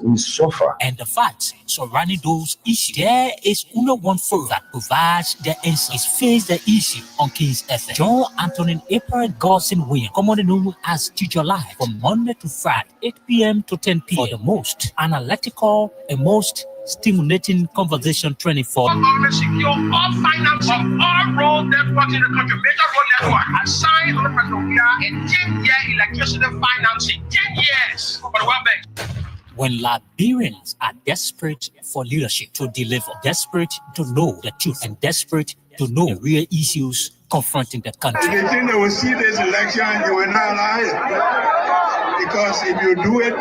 we suffer. And the facts surrounding those issues. There is only one forum that provides the answer. It's Face the Issue on Kings FM. John Antonin April Godson William, commonly known as Teacher Live, from Monday to Friday, 8 p.m. to 10 p.m. for the most analytical and most stimulating conversation training for secure all finance of all road networks in the country, major road network, and sign 100% in 10-year electricity financing. 10 years for the World Bank. When Liberians are desperate for leadership to deliver, desperate to know the truth, and desperate to know the real issues confronting the country. They think they will see this election, you will not lie. Because if you do it,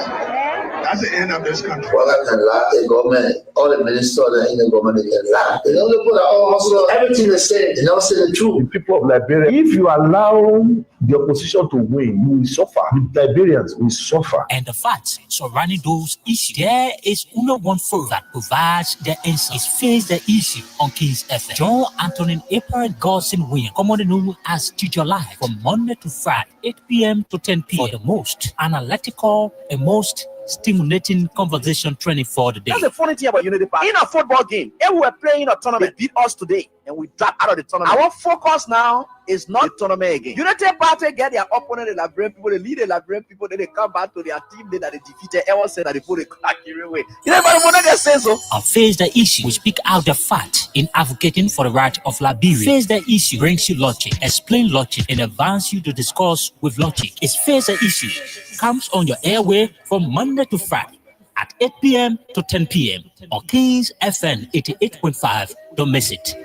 that's the end of this country. Well, that can laugh the government, all the ministers in the government can laugh. They don't put also everything they say, they don't say the truth. The people of Liberia, if you allow the opposition to win, you will suffer. The Liberians will suffer. And the facts surrounding those issues. There is only one forum that provides the answer. It's Face the Issue on Kings FM. John Antonin April Godson William, commonly known as Teacher Live, from Monday to Friday, 8 p.m. to 10 p.m. for the most analytical and most stimulating conversation training for the day. That's the funny thing about Unity Park. In a football game, if we were playing a tournament, they beat us today and we drop out of the tournament. Our focus now is not the tournament again. Unity Party get their opponent, the Liberian people, they lead the Liberian people, then they come back to their team, then they defeated. Everyone said that they put a crack away. You know, but they say so. On Face the Issue, we speak out the fact in advocating for the right of Liberia. Face the Issue brings you logic, explain logic, and advance you to discuss with logic. It's Face the Issue. Comes on your airway from Monday to Friday at 8 p.m. to 10 p.m. on Kings FM 88.5. Don't miss it.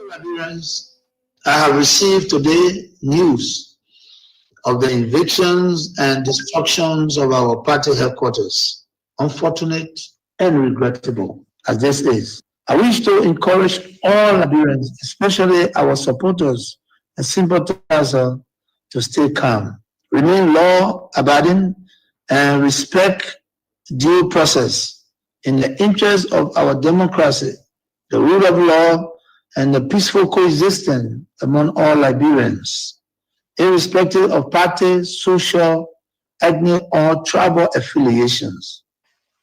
Liberians, I have received today news of the evictions and destructions of our party headquarters. Unfortunate and regrettable as this is. I wish to encourage all Liberians, especially our supporters and sympathizers, to stay calm, remain law-abiding, and respect due process in the interest of our democracy, the rule of law, and the peaceful coexistence among all Liberians, irrespective of party, social, ethnic, or tribal affiliations.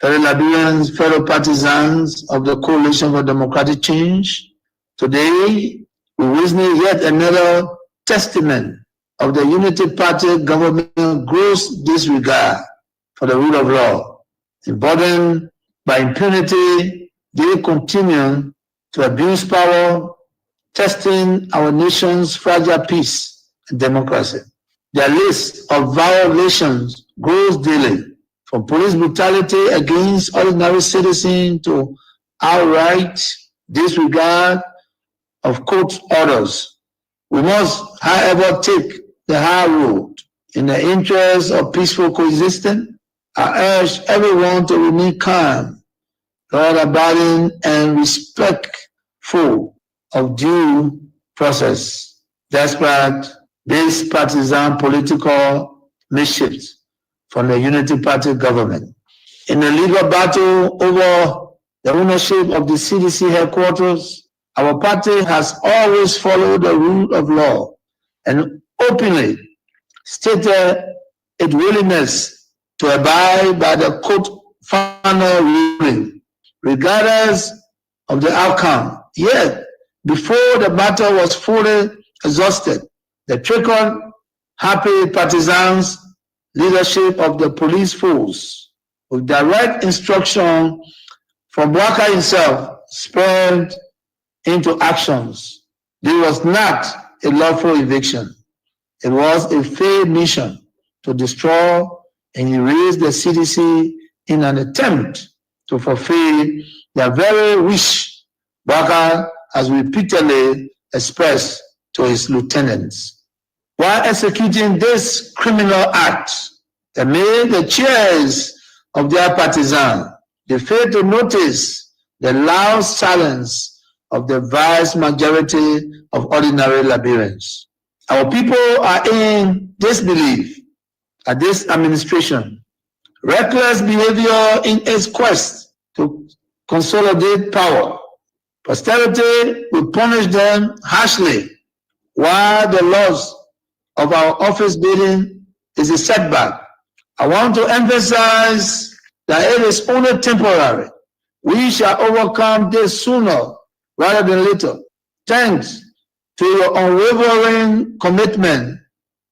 Fellow Liberians, fellow partisans of the Coalition for Democratic Change, today we witness yet another testament of the Unity Party government gross disregard for the rule of law. Emboldened by impunity, they continue to abuse power, testing our nation's fragile peace and democracy. Their list of violations grows daily, from police brutality against ordinary citizens to outright disregard of court orders. We must, however, take the high road. In the interest of peaceful coexistence, I urge everyone to remain calm, law-abiding, and respectful of due process, despite this partisan political mischiefs from the Unity Party government. In the legal battle over the ownership of the CDC headquarters, our party has always followed the rule of law and openly stated its willingness to abide by the court final ruling, regardless of the outcome. Yet, before the battle was fully exhausted, the trigger-happy partisans leadership of the police force, with direct instruction from Bouaka himself, spurred into actions. This was not a lawful eviction. It was a failed mission to destroy and erase the CDC in an attempt to fulfill their very wish Bouaka has repeatedly expressed to his lieutenants. While executing this criminal act, they made the cheers of their partisans. They failed to notice the loud silence of the vast majority of ordinary Liberians. Our people are in disbelief at this administration reckless behavior in its quest to consolidate power. Posterity will punish them harshly, while the loss of our office building is a setback. I want to emphasize that it is only temporary. We shall overcome this sooner rather than later. Thanks to your unwavering commitment,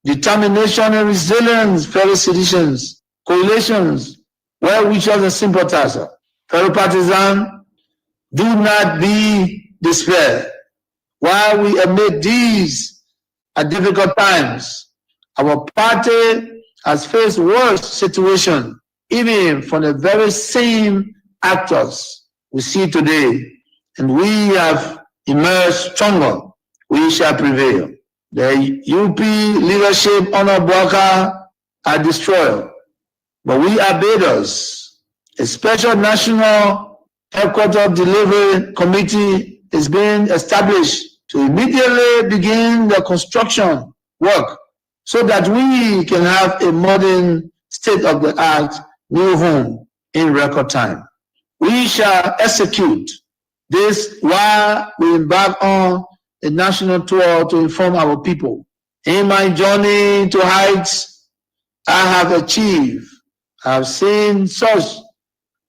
determination, and resilience, fellow citizens, coalitions, well-wishers, and sympathizers. Fellow partisans, do not be despaired. While we admit these are difficult times, our party has faced worse situations, even from the very same actors we see today, and we have emerged stronger. We shall prevail. The UP leadership under Boubacar are destroyed, but we are builders. A special national headquarters delivery committee is being established to immediately begin the construction work so that we can have a modern state-of-the-art new home in record time. We shall execute this while we embark on a national tour to inform our people. In my journey to heights I have achieved, I have seen such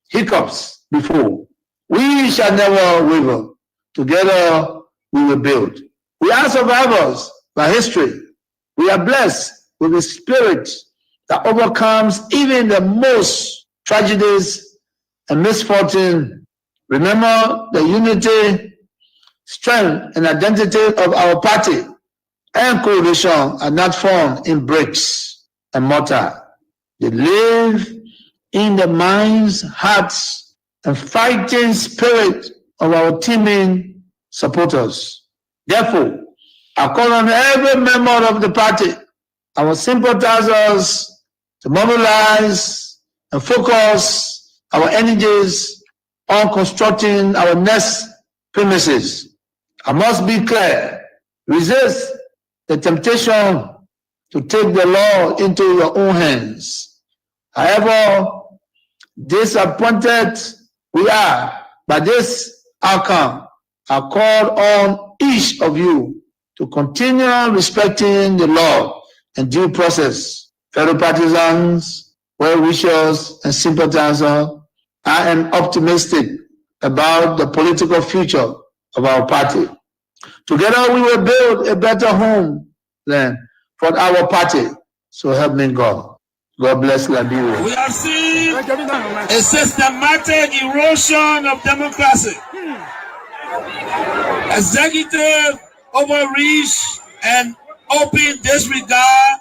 hiccups before. We shall never waver. Together we will build. We are survivors by history. We are blessed with a spirit that overcomes even the most tragedies and misfortune. Remember the unity, strength, and identity of our party and coalition are not formed in bricks and mortar. They live in the minds, hearts, and fighting spirit of our teaming supporters. Therefore, I call on every member of the party, our sympathizers, to mobilize and focus our energies on constructing our next premises. I must be clear, resist the temptation to take the law into your own hands. However disappointed we are by this outcome, I call on each of you to continue respecting the law and due process. Fellow partisans, well-wishers, and sympathizers, I am optimistic about the political future of our party. Together we will build a better homeland for our party. So help me God. God bless Liberia. We have seen a systematic erosion of democracy. Executive overreach and open disregard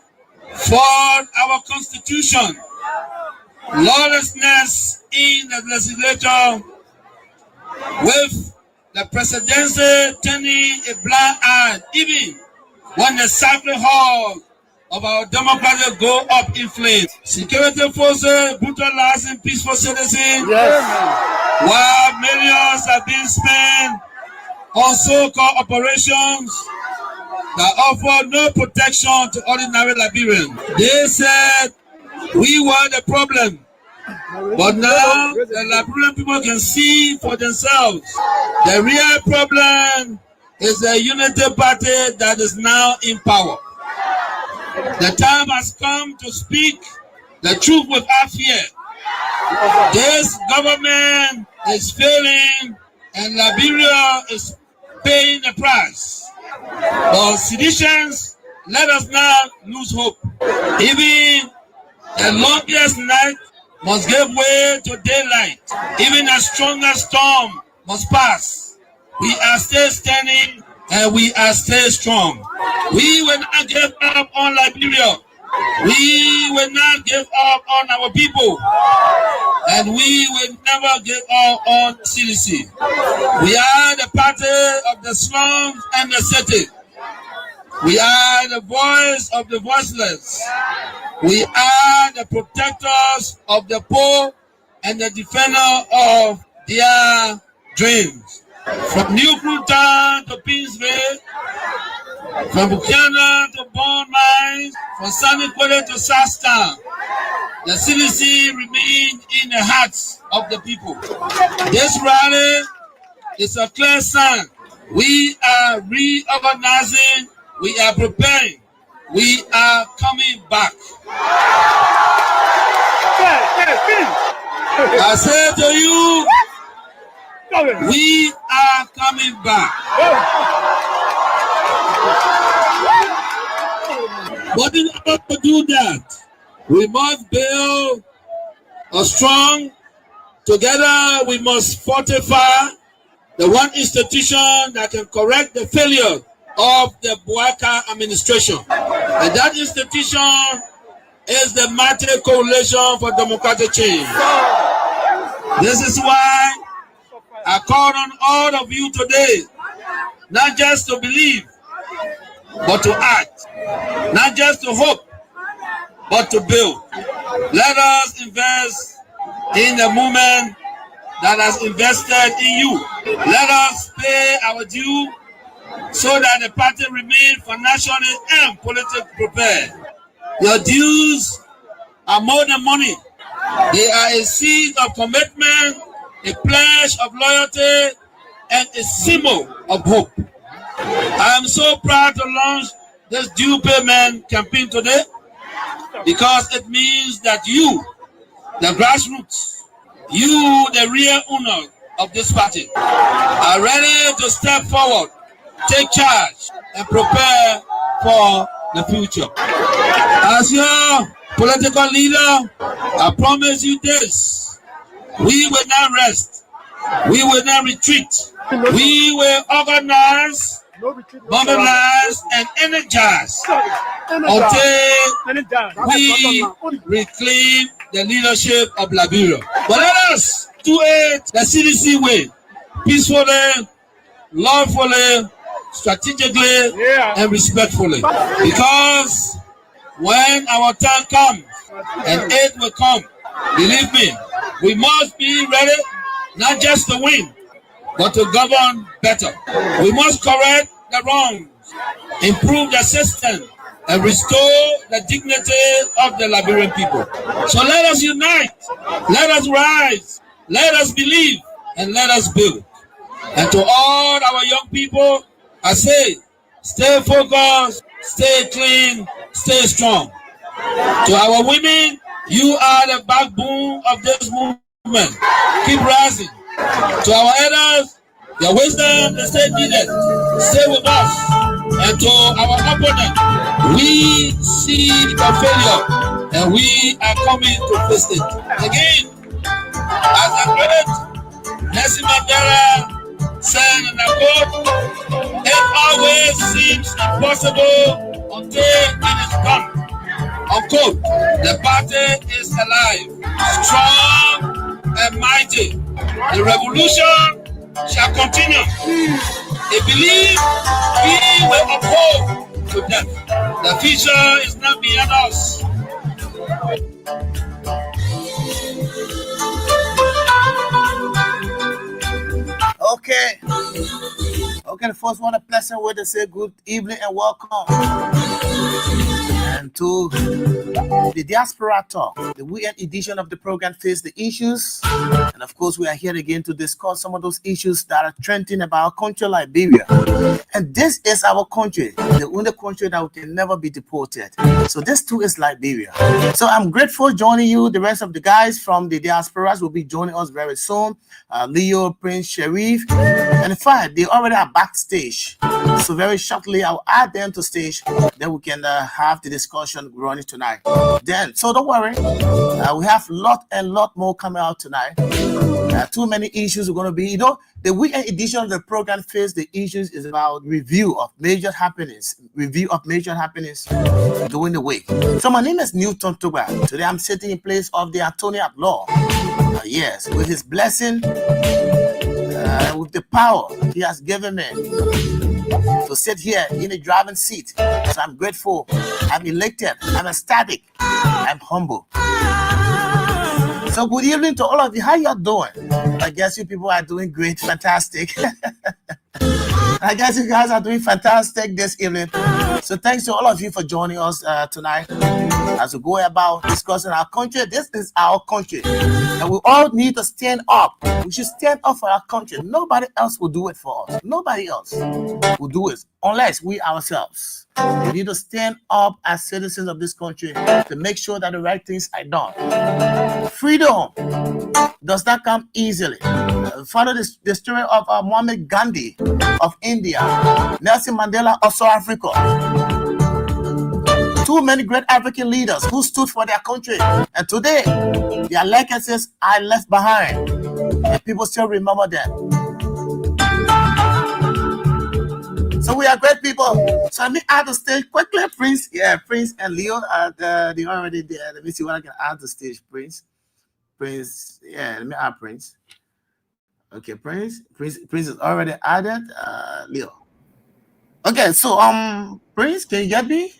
for our constitution. Lawlessness in the legislature, with the presidency turning a blind eye even when the sacred hall of our democracy go up in flames. Security forces brutalizing peaceful citizens, while millions are being spent on so-called operations that offer no protection to ordinary Liberians. They said we were the problem, but now the Liberian people can see for themselves. The real problem is the unity party that is now in power. The time has come to speak the truth without fear. This government is failing and Liberia is paying the price. For seditions, let us not lose hope. Even the longest night must give way to daylight. Even the strongest storm must pass. We are still standing and we are still strong. We will not give up on Liberia. We will not give up on our people. And we will never give up on CDC. We are the party of the slums and the city. We are the voice of the voiceless. We are the protectors of the poor and the defender of their dreams. From New Town to Pinsville, from Buchanan to Bond Mines, from Saniquale to Sastown, the CDC remains in the hearts of the people. This rally is a clear sign. We are reorganizing, we are preparing, we are coming back. I say to you, we are coming back. But in order to do that, we must build a strong, together we must fortify the one institution that can correct the failure of the Bouaka administration. And that institution is the Mighty Coalition for Democratic Change. This is why I call on all of you today, not just to believe, but to act. Not just to hope, but to build. Let us invest in the movement that has invested in you. Let us pay our due so that the party remains financially and politically prepared. Your dues are more than money. They are a seed of commitment, a pledge of loyalty, and a symbol of hope. I am so proud to launch this due payment campaign today because it means that you, the grassroots, you, the real owner of this party, are ready to step forward, take charge, and prepare for the future. As your political leader, I promise you this: we will not rest, we will not retreat, we will organize, mobilize, and energize until we reclaim the leadership of Liberia. But let us do it the CDC way, peacefully, lawfully, strategically, and respectfully. Because when our time comes, and it will come, believe me, we must be ready not just to win, but to govern better. We must correct the wrongs, improve the system, and restore the dignity of the Liberian people. So let us unite, let us rise, let us believe, and let us build. And to all our young people, I say, stay focused, stay clean, stay strong. To our women, you are the backbone of this movement. Keep rising. To our elders, your wisdom is still needed. Stay with us. And to our opponent, we see the failure and we are coming to face it. Again, as a great Nelson Mandela said in a quote, it always seems impossible until it is done. Unquote. The party is alive, strong and mighty. The revolution shall continue. They believe we will uphold to death. The future is not beyond us. Okay, the first one, a pleasant way to say good evening and welcome. And to the Diaspora Talk, the weekend edition of the program, Face the Issues. And of course, we are here again to discuss some of those issues that are trending about our country, Liberia. And this is our country, the only country that can never be deported. So this too is Liberia. So I'm grateful joining you. The rest of the guys from the Diasporas will be joining us very soon. Leo, Prince, Sharif. And in fact, they already are backstage. So very shortly, I'll add them to stage. Then we can have the discussion running tonight. So don't worry. We have lot more coming out tonight. Too many issues are going to be, the weekend edition of the program, Face the Issues, is about review of major happenings during the week. So my name is Newton Tuba. Today I'm sitting in place of the attorney at law. Yes, with his blessing, with the power he has given me to sit here in the driving seat. So I'm grateful. I'm elected. I'm ecstatic. I'm humble. So good evening to all of you. How you doing? I guess you people are doing great. Fantastic. I guess you guys are doing fantastic this evening. So thanks to all of you for joining us tonight as we go about discussing our country. This is our country, and we all need to stand up. We should stand up for our country. Nobody else will do it for us. Nobody else will do it unless we ourselves. We need to stand up as citizens of this country to make sure that the right things are done. Freedom does not come easily. Follow the story of Muhammad Gandhi of India, Nelson Mandela of South Africa. Too many great African leaders who stood for their country, and today their legacies are left behind, and people still remember them. So we are great people. So let me add the stage quickly, Prince. Yeah, Prince and Leo are they already there. Let me see what I can add the stage, Prince. Prince, yeah, let me add Prince. Okay, Prince is already added. Leo. Okay, so Prince, can you get me?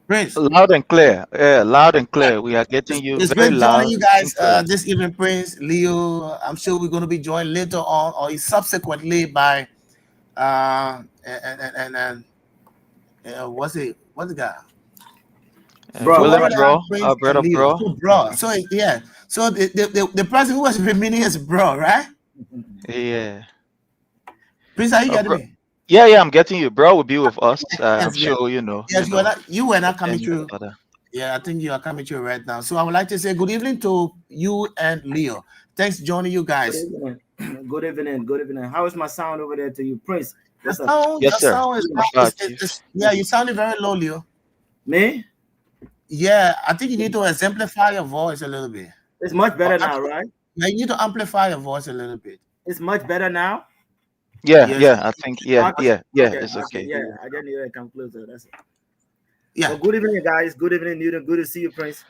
Prince. Loud and clear. Yeah, loud and clear. We are getting you It's very great loud. joining you guys this evening, Prince, Leo. I'm sure we're going to be joined later on or subsequently by what's the guy? William Bro, our brother Bro. Bro. So yeah. So the person who was remaining is Bro, right? Yeah. Prince, are you getting me? Yeah, I'm getting you. Bro will be with us. I'm sure you know. Yes, you were not coming through. Yeah, I think you are coming through right now. So I would like to say good evening to you and Leo. Thanks for joining you guys. Good evening. Good evening. How is my sound over there to you, Prince? Yes, sir. You sounded very low, Leo. Me? Yeah, I think you need to exemplify your voice a little bit. It's much better now, right? Yeah, you need to amplify your voice a little bit. It's much better now. Yeah, I think it's okay. Yeah, I just need to come closer. That's it. Yeah. So good evening, guys. Good evening, Newton. Good to see you, Prince.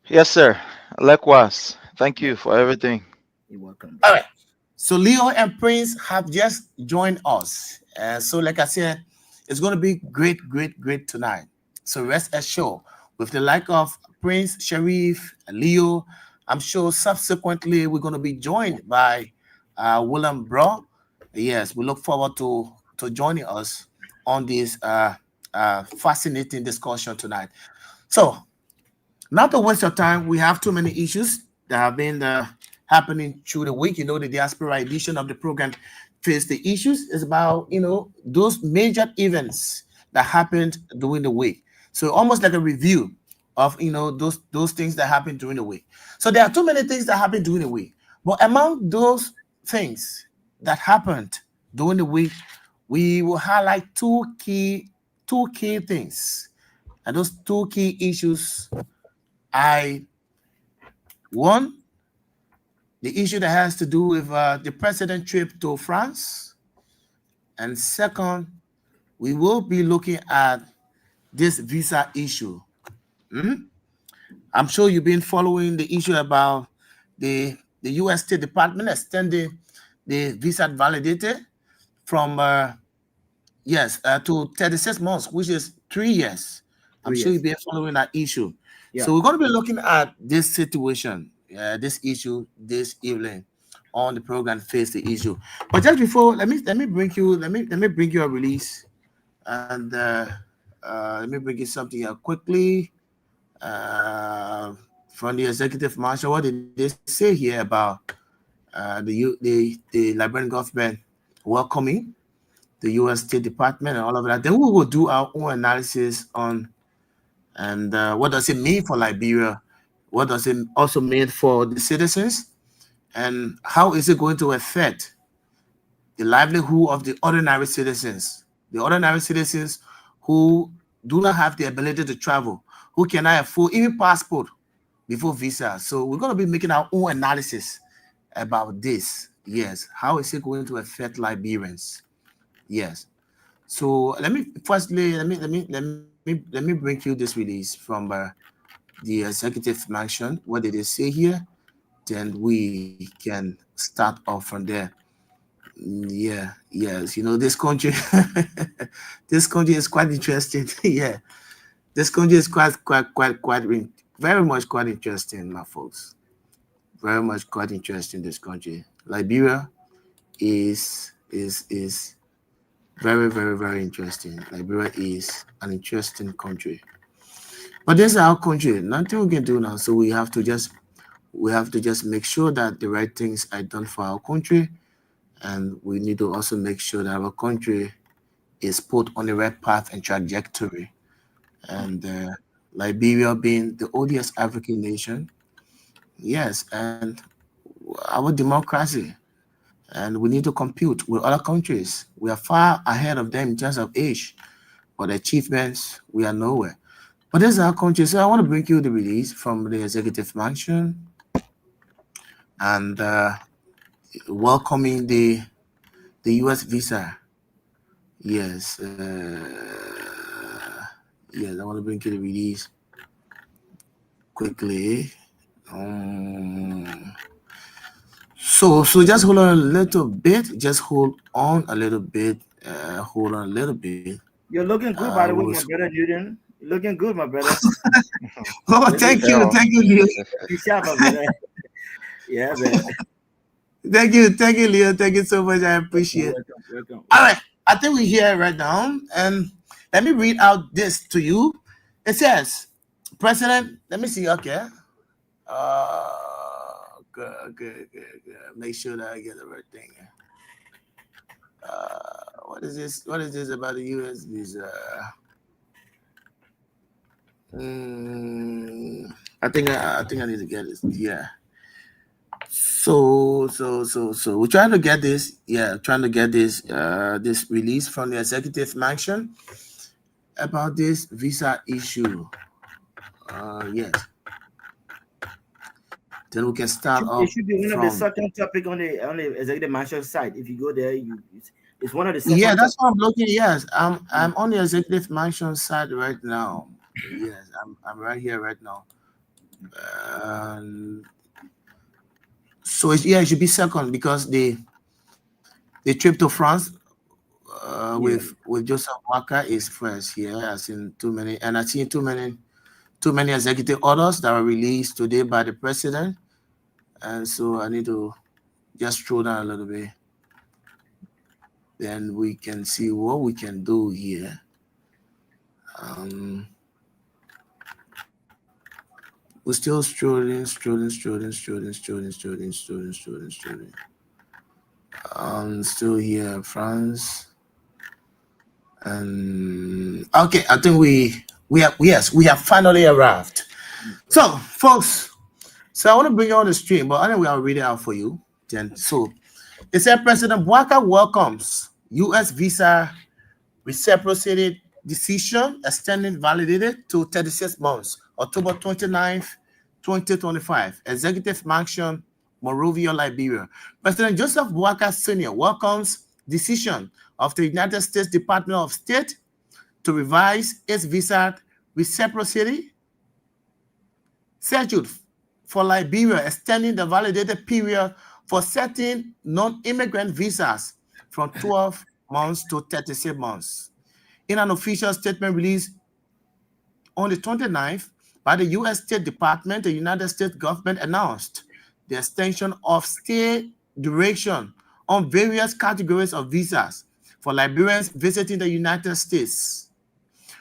Yes, sir. Likewise. Thank you for everything. You're welcome. All right. So Leo and Prince have just joined us. So like I said, it's going to be great tonight. So rest assured, with the like of Prince, Sharif, and Leo, I'm sure subsequently we're going to be joined by William Bro. Yes, we look forward to joining us on this fascinating discussion tonight. So, not to waste your time, we have too many issues that have been happening through the week. You know, the diaspora edition of the program, Face the Issues, is about, those major events that happened during the week. So almost like a review of, those things that happened during the week. So there are too many things that happened during the week. But among those things that happened during the week, we will highlight two key things. And those two key issues, one, the issue that has to do with the president trip to France. And second, we will be looking at this visa issue. I'm sure you've been following the issue about the U.S. State Department extending the visa validated from to 36 months, which is 3 years. I'm sure you've been following that issue. Yeah. So we're going to be looking at this situation, this issue this evening on the program Face the Issue. But just before, let me bring you a release, and let me bring you something here quickly from the executive marshal. What did they say here about the Liberian government welcoming the U.S. State Department and all of that? Then we will do our own analysis on and what does it mean for Liberia? What does it also mean for the citizens? And how is it going to affect the livelihood of the ordinary citizens? The ordinary citizens who do not have the ability to travel, who cannot afford even passport before visa. So we're going to be making our own analysis about this. Yes. How is it going to affect Liberians? Yes. So let me bring you this release from the executive mansion. What did they say here? Then we can start off from there. Yeah, yes. This country, this country is quite interesting. Yeah, this country is quite very much quite interesting, my folks. Very much quite interesting. This country, Liberia, is is very, very, very interesting. Liberia is an interesting country. But this is our country. Nothing we can do now. So we have to just make sure that the right things are done for our country, and we need to also make sure that our country is put on the right path and trajectory. And Liberia being the oldest African nation, yes, and our democracy, and we need to compete with other countries. We are far ahead of them in terms of age, but achievements, we are nowhere. But this is our country. So I want to bring you the release from the executive mansion and welcoming the U.S. visa. Yes, yes, I want to bring you the release quickly. So just hold on a little bit. Just hold on a little bit. Hold on a little bit. You're looking good, by the way, my brother Newton. You're looking good, my brother. Oh, thank you, Leo. You shot, my brother. Yeah, man. Thank you, Leo. Thank you so much. I appreciate it. Welcome. All right, I think we're here right now, and let me read out this to you. It says, President, let me see, okay. Good. Make sure that I get the right thing. What is this? What is this about the U.S. visa? I think I need to get this. Yeah. So we're trying to get this. Yeah, trying to get this this release from the executive mansion about this visa issue. Yes. Then we can start off. It should be one of the second topic on the executive mansion site. If you go there, it's one of the. Yeah, that's what I'm looking. Yes, I'm on the executive mansion site right now. Yes, I'm right here right now. So it should be second because the trip to France with Joseph Walker is first here. I've seen too many, and I've seen too many executive orders that were released today by the president, and so I need to just scroll down a little bit. Then we can see what we can do here. We're still strolling. Still here, France. And okay, I think we have finally arrived. So, folks, I want to bring you on the stream, but anyway, I'll read it out for you. Then, so it said President Walker welcomes U.S. visa reciprocity decision extending validated to 36 months, October 29th, 2025. Executive Mansion, Monrovia, Liberia. President Joseph Walker Sr. welcomes decision of the United States Department of State to revise its visa reciprocity schedule for Liberia, extending the validated period for certain non-immigrant visas from 12 months to 36 months. In an official statement released on the 29th by the U.S. State Department, the United States government announced the extension of stay duration on various categories of visas for Liberians visiting the United States.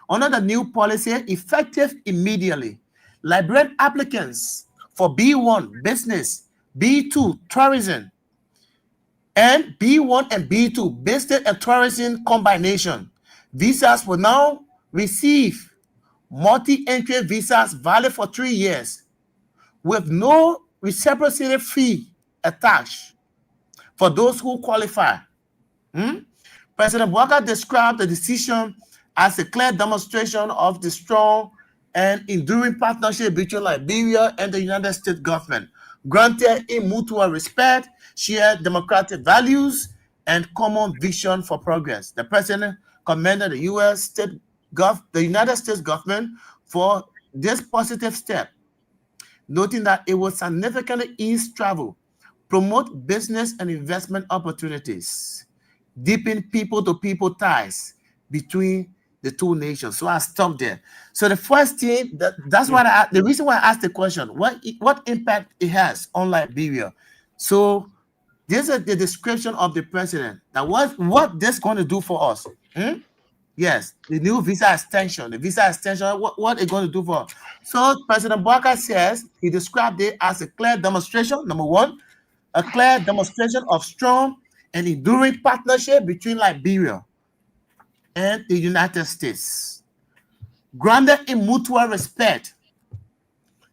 Under the new policy, effective immediately, Liberian applicants for B1 business, B2 tourism, and B1 and B2 business and tourism combination visas will now receive multi-entry visas valid for 3 years with no reciprocity fee attached for those who qualify. President Walker described the decision as a clear demonstration of the strong and enduring partnership between Liberia and the United States government, granted in mutual respect, shared democratic values, and common vision for progress. The president commended the United States government for this positive step, noting that it will significantly ease travel, promote business and investment opportunities, deepen people-to-people ties between the two nations. So I stopped there. So the first thing that's why the reason why I asked the question, what impact it has on Liberia. So This is the description of the president. Now, what this going to do for us? Yes, the new visa extension. The visa extension, what it's going to do for us? So President Barker says he described it as a clear demonstration, number one, a clear demonstration of strong and enduring partnership between Liberia and the United States, grounded in mutual respect,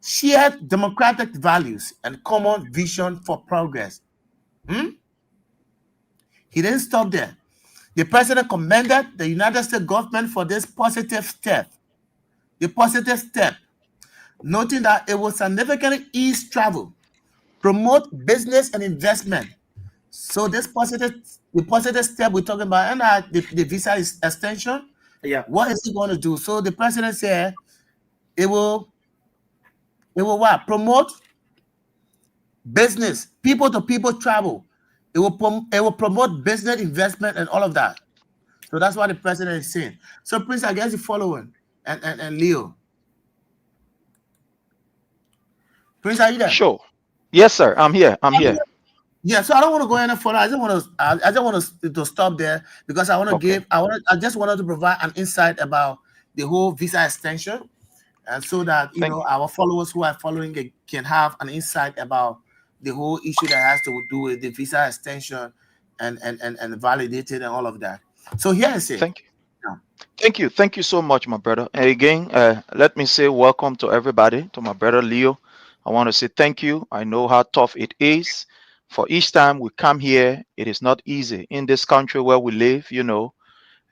shared democratic values, and common vision for progress. He didn't stop there. The president commended the United States government for this positive step. The positive step, noting that it will significantly ease travel, promote business and investment. So the positive step we're talking about, and the visa extension, what is it going to do? So the president said it will what? Promote business, people to people travel. It will promote business investment and all of that. So that's what the president is saying. So Prince, I guess you're following, and Leo. Prince, are you there? Sure. Yes, sir. I'm here. Yeah, so I don't want to go any further. I just want to stop there because I just wanted to provide an insight about the whole visa extension, and so that our followers who are following can have an insight about the whole issue that has to do with the visa extension and validated and all of that. So here is it. Thank you so much, my brother. And again, let me say welcome to everybody, to my brother Leo. I want to say thank you. I know how tough it is. For each time we come here, it is not easy. In this country where we live,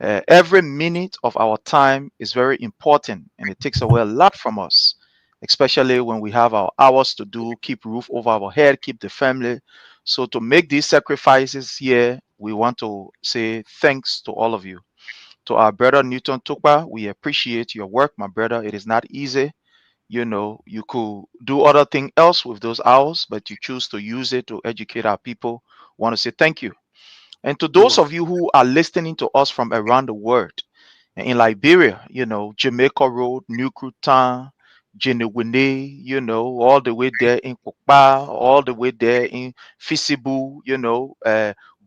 every minute of our time is very important, and it takes away a lot from us, especially when we have our hours to do, keep roof over our head, keep the family. So to make these sacrifices here, we want to say thanks to all of you. To our brother Newton Tukpa, we appreciate your work, my brother. It is not easy. You could do other thing else with those hours, but you choose to use it to educate our people. Want to say thank you. And to those of you who are listening to us from around the world, in Liberia, Jamaica Road, New Town, Jenewine, all the way there in Kokpa, all the way there in Fisibu,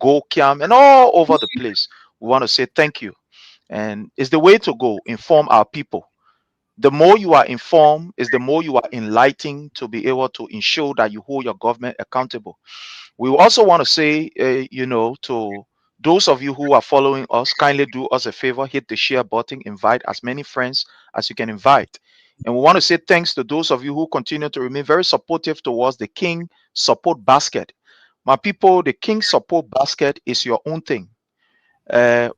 Gokiam, and all over the place. We want to say thank you. And it's the way to go. Inform our people. The more you are informed is the more you are enlightened to be able to ensure that you hold your government accountable. We also want to say, to those of you who are following us, kindly do us a favor, hit the share button, invite as many friends as you can invite. And we want to say thanks to those of you who continue to remain very supportive towards the King Support Basket. My people, the King Support Basket is your own thing.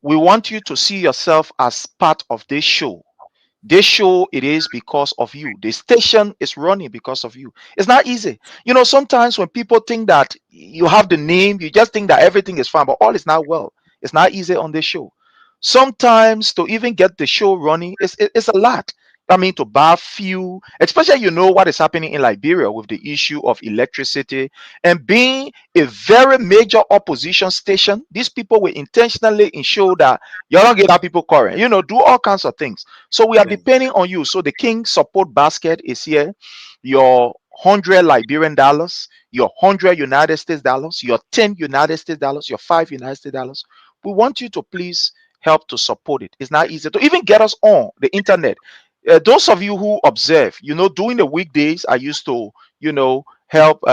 We want you to see yourself as part of this show. This show, it is because of you. The station is running because of you. It's not easy. Sometimes when people think that you have the name, you just think that everything is fine, but all is not well. It's not easy on this show. Sometimes to even get the show running, it's a lot. I mean, to buy fuel, especially what is happening in Liberia with the issue of electricity, and being a very major opposition station. These people will intentionally ensure that you don't get our people current, do all kinds of things. So we are depending on you. So the King Support Basket is here. Your 100 Liberian dollars, your 100 United States dollars, your 10 United States dollars, your 5 United States dollars. We want you to please help to support it. It's not easy to even get us on the internet. Those of you who observe, during the weekdays, I used to, help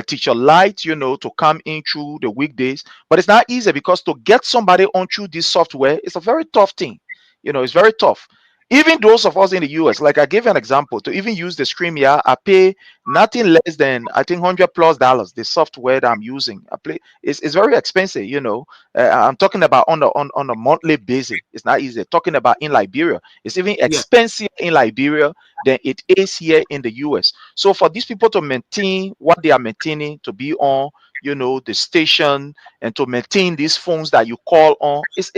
Teacher Light, to come in through the weekdays. But it's not easy because to get somebody on through this software, it's a very tough thing. It's very tough. Even those of us in the US, like I gave an example, to even use the StreamYard, I pay nothing less than, I think, $100+. The software that I'm using, it's very expensive. I'm talking about on a monthly basis. It's not easy. Talking about in Liberia, it's even expensive in Liberia than it is here in the US. So for these people to maintain what they are maintaining, to be on, the station, and to maintain these phones that you call on, it's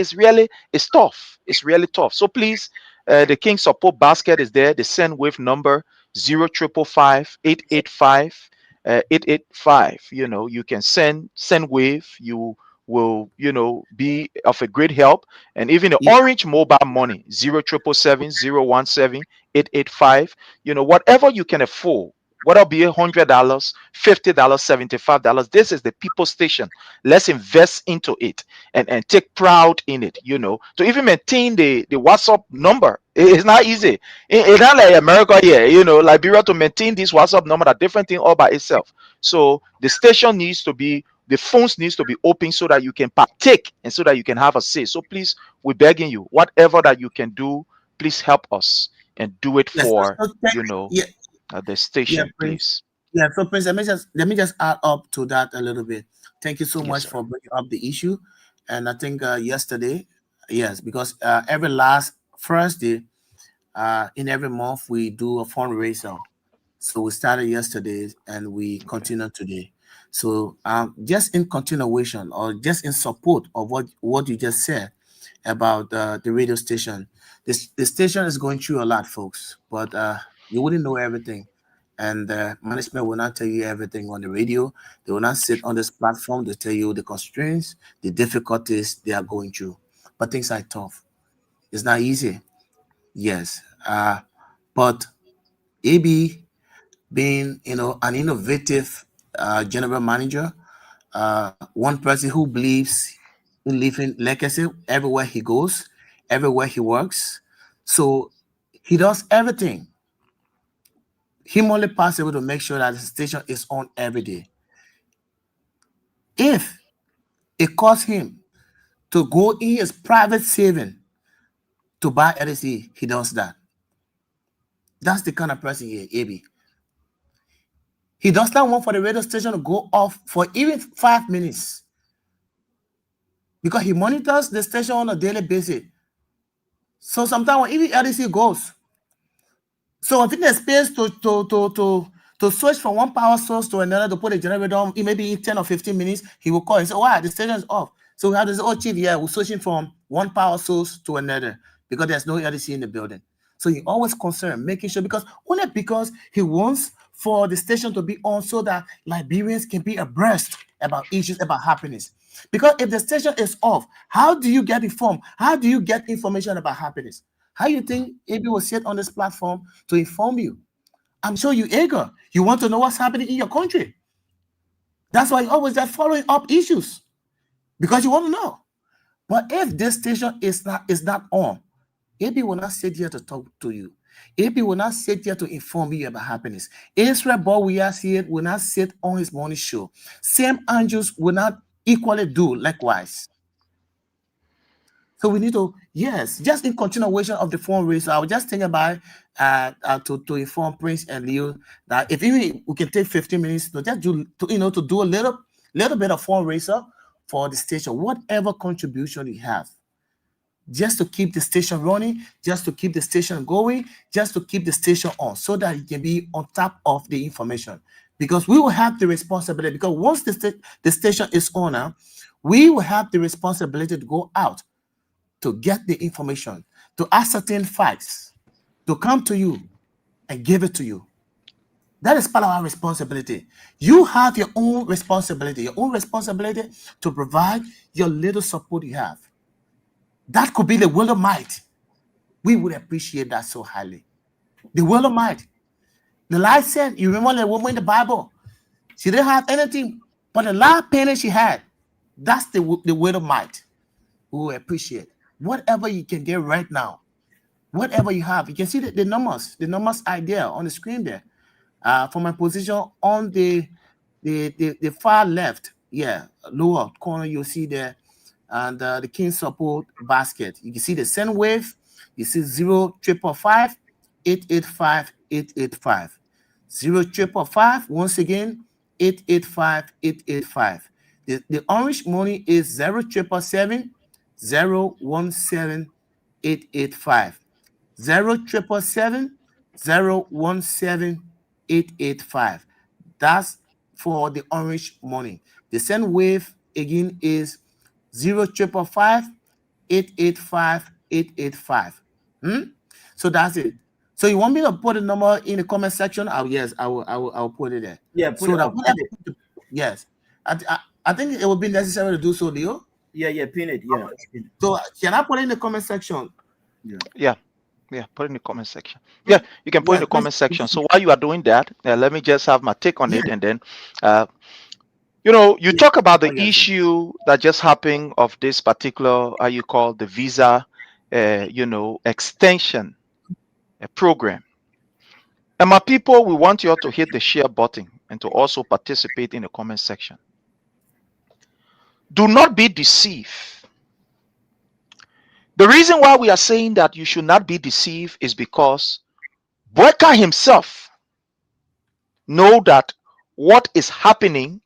tough. It's really tough. So please. The King Support Basket is there. The SendWave number 0555-885. You can send wave. You will be of a great help. And even the Orange Mobile Money 0777-017-885. Whatever you can afford, whether it be $100, $50, $75. This is the people station. Let's invest into it and take pride in it. To even maintain the WhatsApp number, it's not easy. It's not like America here. Liberia, to maintain this WhatsApp number, a different thing all by itself. So the station needs to be, the phones needs to be open so that you can partake and so that you can have a say. So please, we're begging you, whatever that you can do, please help us and do it for the station, please. Yeah, so Prince, let me just add up to that a little bit. Thank you so much for bringing up the issue. And I think yesterday, yes, because every last Thursday in every month we do a fundraiser. So we started yesterday and we continue today. So just in continuation or just in support of what you just said about the radio station, the station is going through a lot, folks, but you wouldn't know everything. And management will not tell you everything on the radio. They will not sit on this platform to tell you the constraints, the difficulties they are going through. But things are tough. It's not easy. Yes. But AB being, an innovative general manager, one person who believes in leaving legacy everywhere he goes, everywhere he works. So he does everything humanly possible to make sure that the station is on every day. If it costs him to go in his private saving to buy LSE, he does that. That's the kind of person he is, AB. He does not want for the radio station to go off for even 5 minutes because he monitors the station on a daily basis. So sometimes when even LDC goes, so if there's space to switch from one power source to another to put a generator on, it maybe in 10 or 15 minutes, he will call and say, "Wow, the station is off." So we have to say, "Oh, Chief, yeah, we're switching from one power source to another because there's no LDC in the building." So he always concerned, making sure, only because he wants for the station to be on so that Liberians can be abreast about issues, about happiness. Because if the station is off, how do you get informed? How do you get information about happiness? How you think AB will sit on this platform to inform you? I'm sure you're eager. You want to know what's happening in your country. That's why you always are following up issues because you want to know. But if this station is not on, AB will not sit here to talk to you. AB will not sit here to inform you about happiness. Israel Bowias will not sit on his morning show. Sam Andrews will not equally do likewise. So we need to, yes, just in continuation of the fundraiser, I was just thinking about to inform Prince and Leo that if even we can take 15 minutes to just do a little bit of fundraiser for the station, whatever contribution you have, just to keep the station running, just to keep the station going, just to keep the station on, so that it can be on top of the information. Because we will have the responsibility, because once the station is on now, we will have the responsibility to go out to get the information, to ascertain facts, to come to you and give it to you. That is part of our responsibility. You have your own responsibility to provide your little support you have. That could be the will of might. We would appreciate that so highly. The will of might. The light said, you remember the woman in the Bible? She didn't have anything, but the last penny she had, that's the will of might. We will appreciate. Whatever you can get right now, whatever you have, you can see the numbers idea on the screen there. From my position on the far left, lower corner, you'll see there, and the King support basket. You can see the send wave. You see 0555 885 885. 0555, once again, 885 885. The orange money is 0777 017 885. 0777 017 885. That's for the orange money. The send wave again is 0555 885 885. So that's it. So you want me to put a number in the comment section? Yes, I will put it there. Yeah, put it up. Yes. I think it would be necessary to do so, Leo. Yeah, pin it. Yeah. So can I put it in the comment section? Yeah. Yeah, put in the comment section. Yeah, you can put in the comment section. So while you are doing that, let me just have my take on it, and then, you talk about the issue that just happened of this particular, how you call the visa, extension program. And my people, we want you all to hit the share button and to also participate in the comment section. Do not be deceived. The reason why we are saying that you should not be deceived is because Boyka himself know that what is happening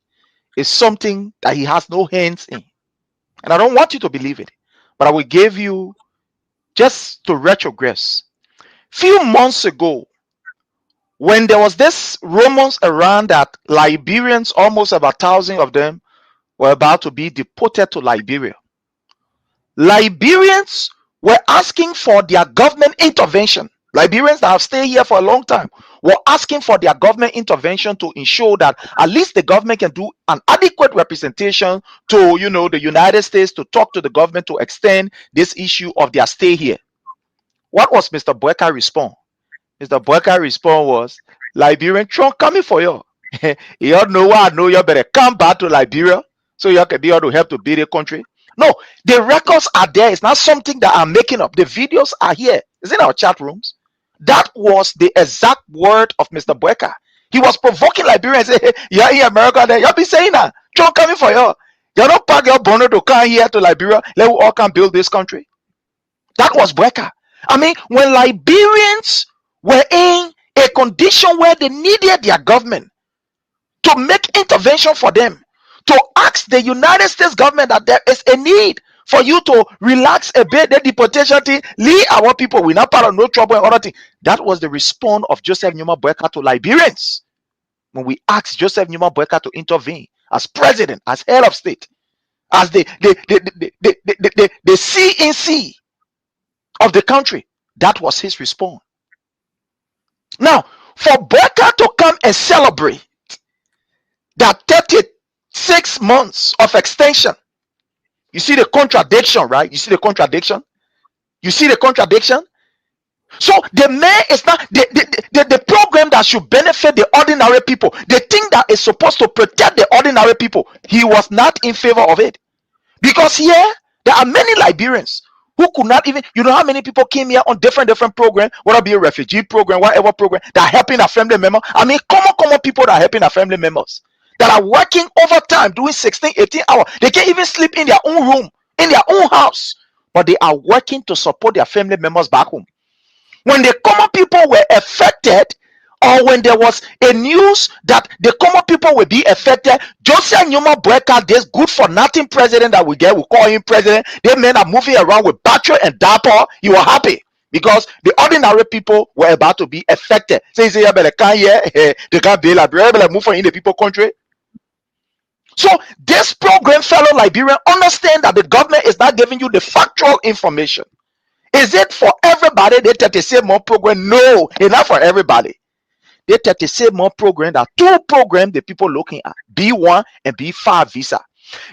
is something that he has no hands in. And I don't want you to believe it, but I will give you, just to retrogress. Few months ago, when there was this rumors around that Liberians, almost about 1,000 of them, were about to be deported to Liberia, Liberians were asking for their government intervention. Liberians that have stayed here for a long time were asking for their government intervention to ensure that at least the government can do an adequate representation to, the United States, to talk to the government to extend this issue of their stay here. What was Mr. Boyka's response? Mr. Boyka's response was, Liberian Trump coming for you. You all know what I know, you better come back to Liberia so you can be able to help to build a country. No, the records are there. It's not something that I'm making up. The videos are here. It's in our chat rooms. That was the exact word of Mr. Boyka. He was provoking Liberians. Say, hey, you're in America, then you'll be saying that. Trump coming for you. You're not pack your bonnet to come here to Liberia. Let we all come build this country. That was Boyka. I mean, when Liberians were in a condition where they needed their government to make intervention for them, to ask the United States government that there is a need for you to relax a bit, the deportation thing, leave our people, we're not part of no trouble and other thing. That was the response of Joseph Numa Boyka to Liberians when we asked Joseph Numa Boyka to intervene as president, as head of state, as the CNC of the country. That was his response. Now, for Boyka to come and celebrate that 36 months of extension, you see the contradiction, right? You see the contradiction? You see the contradiction? So the man is not the program that should benefit the ordinary people, the thing that is supposed to protect the ordinary people. He was not in favor of it. Because here, there are many Liberians who could not even, how many people came here on different programs, whether it be a refugee program, whatever program, that are helping a family member. I mean, common people that are helping their family members, that are working overtime, doing 16, 18 hours. They can't even sleep in their own room, in their own house, but they are working to support their family members back home. When the common people were affected, or when there was a news that the common people will be affected, Joseph Numa Boyka, this good for nothing president that we get, we call him president, they men are moving around with battery and dapper. He was happy because the ordinary people were about to be affected. So he said, yeah, but they can't be Liberia, move in the people country. So this program, fellow Liberian, understand that the government is not giving you the factual information. Is it for everybody? The 37 more program? No, it's not for everybody. The 37 more program, there are two programs the people looking at, B1 and B5 visa.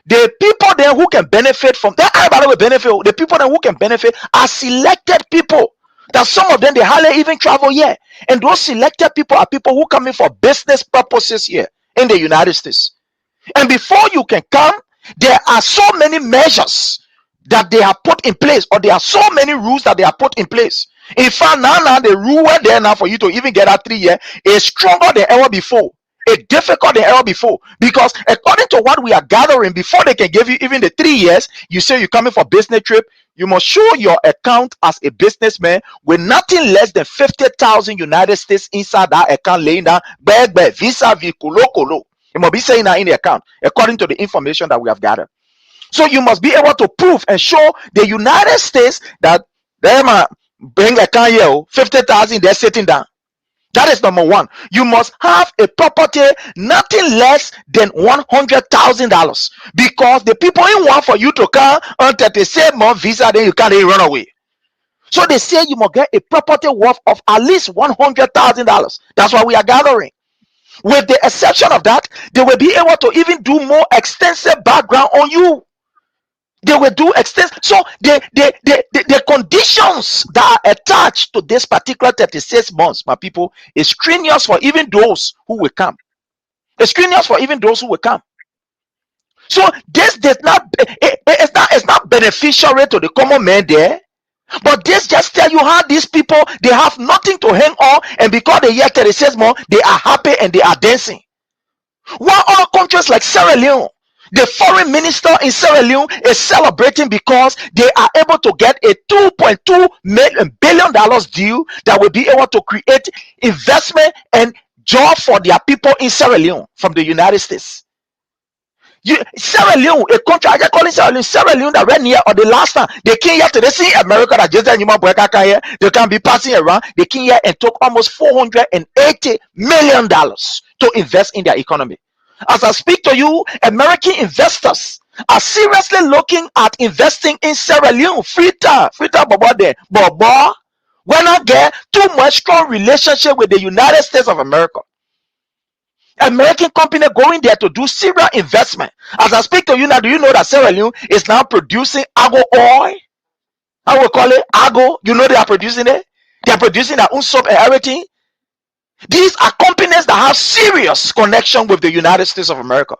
The people there who can benefit from that, everybody will benefit. The people there who can benefit are selected people. That some of them, they hardly even travel here. And those selected people are people who come in for business purposes here in the United States. And before you can come, there are so many measures that they have put in place, or there are so many rules that they have put in place. In fact, now the rule there now for you to even get that 3 year is stronger than ever before. It's difficult than ever before, because according to what we are gathering, before they can give you even the 3 years, you say you're coming for business trip, you must show your account as a businessman with nothing less than 50,000 United States inside that account, laying down bag, visa, colo. You must be saying that in the account, according to the information that we have gathered. So you must be able to prove and show the United States that they might bring a account here, 50,000, they're sitting down. That is number one. You must have a property nothing less than $100,000, because the people in want for you to come on 37 month visa, then you can't even run away. So they say you must get a property worth of at least $100,000. That's why we are gathering. With the exception of that, they will be able to even do more extensive background on you. They will do extensive. So the conditions that are attached to this particular 36 months, my people, is strenuous for even those who will come. It's strenuous for even those who will come. So this does not, it's not beneficial to the common man there. But this just tell you how these people, they have nothing to hang on, and because the year 36 months, they are happy and they are dancing. While other countries like Sierra Leone, the foreign minister in Sierra Leone is celebrating because they are able to get a $2.2 billion deal that will be able to create investment and job for their people in Sierra Leone from the United States. Sierra Leone, a country, I just call it Sierra Leone that ran here or the last time they came here to they see America that just they can be passing around. They came here and took almost $480 million to invest in their economy. As I speak to you, American investors are seriously looking at investing in Sierra Leone. Frita Bobo there, Bobo. When I get too much strong relationship with the United States of America. American company going there to do serious investment. As I speak to you now, do you know that Sierra Leone is now producing Ago oil? I will call it Ago. You know they are producing it. They are producing their own soap and everything. These are companies that have serious connection with the United States of America.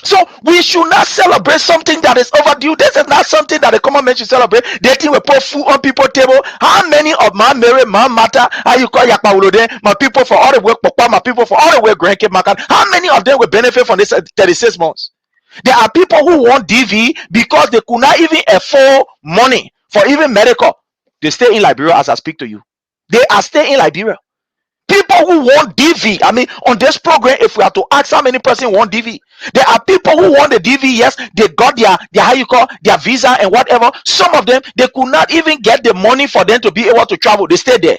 So we should not celebrate something that is overdue. This is not something that the common man should celebrate. They think we put food on people's table. How many of my Mary, my Mata, how you call Yakpa, my people for all the work, my people for all the work, grandkid, how many of them will benefit from this 36 months? There are people who want DV because they could not even afford money for even medical. They stay in Liberia as I speak to you. They are staying in Liberia. People who want DV, I mean, on this program, if we are to ask how many person want DV, there are people who want the DV. Yes, they got their how you call their visa and whatever. Some of them, they could not even get the money for them to be able to travel. They stay there.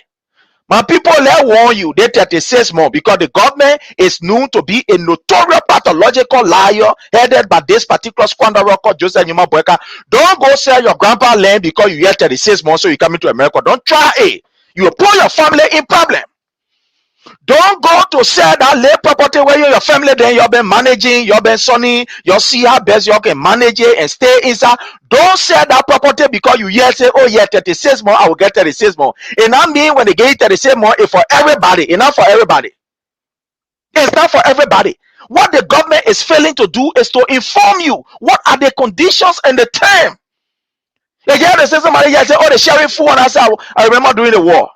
My people, let warn you, they 36 more because the government is known to be a notorious pathological liar headed by this particular squanderer called Joseph Nyuma Boyka. Don't go sell your grandpa land because you get 36 months so you come into America. Don't try it. You will put your family in problem. Don't go to sell that lay property where your family then you've been managing, you've been sunny, you see how best you can manage it and stay inside. Don't sell that property because you hear say, oh yeah, 36 more, I will get 36 more. And I mean when they get 36 more, it's for everybody. It's not for everybody. It's not for everybody. What the government is failing to do is to inform you what are the conditions and the term. They say somebody say, oh, the sheriff fool, and I remember during the war.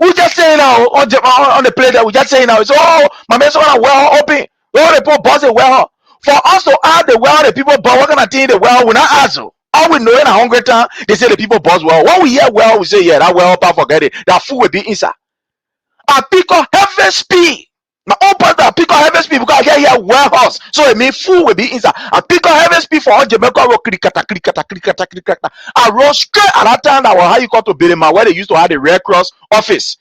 We just saying now on the plate that we just saying now. It's my man's gonna well open. Oh, the people boss it well. For us to add the well, the people boss, what kind of thing the well we not ask. All we know in a hungry time, they say the people boss well. When we hear well, we say, yeah, that well, I forget it. That food will be inside. I pick up heaven speed. My own part I pick up heaven speed because I get here warehouse. So it means food will be inside. I pick up heaven speed for all Jamaica road. I run straight at that time that was how you call to Birima, where they used to have the Red Cross office.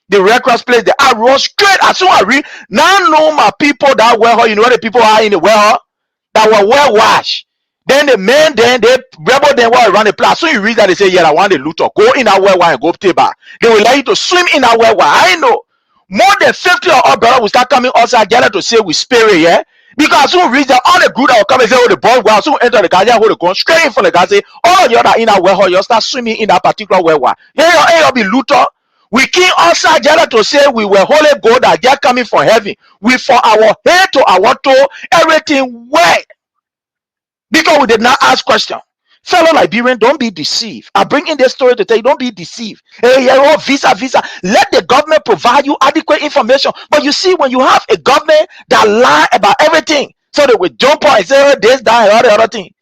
The Red Cross place there. I run straight as soon as I read. Now know my people that warehouse, you know the people are in the warehouse that were well washed. Then the men, then they rebel then while around the place. So you read that they say, yeah, I want the looter. Go in that warehouse and go to bar. They will allow you to swim in that warehouse. I know. More than 50 of our brothers will start coming outside together to say we spirit, yeah? Because soon reach all the group that will come and say, oh, the boy well, soon enter the guy, hold the gun straight in front of the guy, say, all of you that in that warehouse, you start swimming in that particular warehouse. Yeah, you'll be looter. We came outside together to say we were holy God that they're coming from heaven. We for our head to our toe, everything wet. Because we did not ask question. Fellow Liberian, don't be deceived. I bring in this story to tell you, don't be deceived. Hey, oh, visa. Let the government provide you adequate information. But you see, when you have a government that lie about everything, so they will jump on and say, oh, this, that, and all the other thing.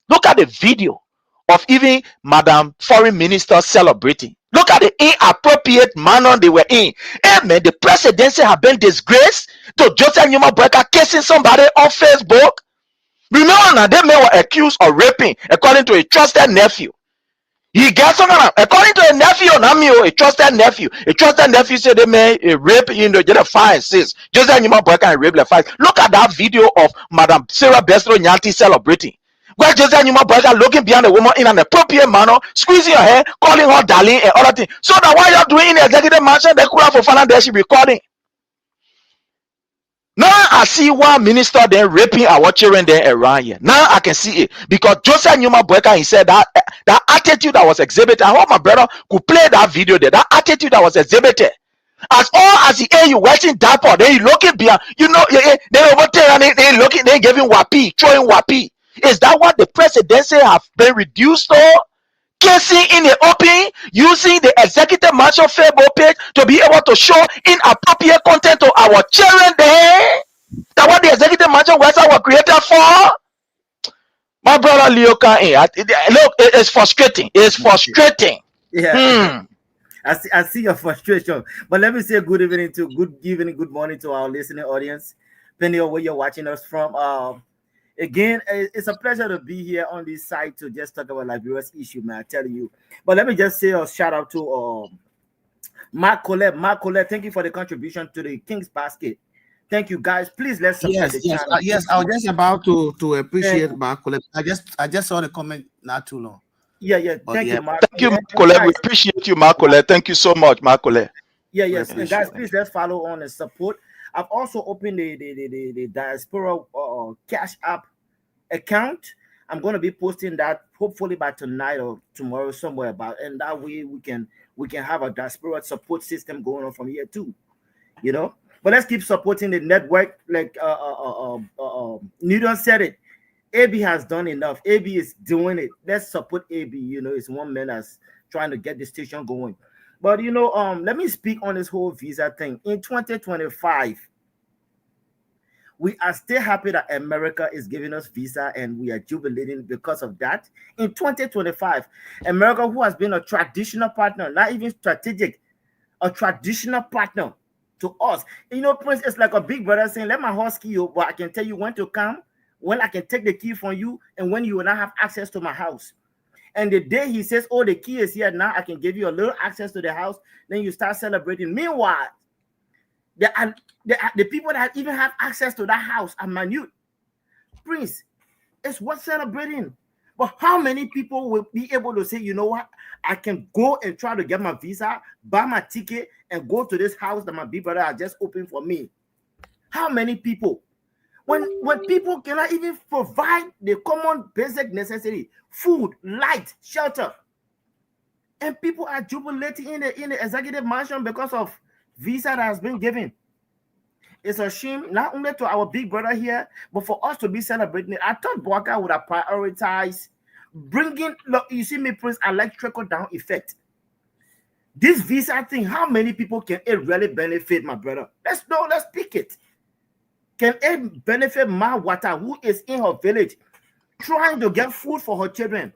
Look at the video of even Madam Foreign Minister celebrating. Look at the inappropriate manner they were in. Amen. The presidency have been disgraced to Joseph Nyuma Boyka kissing somebody on Facebook. Remember now, they men were accused of raping according to a trusted nephew. He got some according to a nephew, a trusted nephew. A trusted nephew said they may rape, get a fine sis. Joseph Nyuma Boyka and rape the fine. Look at that video of Madam Sarah Bestro Nyanti celebrating. Where Joseph Nyuma Boyka looking behind a woman in an appropriate manner, squeezing her hair, calling her darling and other things. So that while you're doing in the executive mansion, they could have for fun and they should be recording. Now I see one minister then raping our children there around here. Now I can see it because Joseph Newman Boyka, he said that that attitude that was exhibited. I hope my brother could play that video there. That attitude that was exhibited. As all as the air you watching that part, then you looking behind, you know, they over there and they looking, they giving wapi, throwing wapi. Is that what the presidency have been reduced to? Casing in the open, using the executive marshal Facebook page to be able to show inappropriate content to our children there. That what the executive marshal website was created for? My brother Leo Kane, look, it's frustrating. It's frustrating. Yeah. I see your frustration. But let me say good evening, good morning to our listening audience, depending on where you're watching us from. Again, it's a pleasure to be here on this site to just talk about Liberia's issue, man. I tell you. But let me just say a shout out to Mark Colette. Mark Colette, thank you for the contribution to the King's Basket. Thank you, guys. Please let's support the channel. Yes. I was just about to appreciate Mark Colette. I just saw the comment not too long. Yeah. Thank you, Mark. Thank you, Mark Colette. We appreciate you, Mark Colette. Thank you so much, Mark Colette. Yes. And guys, please let's follow on and support. I've also opened the Diaspora Cash App account. I'm going to be posting that hopefully by tonight or tomorrow somewhere about, and that way we can have a diaspora support system going on from here too, you know. But let's keep supporting the network. Like Newton said it. AB has done enough. AB is doing it. Let's support AB. You know, it's one man that's trying to get the station going. But you know, let me speak on this whole visa thing. In 2025, we are still happy that America is giving us visa, and we are jubilating because of that. In 2025, America, who has been a traditional partner, not even strategic, a traditional partner to us. You know, Prince, it's like a big brother saying, let my horse key you, but I can tell you when to come, when I can take the key from you, and when you will not have access to my house. And the day he says, oh, the key is here now, I can give you a little access to the house, then you start celebrating. Meanwhile, the people that even have access to that house are minute. Prince, it's worth celebrating. But how many people will be able to say, you know what, I can go and try to get my visa, buy my ticket, and go to this house that my big brother has just opened for me? How many people? When people cannot even provide the common basic necessity, food, light, shelter, and people are jubilating in the executive mansion because of visa that has been given. It's a shame, not only to our big brother here, but for us to be celebrating it. I thought Boaka would have prioritized bringing, look, you see me, Prince, I like trickle-down effect. This visa thing, how many people can it really benefit, my brother? Let's pick it. Can it benefit Ma Wata, who is in her village, trying to get food for her children,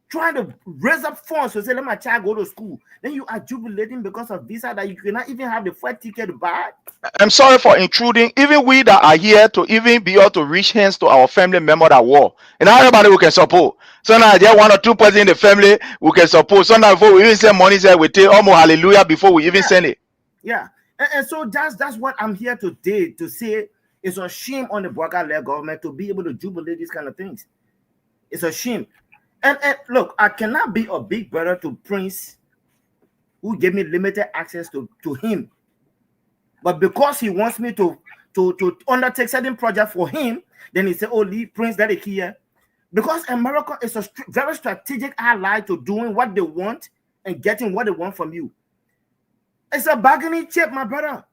trying to raise up funds to say, let my child go to school? Then you are jubilating because of visa that you cannot even have the flight ticket to buy. I'm sorry for intruding. Even we that are here to even be able to reach hands to our family member that war. And not everybody we can support. Sometimes there 1 or 2 persons in the family we can support. Sometimes before we even send money, we take almost hallelujah before we even send it. Yeah. And so that's what I'm here today to say. It's a shame on the Boaka-led government to be able to jubilate these kind of things. It's a shame. And look, I cannot be a big brother to Prince, who gave me limited access to him. But because he wants me to undertake certain project for him, then he said, oh, leave Prince, that is here. Because America is a very strategic ally to doing what they want and getting what they want from you. It's a bargaining chip, my brother.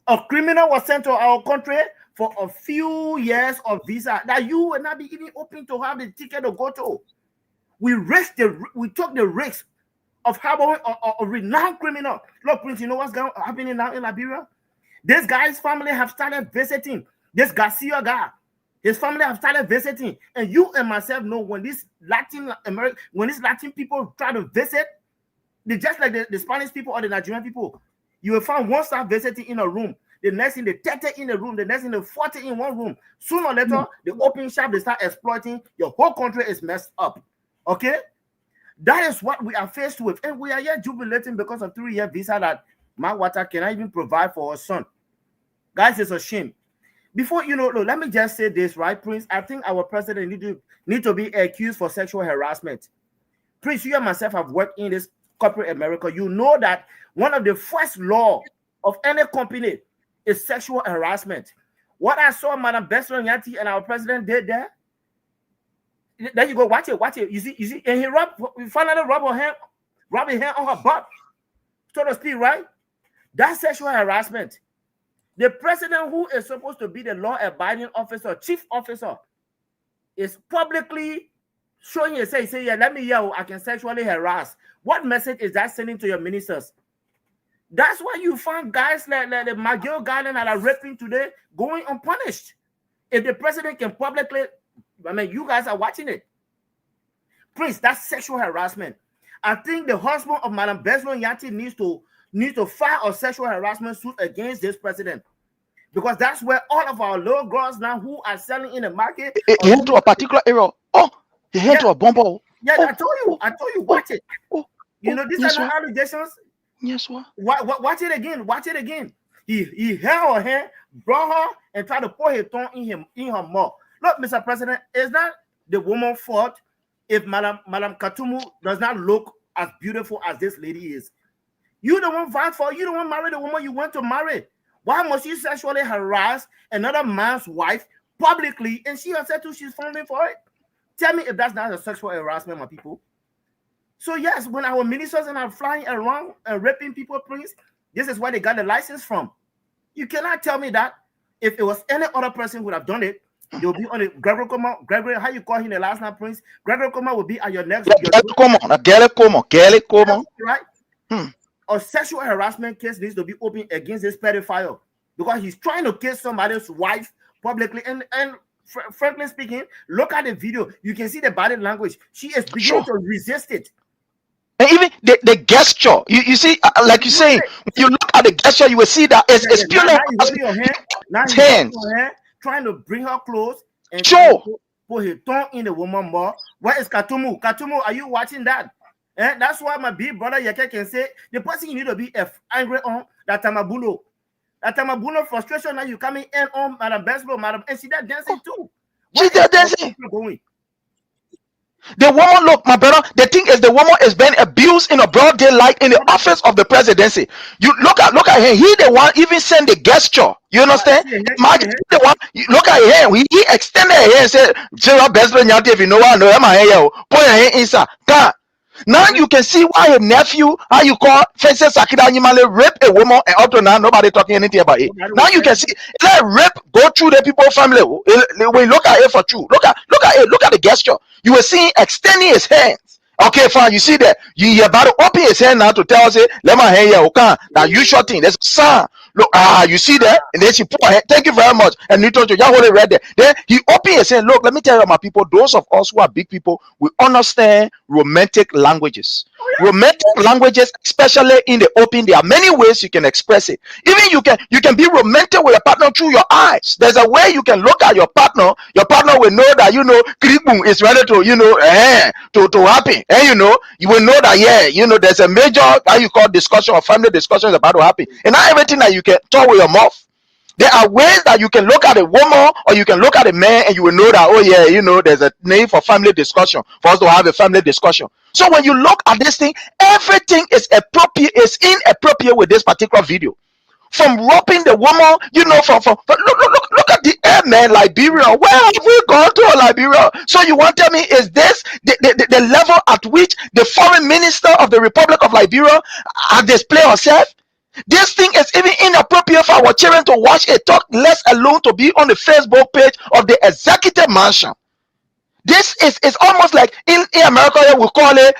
A criminal was sent to our country for a few years of visa that you will not be even open to have the ticket to go to. We took the risk of having a renowned criminal. Look, Prince, you know what's happening now in Liberia? This guy's family have started visiting. This Garcia guy, his family have started visiting. And you and myself know when these Latin people try to visit, they just like the Spanish people or the Nigerian people. You will find one start visiting in a room. The next thing, they 30 in the room. The next thing, they 40 in one room. Sooner or later, they open shop, they start exploiting. Your whole country is messed up. Okay? That is what we are faced with. And we are here jubilating because of 3-year visa that Ma Wata cannot even provide for her son. Guys, it's a shame. Before, you know, look, let me just say this, right, Prince? I think our president need to be accused for sexual harassment. Prince, you and myself have worked in this corporate America. You know that one of the first law of any company is sexual harassment. What I saw Madam Besson Yanti and our president did there. There you go, watch it. You see, and he finally rubbed her hand on her butt, so to speak, right? That's sexual harassment. The president, who is supposed to be the law-abiding officer, chief officer, is publicly showing you, say, yeah, let me yell, I can sexually harass. What message is that sending to your ministers? That's why you find guys like the McGill Garland that are raping today going unpunished. If the president can publicly, I mean, you guys are watching it. Please, that's sexual harassment. I think the husband of Madam Besson Yanti needs to file a sexual harassment suit against this president. Because that's where all of our little girls now who are selling in the market. He went to a particular area. Oh, he went to a bomber. Yeah, I told you, watch it. You know, these are the allegations. Yes, what? Watch it again. He held her hand, brought her, and tried to pour his tongue in her mouth. Look, Mr. President, it's not the woman's fault if Madam Katumu does not look as beautiful as this lady is. You the one fight for, you the one marry the woman you want to marry. Why must you sexually harass another man's wife publicly and she herself too, she's falling for it? Tell me if that's not a sexual harassment, my people. So yes, when our ministers are flying around and raping people, please, this is where they got the license from. You cannot tell me that if it was any other person who would have done it, you'll be on it. Gregory Koma, how you call him the last name, Prince? Gregory Koma will be at your next. Gele Koma. Right? A sexual harassment case needs to be opened against this pedophile because he's trying to kiss somebody's wife publicly. And frankly speaking, look at the video. You can see the body language. She is beginning to resist it. And even the gesture, you see, like you say, when you look at the gesture, you will see that it's purely hands. Trying to bring her close and put his tongue in the woman's mouth. Where is Katumu? Katumu, are you watching that? And that's why my big brother Yeke can say the person you need to be angry on that Tamabuno. That Tamabuno frustration now you coming in on Madam Beslo, Madam, and she that dancing too. She's there dancing. The woman, look, my brother, the thing is the woman is being abused in a broad daylight in the office of the presidency. You look at him. He the one even send the gesture. You understand? The one, look at him. He extended her hand and said, "Gerald Beslo, if you know what I know, I'm here. Put your hand inside." Now you can see why a nephew, how you call Fences Sakida Animale, rape a woman, and up to now nobody talking anything about it. Now you can see let rape go through the people's family. When you look at it for true, look at it, look at the gesture. You were seeing extending his hands. Okay, fine. You see that you about to open his hand now to tell us, let my hand here, okay. Now you shot in. There's son. Look, you see that? And then she put her hand. Thank you very much. And you told you, hold it right there. Then he opened his hand. Look, let me tell you, my people, those of us who are big people, we understand romantic languages. Romantic languages, especially in the open, there are many ways you can express it. Even you can be romantic with a partner through your eyes. There's a way you can look at your partner will know that Kribum is ready to to happen. And you will know that there's a major discussion or family discussions about to happen. And not everything that you can talk with your mouth. There are ways that you can look at a woman or you can look at a man and you will know that, there's a need for family discussion, for us to have a family discussion. So when you look at this thing, everything is inappropriate with this particular video. From roping the woman, look at the airman, Liberia. Where have we gone to Liberia? So you want to tell me, is this the level at which the foreign minister of the Republic of Liberia has displayed herself? This thing is even inappropriate for our children to watch it talk, less alone to be on the Facebook page of the executive mansion. This is almost like in America we call it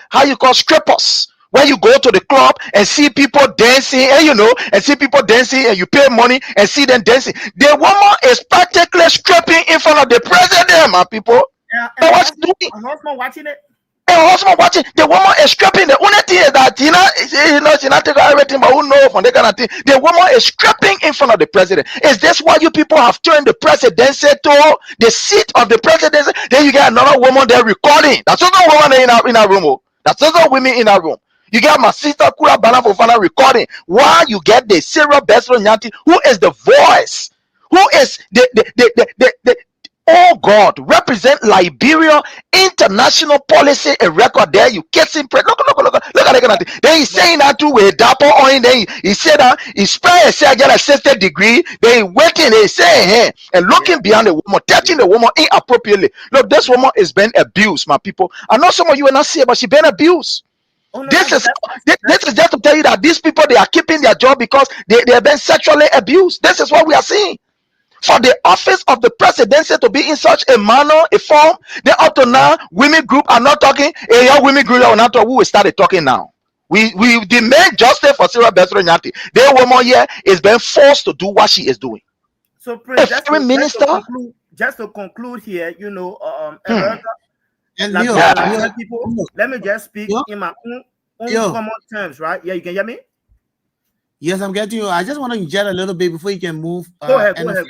strippers, where you go to the club and see people dancing and see people dancing and you pay money and see them dancing. The woman is practically stripping in front of the president, my people. Yeah, what's doing? Watching it. Husband watching, the woman is stripping. The only thing is that she not taking everything, but who knows from that kind of thing. The woman is stripping in front of the president. Is this why you people have turned the presidency to the seat of the presidency? Then you get another woman there recording. That's also a woman in our room. That's also women in our room. You get my sister Kura Bana Fofana recording. Why you get the Sarah Beslo Nyanti, who is the voice, who is the oh God, represent Liberia international policy and record there. You kissing look at it. Then he's saying that too with Dapo on. Then he said that he spent a get a 60 degree. Then he waiting, he saying hey, and looking behind the woman, touching the woman inappropriately. Look, this woman is being abused, my people. I know some of you will not see it, but she's been abused. Oh, no, This is just to tell you that these people, they are keeping their job because they have been sexually abused. This is what we are seeing. For the office of the presidency to be in such a manner, a form, then up to now, women group are not talking. A young women group are not talking. We will start talking now. We demand justice for Sarah Besro Nyati. The woman here is being forced to do what she is doing. So, Prince, just to conclude here, you know, America, And like, Leo, people, let me just speak in my own common terms, right? Yeah, you can hear me? yes, I'm getting you. I just want to inject a little bit before you can move. Go ahead, Nathan.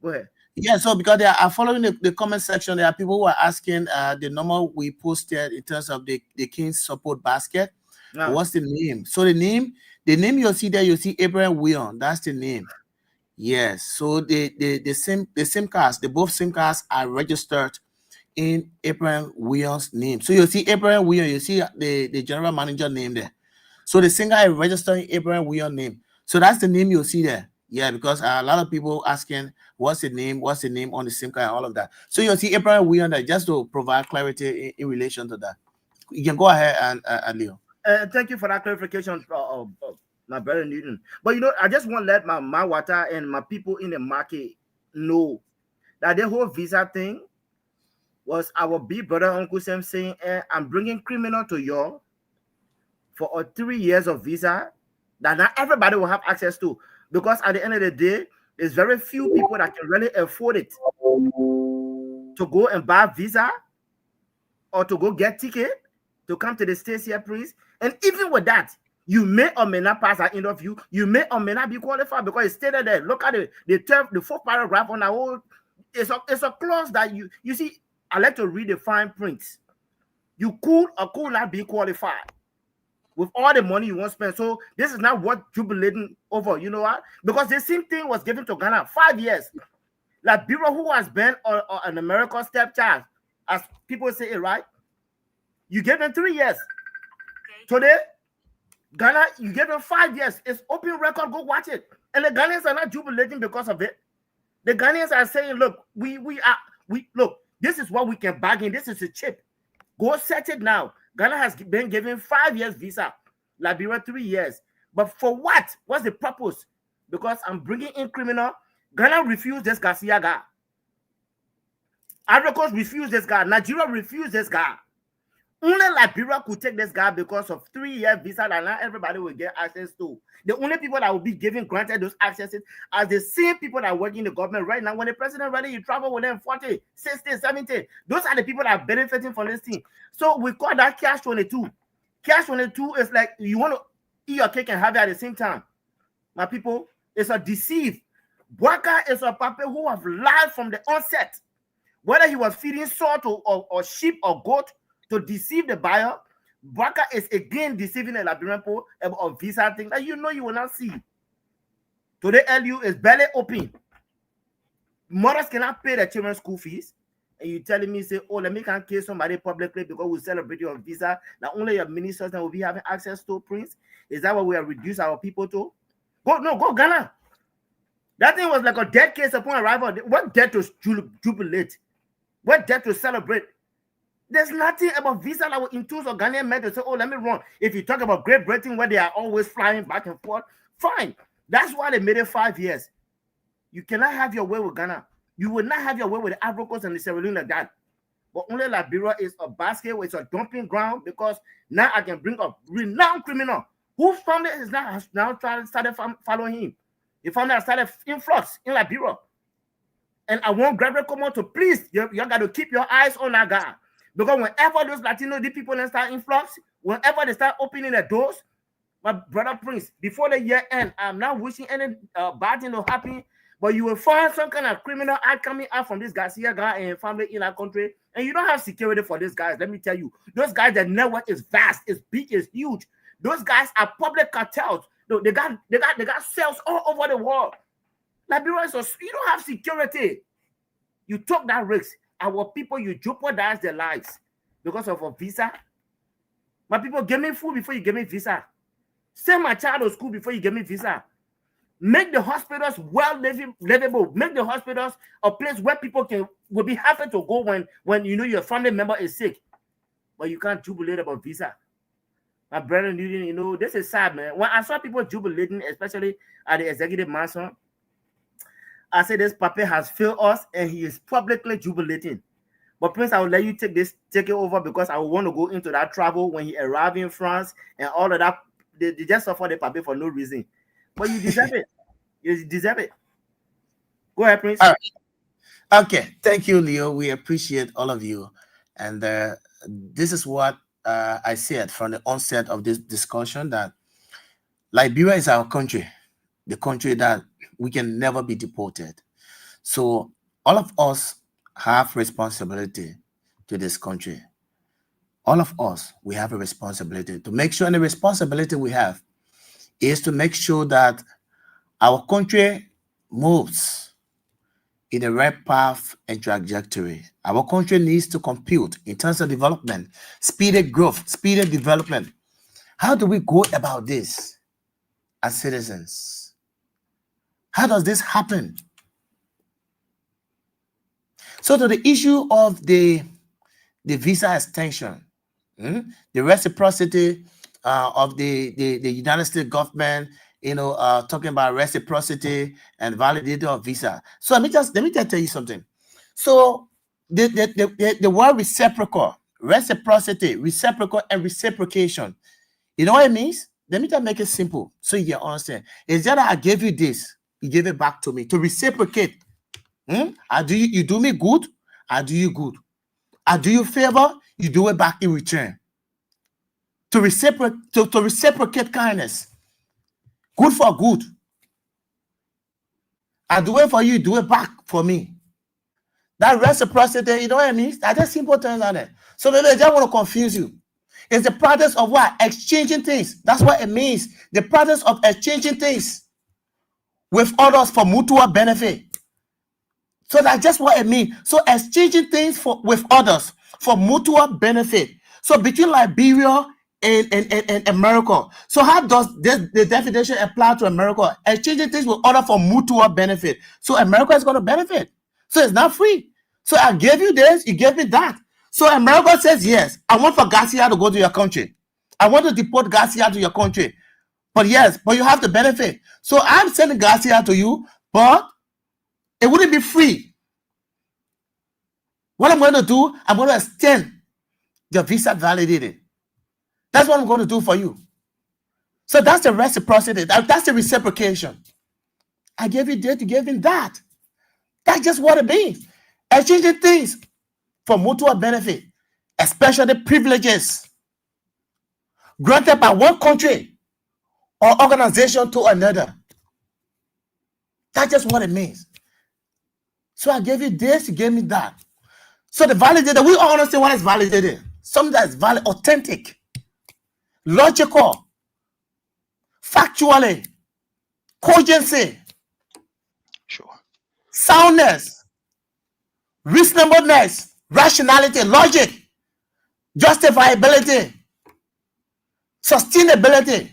Go ahead. Yeah, so because they are following the comment section, there are people who are asking the number we posted in terms of the King's support basket. What's the name? So the name you'll see there, you see Abraham William. That's the name. Yes. So the SIM cards, both SIM cards are registered in Abraham Williams' name. So you see Abraham William, you see the general manager name there. So the singer is registering Abraham Williams' name. So that's the name you'll see there. Yeah, because a lot of people asking what's the name on the SIM card and all of that. So you'll see Abraham Williams there, just to provide clarity in relation to that. You can go ahead and Leo. Thank you for that clarification, my brother Newton. But you know, I just want to let my water and my people in the market know that the whole visa thing was our big brother Uncle Sam saying, I'm bringing criminal to y'all for 3 years of visa that not everybody will have access to, because at the end of the day, there's very few people that can really afford it to go and buy visa or to go get ticket to come to the States here, please. And even with that, you may or may not pass our interview. You may or may not be qualified because it's stated there. Look at the fourth paragraph on our whole. It's a clause that you see. I like to read the fine print. You could or could not be qualified with all the money you want to spend. So this is not what jubilating over. You know what? Because the same thing was given to Ghana 5 years. Like Bureau, who has been an American stepchild, as people say it, right? You gave them 3 years. Today, Ghana, you gave them 5 years. It's open record. Go watch it. And the Ghanaians are not jubilating because of it. The Ghanaians are saying, look, look, this is what we can bargain. This is a chip. Go set it now. Ghana has been given 5 years visa. Liberia 3 years. But for what? What's the purpose? Because I'm bringing in criminal. Ghana refused this Garcia guy. Ivory Coast refused this guy. Nigeria refused this guy. Only Liberia could take this guy because of 3 year visa that not everybody will get access to. The only people that will be given granted those accesses are the same people that work in the government right now. When the president ready, you travel with them 40, 60, 70. Those are the people that are benefiting from this thing. So we call that cash 22. Cash 22 is like you want to eat your cake and have it at the same time. My people, it's a deceive. Bwaka is a papa who have lied from the onset. Whether he was feeding salt or sheep or goat to deceive the buyer, Bwaka is again deceiving the Liberian people of visa thing that you know you will not see. Today, LU is barely open. Mothers cannot pay their children's school fees. And you telling me, say, oh, let me can't kill somebody publicly because we celebrate your visa. Not only your ministers that will be having access to, Prince. Is that what we have reduced our people to? Go Ghana. That thing was like a dead case upon arrival. What dead to jubilate? What dead to celebrate? There's nothing about visa that will induce a Ghanaian men to say, oh, let me run. If you talk about Great Britain, where they are always flying back and forth, fine. That's why they made it 5 years. You cannot have your way with Ghana. You will not have your way with the Ivory Coast and the Sierra Leone like that. But only Liberia is a basket, it's a dumping ground, because now I can bring a renowned criminal whose family has now started following him. The family has started influx in Liberia. And I want Gregory Como to please, you got to keep your eyes on that guy. Because whenever those Latino people start influx, whenever they start opening the doors, my brother Prince, before the year end, I'm not wishing any bad thing to happen, but you will find some kind of criminal act coming out from this Garcia guy and family in our country, and you don't have security for these guys. Let me tell you, those guys, their network is vast, it's big, it's huge. Those guys are public cartels. They got cells all over the world. Liberia, you don't have security. You took that risk. Our people, you jeopardize their lives because of a visa. My people, give me food before you give me visa. Send my child to school before you give me visa. Make the hospitals livable. Make the hospitals a place where people will be happy to go when you know your family member is sick. But you can't jubilate about visa. My brother, you know, this is sad, man. When I saw people jubilating, especially at the executive mansion, I said this puppet has failed us and he is publicly jubilating. But Prince, I will let you take it over because I want to go into that travel when he arrived in France and all of that. They just suffer the puppet for no reason. But you deserve it. You deserve it. Go ahead, Prince. All right. Okay. Thank you, Leo. We appreciate all of you. And this is what I said from the onset of this discussion, that Liberia is our country, the country that we can never be deported. So all of us have responsibility to this country. All of us, we have a responsibility to make sure, and the responsibility we have is to make sure that our country moves in the right path and trajectory. Our country needs to compete in terms of development, speeded growth, speeded development. How do we go about this as citizens? How does this happen? So to the issue of the visa extension, the reciprocity of the United States government, you know, talking about reciprocity and validity of visa. So let me just tell you something. So the word reciprocal, reciprocity, reciprocal, and reciprocation, you know what it means? Let me just make it simple so you understand. It's that I gave you this, you give it back to me. To reciprocate, you do me good, I do you good. I do you favor, you do it back in return. To reciprocate kindness. Good for good. I do it for you, do it back for me. That reciprocity, you know what it means? That's just simple terms on it. So maybe I just want to confuse you. It's the practice of what? Exchanging things. That's what it means. The practice of exchanging things with others for mutual benefit. So that's just what it means. So exchanging things with others for mutual benefit. So between Liberia and America. So how does the definition apply to America? Exchanging things with others for mutual benefit. So America is going to benefit. So it's not free. So I gave you this, you gave me that. So America says, yes, I want for Garcia to go to your country. I want to deport Garcia to your country. But yes, but you have to benefit. So I'm sending Garcia to you, but it wouldn't be free. What I'm going to do, I'm going to extend your visa validity. That's what I'm going to do for you. So that's the reciprocity. That's the reciprocation. I gave you this, you gave me that. That's just what it means. Exchanging things for mutual benefit, especially privileges granted by one country or organization to another. That's just what it means. So I gave you this, you gave me that. So the validated, we all understand what is validated. Something that is valid, authentic, logical, factually, cogency, Sure. soundness, reasonableness, rationality, logic, justifiability, sustainability.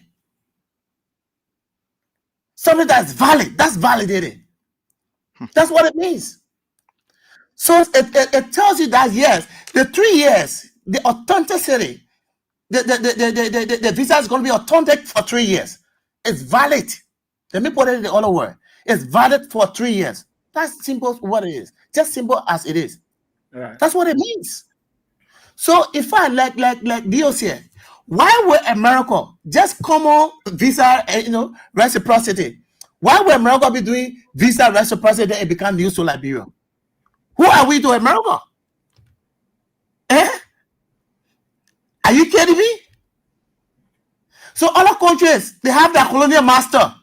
Something that's valid, that's validated. That's what it means. So it tells you that, yes, the 3 years, the authenticity, the visa is going to be authentic for 3 years. It's valid. Let me put it in the other word. It's valid for 3 years. That's simple what it is. Just simple as it is. Right. That's what it means. So if I like Dio said, why would America just come on visa, reciprocity? Why would America be doing visa reciprocity and become news to Liberia? Who are we to America? Are you kidding me? So other countries, they have their colonial master.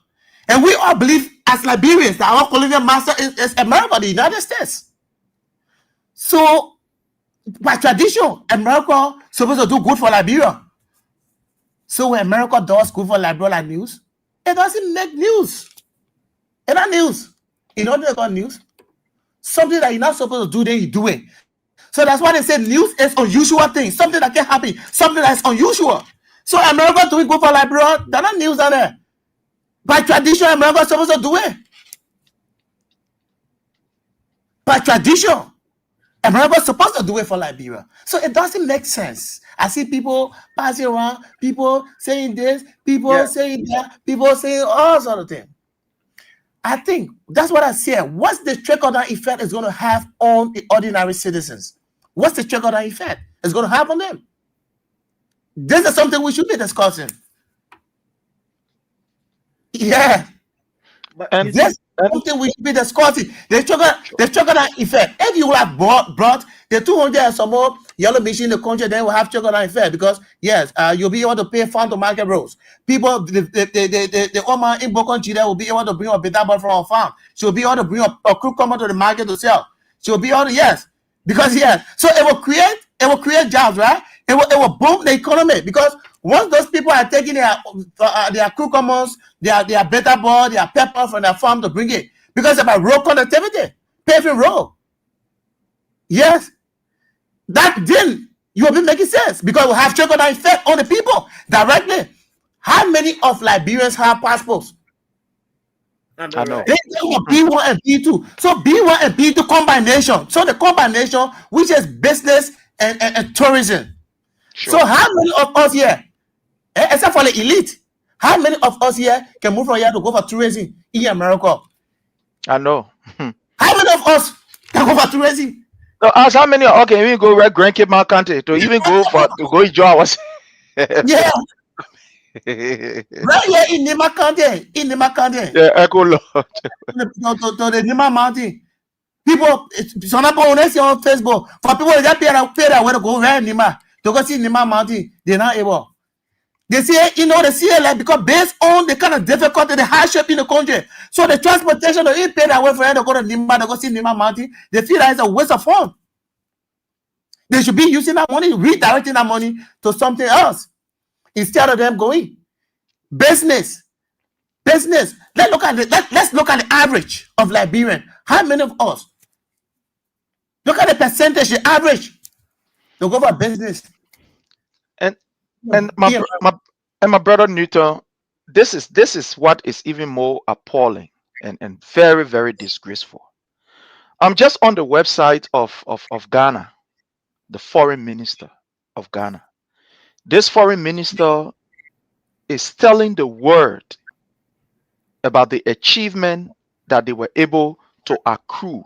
And we all believe as Liberians that our colonial master is America, the United States. So by tradition, America is supposed to do good for Liberia. So when America does good for Liberia like news, it doesn't make news. It's not news. You know what they call news? something that you're not supposed to do, then you do it. So that's why they say news is unusual things, something that can happen, something that's unusual. So America doing go for Liberia, they're not news on there. By tradition, America is supposed to do it. By tradition, America is supposed to do it for Liberia. So it doesn't make sense. I see people passing around, people saying this, people saying that, people saying all sort of things. I think that's what I said. What's the trickle-down effect it's going to have on the ordinary citizens? What's the trickle-down effect it's going to have on them? This is something we should be discussing. Yeah. And This is something we should be discussing. The trickle-down effect. If you have brought the 200 and some more yellow machine in the country, then we'll have trickle-down effect because, yes, you'll be able to pay farm to market roads. People, the woman in Bokonchi will be able to bring a better boy from our farm. She'll be able to bring a cucumber to the market to sell. She'll be able to, yes. Because, yes. So it will create jobs, right? It will boom the economy because once those people are taking their cucumbers, their better boy, their pepper from their farm to bring it, because about road connectivity, paving road. Yes, that then you will be making sense because we have trickle-down effect on the people directly. How many of Liberians have passports? I know. They talk about B1 and B2. So B1 and B2 combination. So the combination, which is business and tourism. Sure. So how many of us here, except for the elite, how many of us here can move from here to go for tourism in America? I know. How many of us can go for tourism? So ask how many okay, even go Red Grand Cape Mount County to even go enjoy ours. Yeah. Right here in Nima County. Yeah, Echo Lord. To the Nima Mountain. People, some people on Facebook, for people that pay their way to go around Nima, to go see Nima Mountain, they're not able. They say, they see it like because based on the kind of difficulty, the hardship in the country. So the transportation, they pay their way for them to go to Nima, to go see Nima Mountain, they feel that it's a waste of funds. They should be using that money, redirecting that money to something else instead of them going. Business. Let's look at the average of Liberian. How many of us? Look at the percentage, the average. To go for business. And my brother Newton, this is what is even more appalling and very, very disgraceful. I'm just on the website of Ghana, the foreign minister of Ghana. This foreign minister is telling the world about the achievement that they were able to accrue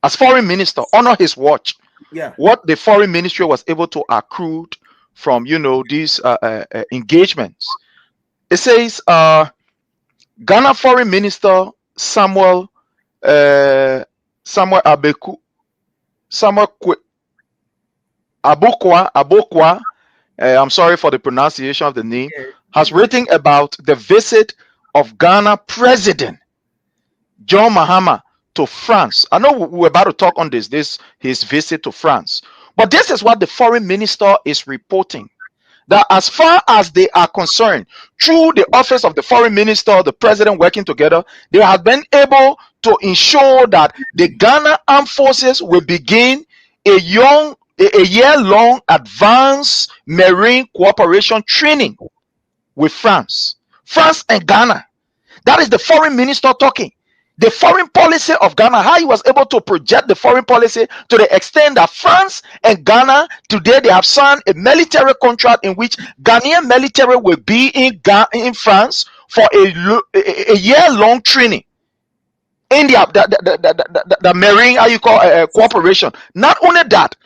as foreign minister under his watch. Yeah. What the foreign ministry was able to accrue from these engagements. It says Ghana foreign minister Samuel Abokwa I'm sorry for the pronunciation of the name, has written about the visit of Ghana President John Mahama to France. I know we're about to talk on his visit to France. But this is what the foreign minister is reporting, that as far as they are concerned, through the office of the foreign minister, the president working together, they have been able to ensure that the Ghana Armed Forces will begin a year-long advanced marine cooperation training with France and Ghana. That is the foreign minister talking. The foreign policy of Ghana, how he was able to project the foreign policy to the extent that France and Ghana, today they have signed a military contract in which Ghanaian military will be in France for a year-long training in the marine, cooperation. Not only that,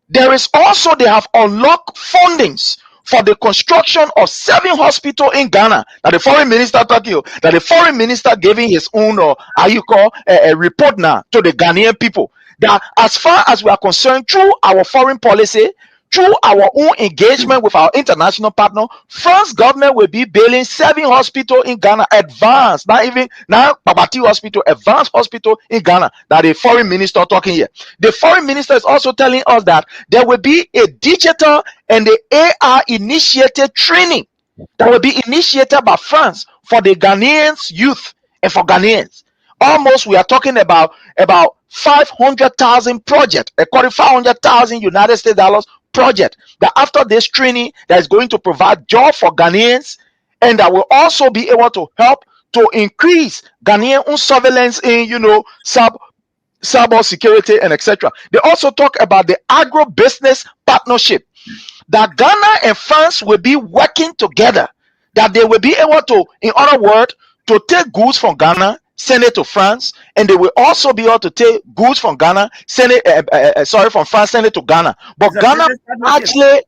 there is also, they have unlocked fundings for the construction of 7 hospitals in Ghana. That the foreign minister that the foreign minister giving his own a report now to the Ghanaian people, that as far as we are concerned, through our foreign policy, through our own engagement with our international partner, France government will be building 7 hospitals in Ghana, advanced, not even now Babati Hospital, advanced hospital in Ghana. That the foreign minister talking here. The foreign minister is also telling us that there will be a digital and the AI initiated training that will be initiated by France for the Ghanaians youth and for Ghanaians. almost we are talking about 500,000 project, according 500,000 United States dollars project, that after this training that is going to provide job for Ghanaians, and that will also be able to help to increase Ghanaian surveillance in, you know, cyber security and etc. They also talk about the agro-business partnership, that Ghana and France will be working together, that they will be able to, in other words, to take goods from Ghana, send it to France, and they will also be able to take goods from Ghana, send it, from France, send it to Ghana. But Ghana largely,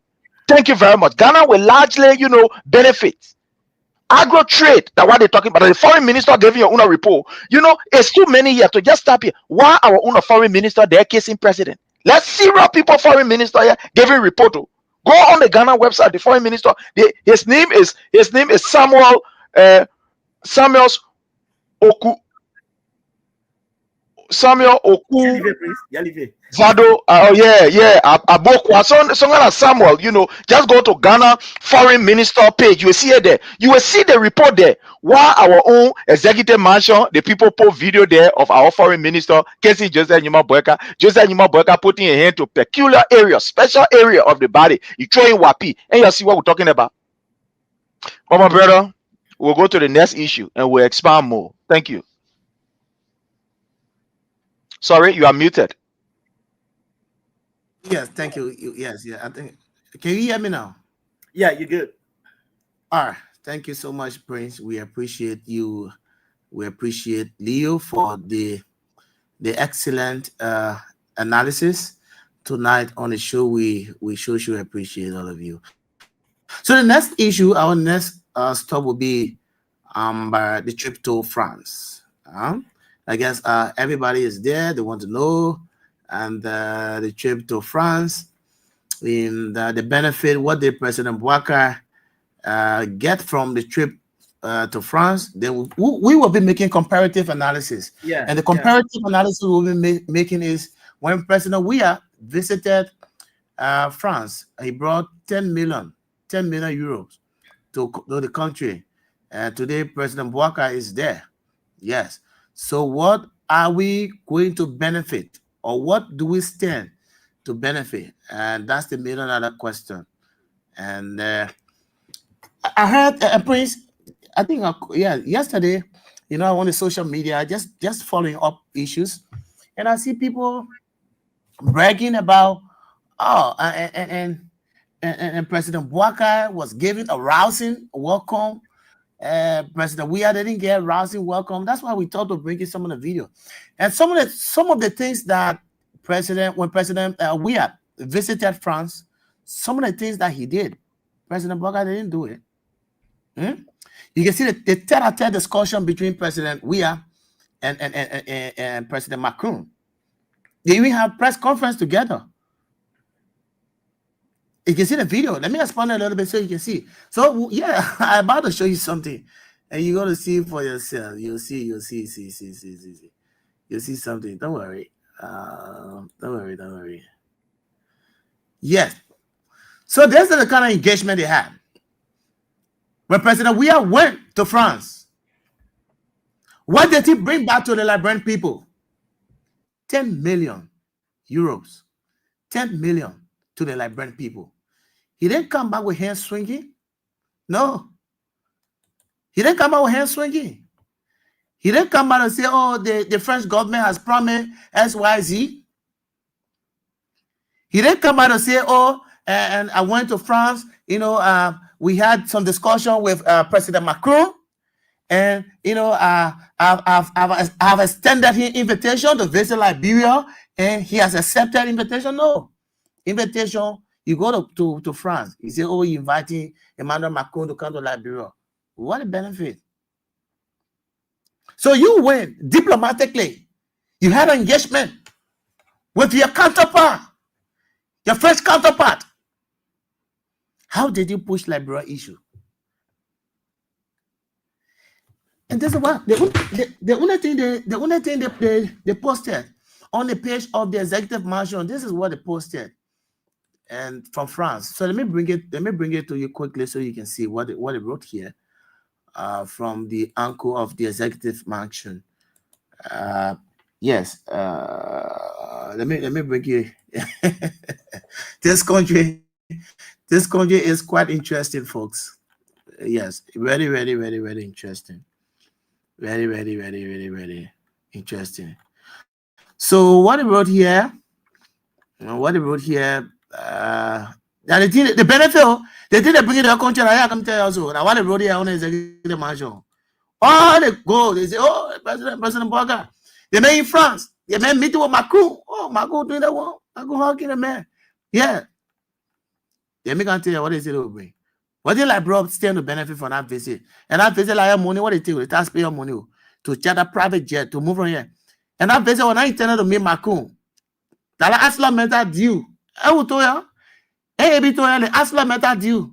thank you very much, Ghana will largely, you know, benefit. Agro trade, that what they're talking about. The foreign minister gave you a report. You know, it's too many here to just stop here. Why our own foreign minister, they're casing president? Let's see what people foreign minister here giving report to. Go on the Ghana website, the foreign minister. His name is Samuel Oku. Vado, Abokwa, someone like Samuel, you know, just go to Ghana foreign minister page. You will see it there. You will see the report there. Why our own executive mansion, the people put video there of our foreign minister, Casey Joseph Nyuma Boyka putting a hand to peculiar area, special area of the body. You throw in Wapi, and you'll see what we're talking about. But my brother, we'll go to the next issue and we'll expand more. Thank you. Sorry, you are muted. Yes, thank you. Yes, yeah. I think. Can you hear me now? Yeah, you're good. All right. Thank you so much, Prince. We appreciate you. We appreciate Leo for the excellent analysis tonight on the show. We sure appreciate all of you. So the next issue, our next stop will be the trip to France. I guess everybody is there. They want to know. And the trip to France, in the benefit, what did President Boubacar get from the trip to France? Then we will be making comparative analysis. Yeah. And the comparative analysis we'll be making is when President Weah visited France, he brought 10 million euros to the country. And today, President Boubacar is there. Yes. So what are we going to benefit? Or what do we stand to benefit? And that's the $1 million question. And I heard Prince, I think, yesterday, you know, on the social media, just following up issues, and I see people bragging about, and President Boubacar was given a rousing welcome. President Weah didn't get rousing welcome. That's why we thought of bringing some of the video, and some of the things that when President Weah visited France, some of the things that he did, President Boubacar didn't do it. You can see the tete-a-tete discussion between President Weah and President Macron. They even have press conference together. You can see the video. Let me expand a little bit so you can see. So yeah, I'm about to show you something, and you're gonna see it for yourself. You'll see. You'll see something. Don't worry. Don't worry. Yes. So there's the kind of engagement they had. When President Weah went to France, what did he bring back to the Liberian people? 10 million euros. 10 million to the Liberian people. He didn't come back with hands swinging. No. He didn't come back with hands swinging. He didn't come back and say, oh, the French government has promised XYZ. He didn't come back and say, oh, and I went to France, you know, we had some discussion with President Macron, and, you know, I've extended his invitation to visit Liberia, and he has accepted invitation. No. Invitation, you go to France. You say, oh, you're inviting Emmanuel Macron to come to Liberia. What a benefit. So you went diplomatically. You had an engagement with your counterpart, your French counterpart. How did you push Liberia issue? And this is what the only thing they posted on the page of the executive mansion. This is what they posted, and from France. So let me bring it to you quickly so you can see what it wrote here, from the anchor of the executive mansion. Yes. Let me bring you. This country is quite interesting, folks. Yes, very interesting. Very interesting. So what they wrote here, now the benefit, they didn't bring it to the country. I can tell you also. Now what they wrote here on executive mansion. Oh, they go, they say, oh, President Boakai. They met in France. They met meeting with Macron. Oh, Macron doing that one. Macron hugging the man. Yeah. Let me tell you what they say over. What they like, bro, stand to benefit from that visit. And that visit like money, what they take with the taxpayer money to charter private jet to move from here. And that visit when I intended to meet Macron. That Asla mental due. I will tell you. Hey, be told you, Asla mental due.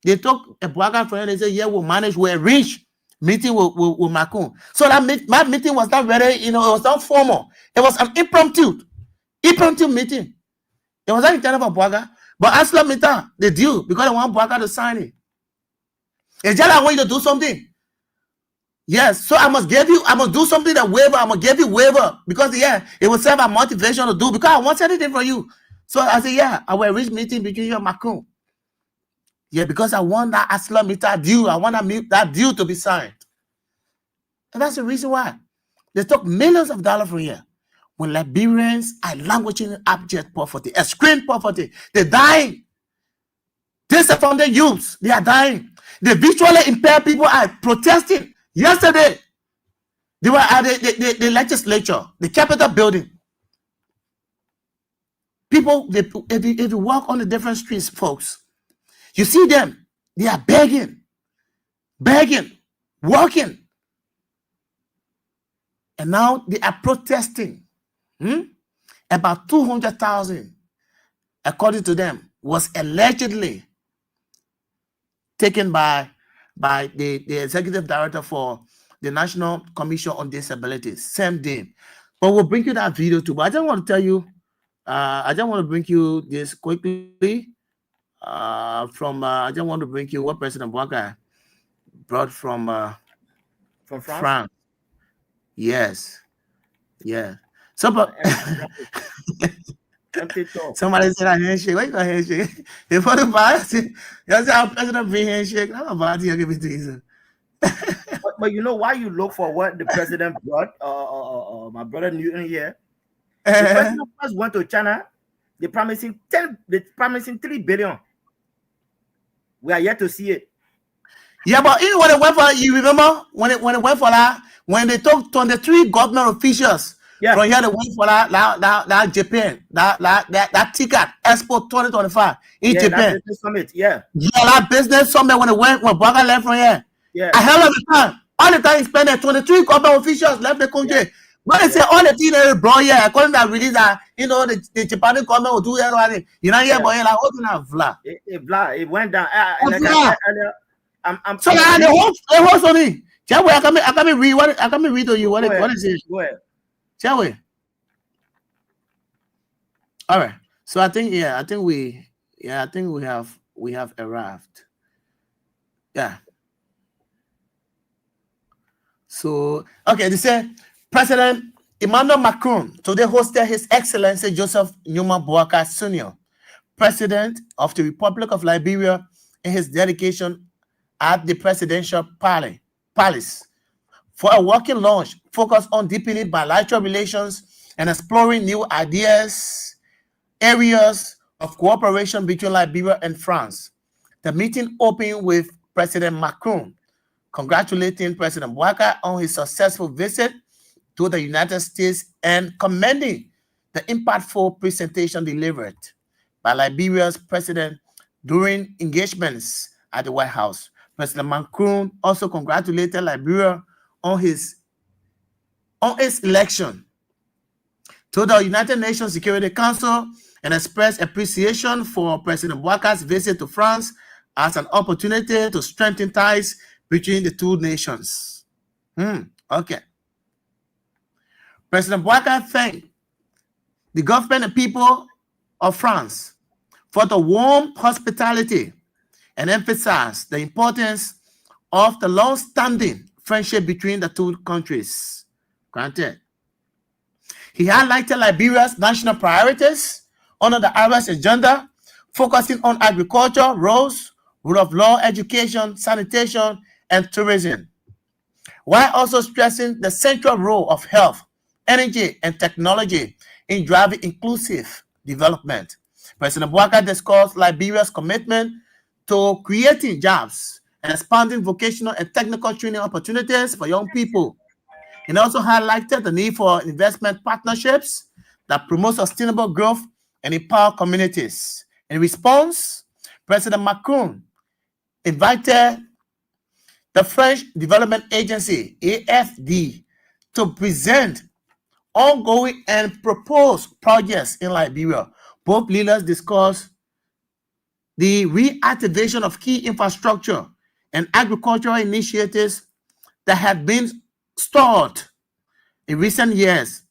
They took a Boakai for they say, yeah, we'll manage, we're rich. Meeting with Macron. So that meeting was not very, it was not formal. It was an impromptu meeting. It was not intended for Boakai. But Asla Mita, they deal because they want Boakai to sign it. It's just I want you to do something. Yes, so I must do something that waiver. I'm gonna give you waiver because it will serve a motivation to do because I want anything from you. So I say, yeah, I will reach meeting between you and Macron. Yeah, because I want that Asla Mita deal. I want that deal to be signed. And that's the reason why they took millions of dollars from here. When Liberians are languishing in abject poverty, extreme poverty, they're dying. Disadvantaged youths, they are dying. The visually impaired people are protesting. Yesterday, they were at the legislature, the Capitol building. People, if you walk on the different streets, folks, you see them, they are begging, walking. And now they are protesting. About 200,000, according to them, was allegedly taken by the executive director for the National Commission on Disabilities, Sam Dean. But we'll bring you that video too. But I just want to tell you, I just want to bring you this quickly. I just want to bring you what President Boakai brought from France. Yes. Yeah. Somebody said a handshake. Why you got a handshake? If I don't buy it, that's how President bring handshake. I'm about to give it to you. But you know why you look for what the president brought? My brother Newton here. The president first went to China. They're promising 3 billion. We are yet to see it. Yeah, but even when it went for, you remember when it went for that, when they took 23 government officials from here, they went for that Japan, that ticket Expo 2025 in Japan. That business summit, that business summit when Boakai left from here. Yeah, a hell of a time. All the time he spent there, 23 government officials left the country. When they say all the things they brought here, according to that release that the Japanese government will do everything. You know, but like what do you vla? It went down. So the whole Sony. I can't read what I can't read to you what is it? Go ahead. Shall we? All right. So I think we have arrived. Yeah. So okay, they say President Emmanuel Macron today hosted His Excellency Joseph Numa Boakai Sr., President of the Republic of Liberia, in his dedication at the Presidential Palace for a working lunch focused on deepening bilateral relations and exploring new areas of cooperation between Liberia and France. The meeting opened with President Macron congratulating President Boakai on his successful visit to the United States and commending the impactful presentation delivered by Liberia's president during engagements at the White House. President Macron also congratulated Liberia on its election to the United Nations Security Council and expressed appreciation for President Boakai's visit to France as an opportunity to strengthen ties between the two nations. Okay. President Boakai thanked the government and people of France for the warm hospitality and emphasized the importance of the long-standing friendship between the two countries. Granted. He highlighted Liberia's national priorities under the IRS agenda, focusing on agriculture, roads, rule of law, education, sanitation, and tourism, while also stressing the central role of health, energy, and technology in driving inclusive development. President Bouaka discussed Liberia's commitment to creating jobs and expanding vocational and technical training opportunities for young people. He also highlighted the need for investment partnerships that promote sustainable growth and empower communities. In response, President Macron invited the French Development Agency, AFD, to present ongoing and proposed projects in Liberia. Both leaders discussed the reactivation of key infrastructure and agricultural initiatives that had been stalled in recent years,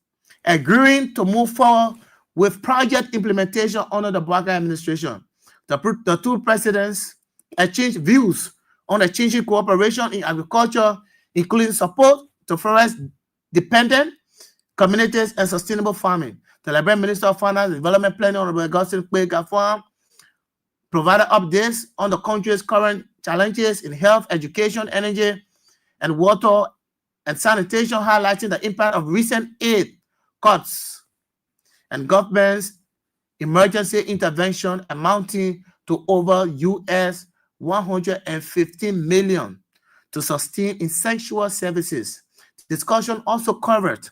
agreeing to move forward with project implementation under the Bouaka administration. The two presidents exchanged views on changing cooperation in agriculture, including support to forest-dependent communities and sustainable farming. The Liberian Minister of Finance and Development Planning, Honorable Augustine Kwe-Gaffan, provided updates on the country's current challenges in health, education, energy, and water and sanitation, highlighting the impact of recent aid cuts and government's emergency intervention amounting to over US $115 million to sustain essential services. The discussion also covered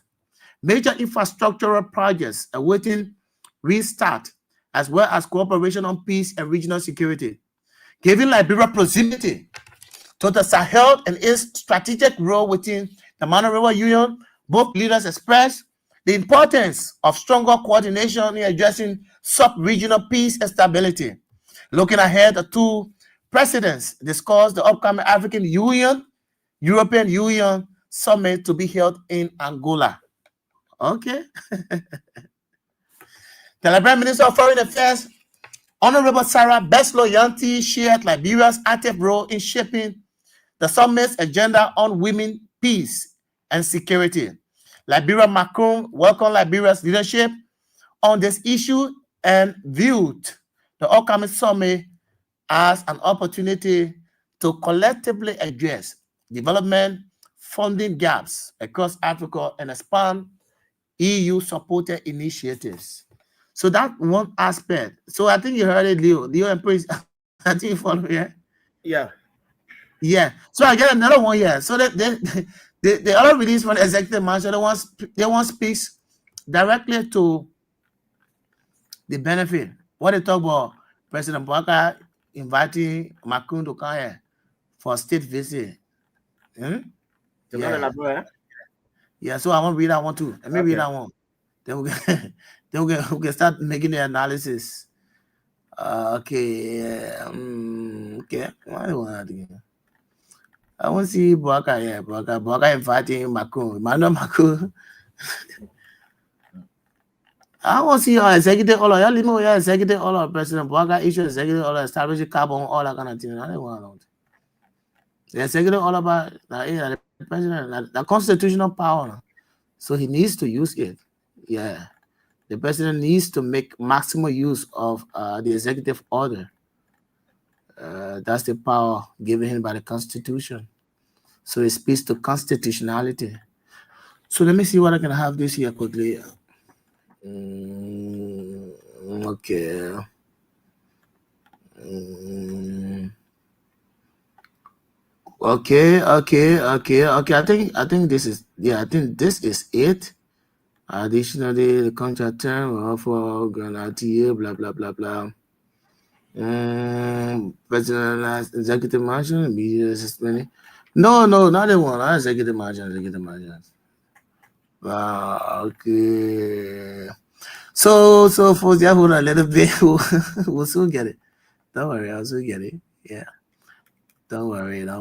major infrastructural projects awaiting restart, as well as cooperation on peace and regional security. Given Liberia proximity to the Sahel and its strategic role within the Mano River Union, both leaders expressed the importance of stronger coordination in addressing sub-regional peace and stability. Looking ahead, the two presidents discussed the upcoming African Union, European Union summit to be held in Angola. Okay. The Liberian Minister of Foreign Affairs, Honorable Sarah Beslo-Yanti, shared Liberia's active role in shaping the summit's agenda on women, peace, and security. Liberia Macron welcomed Liberia's leadership on this issue and viewed the upcoming summit as an opportunity to collectively address development funding gaps across Africa and expand EU-supported initiatives. So that one aspect. So I think you heard it, Leo. Leo and Prince. I think you follow, yeah? Yeah. Yeah. So I get another one here. So the other release from the executive mansion, they want speaks directly to the benefit. What they talk about, President Bouaka inviting Macron to come here for a state visit. Yeah, so I want to read that one too. Let me read that one. Then we can start making the analysis. Okay. What do I want to do? I want to see Bouaka here. Bouaka inviting Macron. Emmanuel Macron. I want to see your executive order. Y'all know your executive order. President Bouaka issued executive order establishing carbon, all that kind of thing. I don't want to. The executive order about the president, the constitutional power. So he needs to use it. Yeah. The president needs to make maximum use of the executive order. That's the power given him by the Constitution. So it speaks to constitutionality. So let me see what I can have this here quickly. Okay. Okay. I think this is it. Additionally, the contract term will offer granatier, blah blah blah blah. President executive mansion, immediate assistance. No, not the one. Not executive mansion. Okay. So for the hold a little bit, we'll soon get it. Don't worry, I'll soon get it. Yeah. Don't worry. I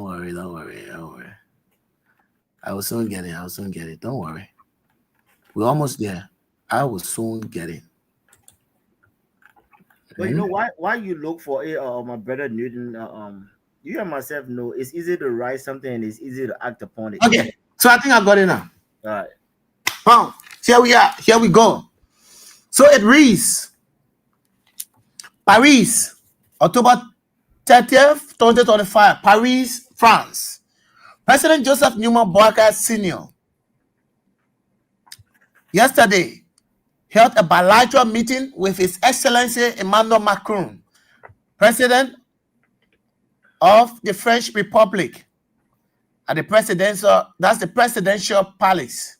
will soon get it. Don't worry. We're almost there. I will soon get it. But you know why you look for it, my brother Newton, you and myself know it's easy to write something and it's easy to act upon it. Okay, so I think I got it now. All right. Boom. Here we are. Here we go. So it reads, Paris, October 30th, 2025, Paris, France. President Joseph Newman Boakai Sr. yesterday held a bilateral meeting with His Excellency Emmanuel Macron, President of the French Republic, at the presidential palace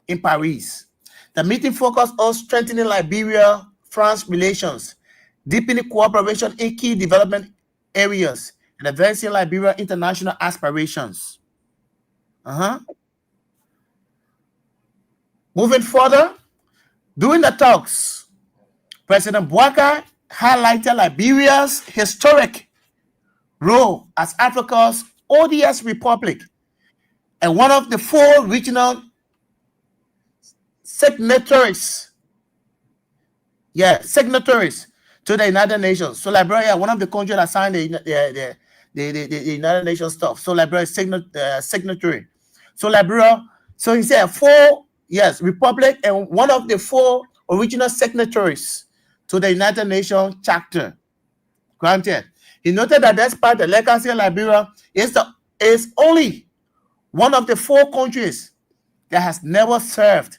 in Paris. The meeting focused on strengthening Liberia-France relations, deepening cooperation in key development areas, and advancing Liberia's international aspirations. Moving further, during the talks, President Boakai highlighted Liberia's historic role as Africa's oldest republic and one of the 4 regional signatories to the United Nations. So Liberia, one of the countries that signed the United Nations stuff. So Liberia is signatory. So Liberia, so he said 4, yes, republic and one of the 4 original signatories to the United Nations Charter. Granted. He noted that despite the legacy of Liberia is only one of the 4 countries that has never served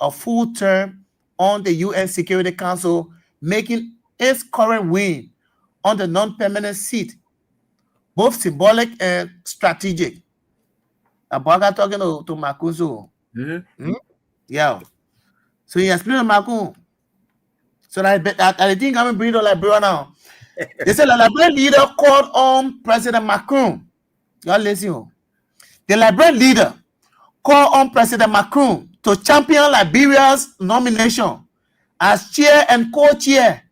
a full term on the UN Security Council, making its current win on the non-permanent seat both symbolic and strategic. Boakai talking to Macron. Yeah. So he explained to Macron. So I think I'm bringing to Liberia now. They said the Liberian leader called on President Macron. Y'all listen. The Liberian leader called on President Macron to champion Liberia's nomination as chair and co-chair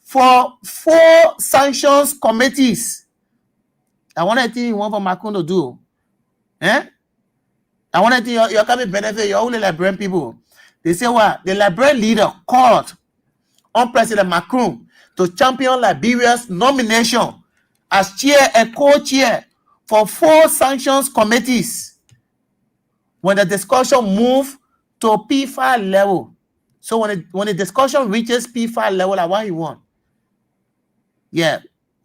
for 4 sanctions committees. I want to think you want for Macron to do. I want to think you're coming benefit your only Liberian people. They say what? The Liberian leader called on President Macron to champion Liberia's nomination as chair and co-chair for 4 sanctions committees when the discussion moves to P5 level. So when the discussion reaches P5 level, like what you want? Yeah,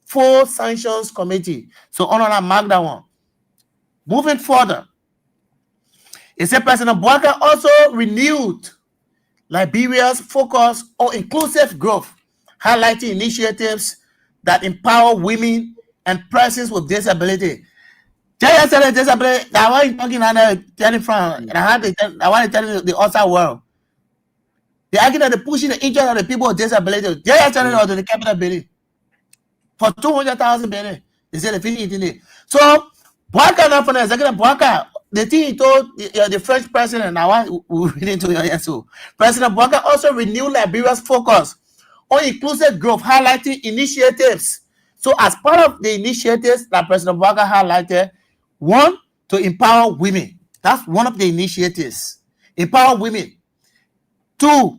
4 sanctions committee. So on mark that one. Moving further, it said President Boakai also renewed Liberia's focus on inclusive growth, highlighting initiatives that empower women and persons with disability. Just yesterday, disability, I was talking and telling from, and I want to tell the outside world. They're arguing that they're pushing the interest of the people with disability. Just yesterday, to the capital building for 200,000 billion. They said they finish eating it. So, Boakai, not from the executive Boakai, the thing he told the French president, I want to read into your answer. President Boakai also renewed Liberia's focus on inclusive growth, highlighting initiatives. So as part of the initiatives that President Boakai highlighted, 1, to empower women. That's one of the initiatives. Empower women. 2,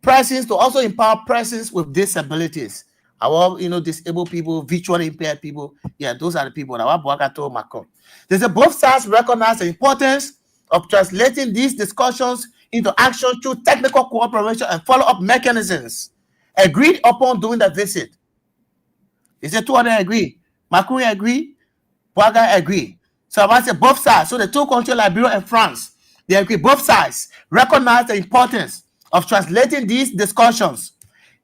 persons, to also empower persons with disabilities. Our, disabled people, visually impaired people. Yeah, those are the people. Now, Boakai told Macron. They say both sides recognize the importance of translating these discussions into action through technical cooperation and follow-up mechanisms agreed upon during the visit. They said 2 of them agree. Macron agree. Boakai agree. So I say both sides. So the 2 countries, Liberia and France, they agree. Both sides recognize the importance of translating these discussions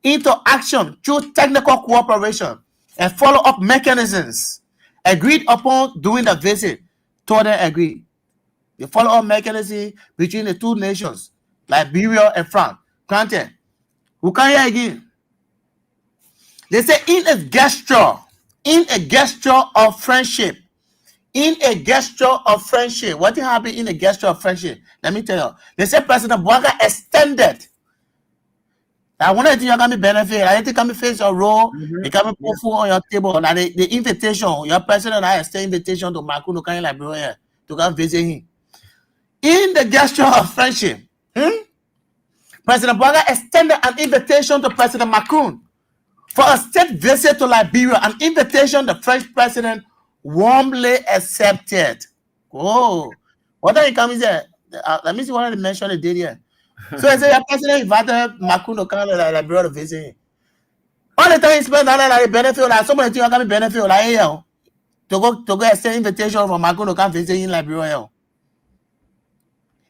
into action through technical cooperation and follow-up mechanisms agreed upon during the visit. 2 of them agree. The follow-up mechanism between the 2 nations, Liberia and France. Granted, we can hear again. They say in a gesture of friendship, what happened in a gesture of friendship? Let me tell you. They say President Boakai extended. I want to think you're going to benefit. I think you face your role. You can put food on your table. Now the invitation, your president and I extend invitation to Macron to come in Liberia to come visit him. In the gesture of friendship, President Boakai extended an invitation to President Macron for a state visit to Liberia, an invitation the French president warmly accepted. Oh, what are you coming there? let me see what I mentioned the date here. So I say your president invited Macron to come to Liberia to visit him. All the time he spent down there like benefit, like so many things can be benefit, like here to go extend invitation for Macron to come visit in Liberia.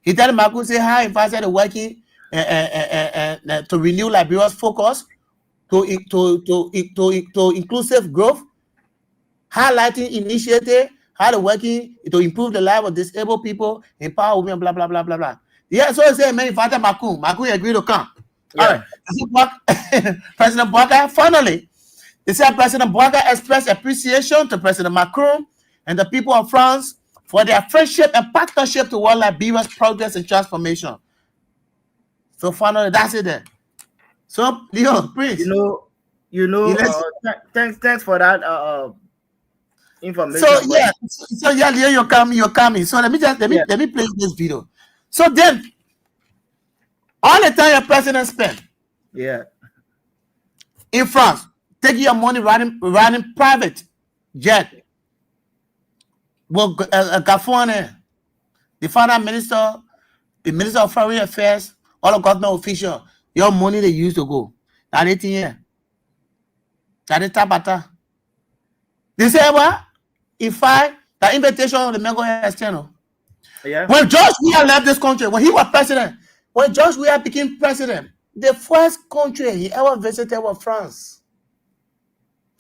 He tell Macron say how if I said working to renew Liberia's focus to inclusive growth, highlighting initiative, how the working to improve the life of disabled people, empower women, blah blah blah blah blah. Yeah, so he said, man, Father Macron agreed to come. Yeah. All right. President Bouaga, finally, they said President Bouaga expressed appreciation to President Macron and the people of France for their friendship and partnership toward Liberia's progress and transformation. So finally, that's it there. So, Leo, Prince. Thanks for that information. So Leo, you're coming. So let me play this video. So then, all the time your president spent, in France, taking your money running private jet. Well, Gafone, the finance minister, the minister of foreign affairs, all the government officials, your money they used to go. That 18 years. That is tabata. They say, what? If the invitation of the Mengo external. Yeah. When George Weah left this country, when he was president, when George Weah became president, the first country he ever visited was France.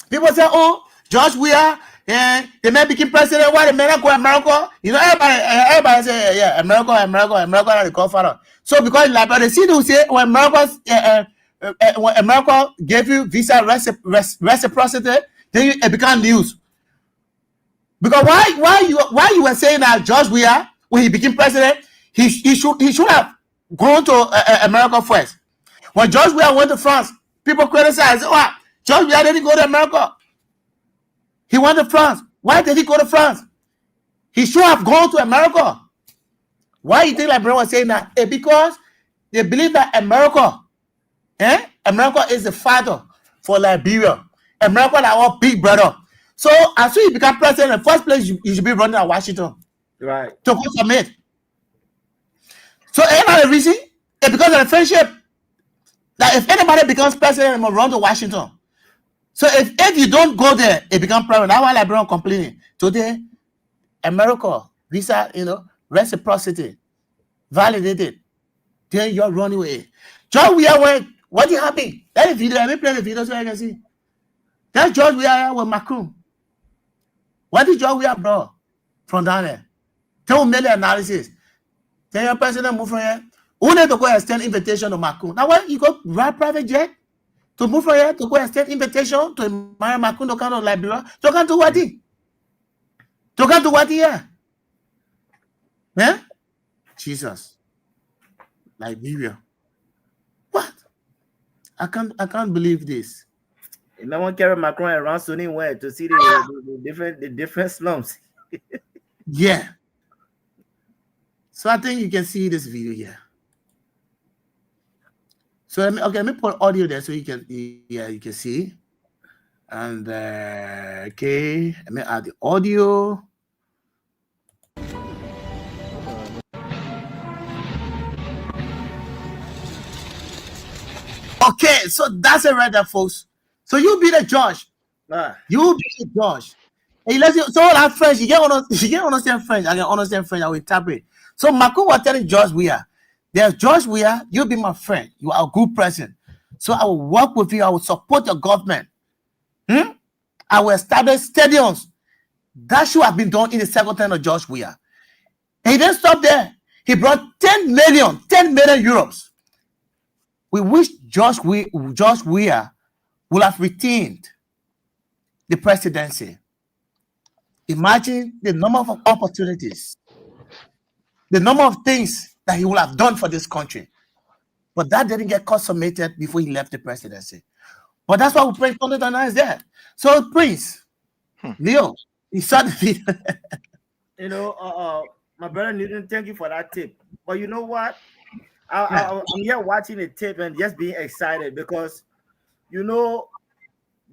People say, oh, George Weah, the man became president, why the man go America? You know, everybody say, yeah, America, the godfather. So because they see them say, when America gave you visa reciprocity, then it became news. Because why you were saying that George Weah, when he became president, he should have gone to America first. When George Weah went to France, people criticized, oh, George Weah didn't go to America. He went to France. Why did he go to France? He should have gone to America. Why you think Liberia was saying that? Because they believe that America is the father for Liberia. America is our big brother. So as soon as you become president, in the first place, you should be running at Washington. Right. To go submit. So another reason is because of the friendship. That if anybody becomes president, they must run to Washington. So if you don't go there, it becomes president. That's why Liberia complaining. Today, America, visa, reciprocity, validated. Then you're running away. George Weah went, what did happen? Let me play the video so I can see. That's George Weah with Macron. What did George Weah brought from down there? Tell me the analysis. Then your president move from here. Who need to go extend invitation to Macron? Now why you go ride private jet to move from here to go extend invitation to marry Macron to come to Liberia? To come to what? To come to what here? Yeah? Jesus. Liberia. What? I can't believe this. No one carry Macron around so anywhere to see the different slums. Yeah. So I think you can see this video here. So let me put audio there so you can see. And okay, let me add the audio. Okay, so that's it right there, folks. So you be the judge. You be the judge. Hey, so all that French, you can't understand French. I can understand French. I will interpret. So Macron was telling George Weah, there's George Weah, you'll be my friend. You are a good person. So I will work with you. I will support your government. I will establish stadiums. That should have been done in the second term of George Weah. And he didn't stop there. He brought 10 million euros. We wish George Weah would have retained the presidency. Imagine the number of opportunities, the number of things that he would have done for this country. But that didn't get consummated before he left the presidency. But that's why we Prince Condon is there. So Prince, Leo, he saw the video. My brother Newton, thank you for that tip. But you know what? I'm here watching the tape and just being excited because, the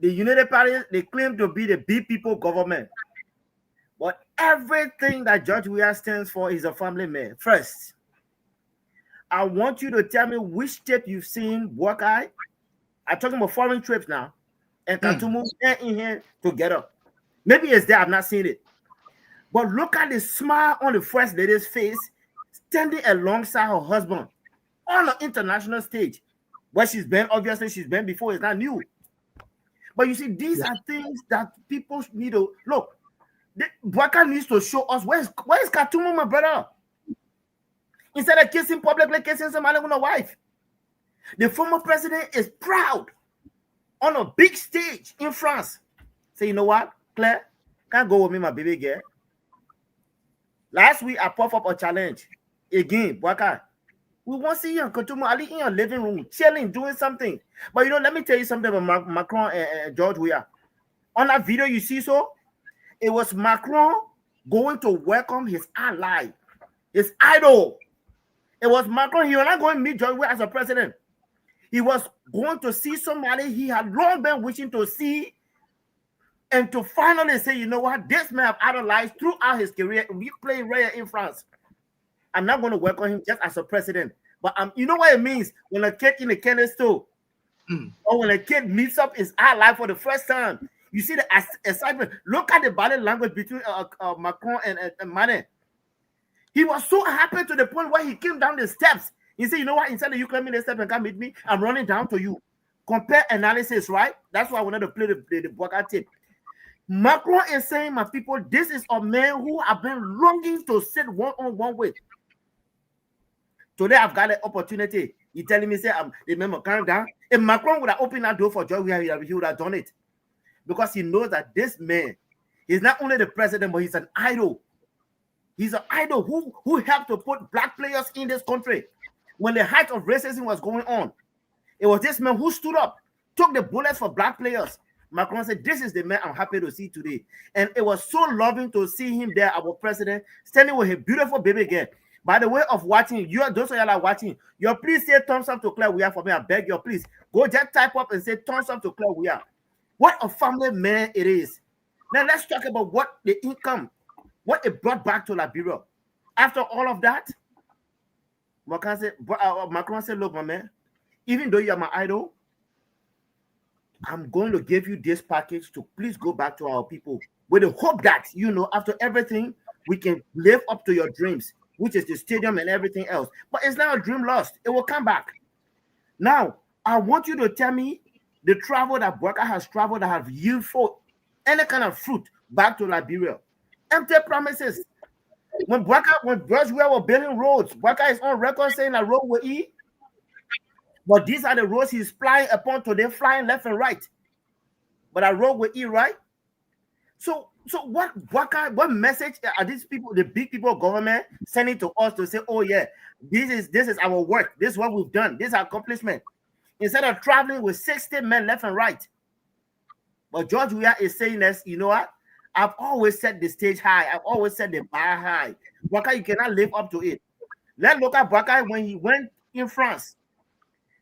United Party, they claim to be the big people government. But everything that George Weah stands for is a family man. First, I want you to tell me which tape you've seen, Buckeye. I'm talking about foreign trips now. And Katumu in here together. Maybe it's there, I've not seen it. But look at the smile on the first lady's face, standing alongside her husband on an international stage. Where she's been, obviously she's been before, it's not new. But you see, these are things that people need to look. Buckeye needs to show us where's Katumu, my brother. Instead of kissing publicly, kissing somebody with a wife. The former president is proud on a big stage in France. Say, you know what, Claire, can't go with me, my baby girl. Last week, I pop up a challenge. Again, Buckeye. We want to see you in Katumu Ali in your living room, chilling, doing something. But you know, let me tell you something about Macron and George Weah. On that video you see, so it was Macron going to welcome his ally, his idol. It was Macron. He was not going to meet George Weah as a president. He was going to see somebody he had long been wishing to see, and to finally say, you know what, this man have idolized throughout his career. We play rare in France. I'm not going to welcome him just as a president. But you know what it means when a kid in a candy store, or when a kid meets up his ally for the first time. You see the excitement. Look at the body language between Macron and Mane. He was so happy to the point where he came down the steps. He said, you know what, instead of you climbing the steps and come meet me, I'm running down to you. Compare analysis, right? That's why I wanted to play the Buckeye tape. Macron is saying, my people, this is a man who have been longing to sit one-on-one with. Today, I've got an opportunity. He telling me, say, remember, calm down. If Macron would have opened that door for George Weah, he would have done it. Because he knows that this man is not only the president, but he's an idol. He's an idol who helped to put black players in this country. When the height of racism was going on, it was this man who stood up, took the bullets for black players. Macron said, this is the man I'm happy to see today. And it was so loving to see him there, our president, standing with a beautiful baby girl. By the way of watching, those of y'all are watching, you please say thumbs up to Claire Weah for me. I beg you, please. Go just type up and say thumbs up to Claire Weah. What a family man it is. Now let's talk about what the income, what it brought back to Liberia. After all of that, Macron said, look, my man, even though you're my idol, I'm going to give you this package to please go back to our people with the hope that, you know, after everything, we can live up to your dreams, which is the stadium and everything else. But it's not a dream lost. It will come back. Now, I want you to tell me the travel that Buckeye has traveled that have yielded for any kind of fruit back to Liberia. Empty promises. When George Weah were building roads, Buckeye is on record saying that road will eat. But these are the roads he's flying upon today, flying left and right. But a road will eat, right? So what message are these people, the big people of government, sending to us to say, oh yeah, this is our work, this is what we've done, this is our accomplishment. Instead of traveling with 60 men left and right. But George Weah is saying this, you know what? I've always set the stage high. I've always set the bar high. Buckeye, you cannot live up to it. Let's look at Buckeye when he went in France.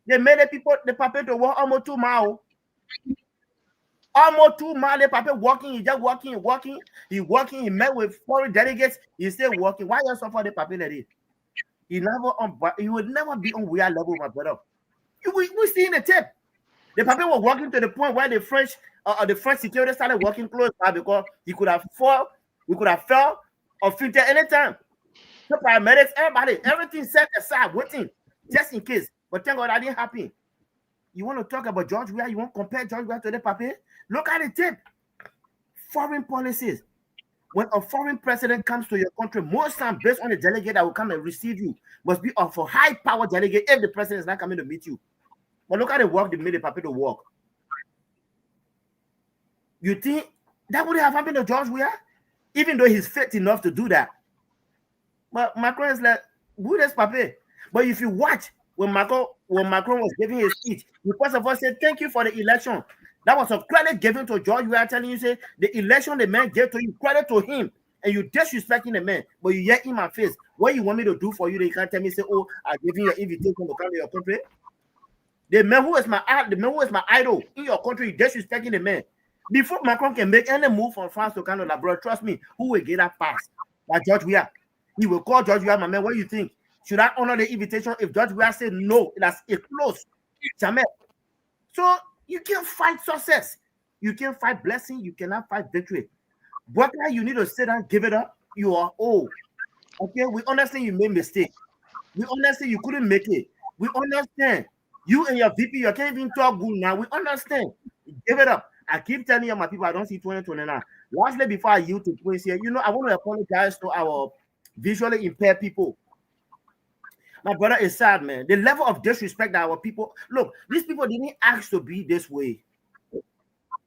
They made the paper to walk almost 2 miles. Almost 2 miles, the paper walking. He just walking. He walking. He met with foreign delegates. He still walking. Why you suffer the paper like this? He would never be on Weah level, my brother. We see in the tip. The paper was walking to the point where the French security started walking close by because he could have fell or fainted anytime. The paramedics, everybody, everything set aside, waiting just in case. But thank God that didn't happen. You want to talk about George Weah? You want to compare George Weah to the paper? Look at the tip. Foreign policies. When a foreign president comes to your country, most times based on the delegate that will come and receive you, must be of a high power delegate if the president is not coming to meet you. But look at the work they made the paper to work. You think that would have happened to George Weah? Even though he's fit enough to do that. But Macron is like, who this paper? But if you watch, when Macron was giving his speech, he first of all said, thank you for the election. That was a credit given to George Weah, telling you, say, the election the man gave to you, credit to him. And you disrespecting the man, but you yet in my face. What you want me to do for you, they can't tell me, say, oh, I'm giving you an invitation to come to your country. The man who is my idol in your country, you disrespecting the man. Before Macron can make any move from France to Canada, bro, trust me, who will get that pass? Like George Weah. He will call George Weah, my man, what do you think? Should I honor the invitation if George Weah said no? That's a close. Jamais. So you can't fight success. You can't fight blessing. You cannot fight victory. What you need to sit down, give it up. You are old. Okay, we understand you made mistake. We understand you couldn't make it. We understand you and your VP, you can't even talk good now. We understand. Give it up. I keep telling you, my people, I don't see 2029. Lastly, before I yield to Prince here, I want to apologize to our visually impaired people. My brother, is sad, man. The level of disrespect that our people look, these people didn't ask to be this way.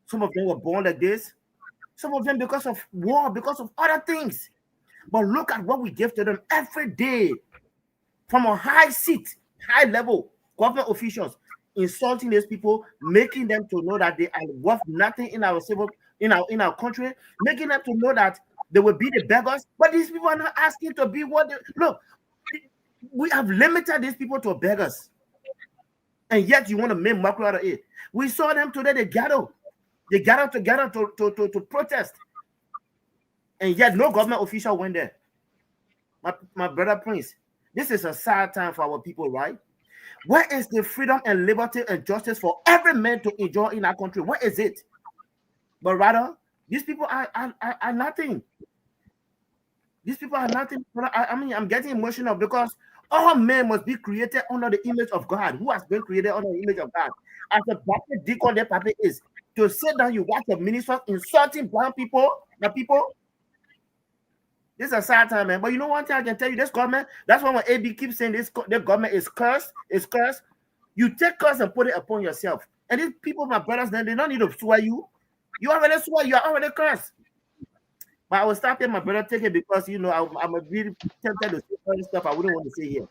Some of them were born like this, some of them because of war, because of other things. But look at what we give to them every day from a high seat, high level government officials, insulting these people, making them to know that they are worth nothing in our in our country, making them to know that they will be the beggars. But these people are not asking to be what they look. We have limited these people to beggars, and yet you want to make mockery out of it. We saw them today. They gathered together to protest, and yet no government official went there. My brother Prince, this is a sad time for our people, right? Where is the freedom and liberty and justice for every man to enjoy in our country? Where is it? But rather, these people are nothing. These people are nothing. I mean, I'm getting emotional because all men must be created under the image of God. Who has been created under the image of God? As a Baptist deacon, their papa is to sit down, you watch the ministers insulting brown people, the people. This is a sad time, man. But you know one thing I can tell you, this government, that's why when AB keeps saying the government is cursed, you take curse and put it upon yourself. And these people, my brothers, then they don't need to swear you. You already swear, you are already cursed. But I will stop here, my brother, take it because, I'm a really tempted to say all this stuff I wouldn't want to say here.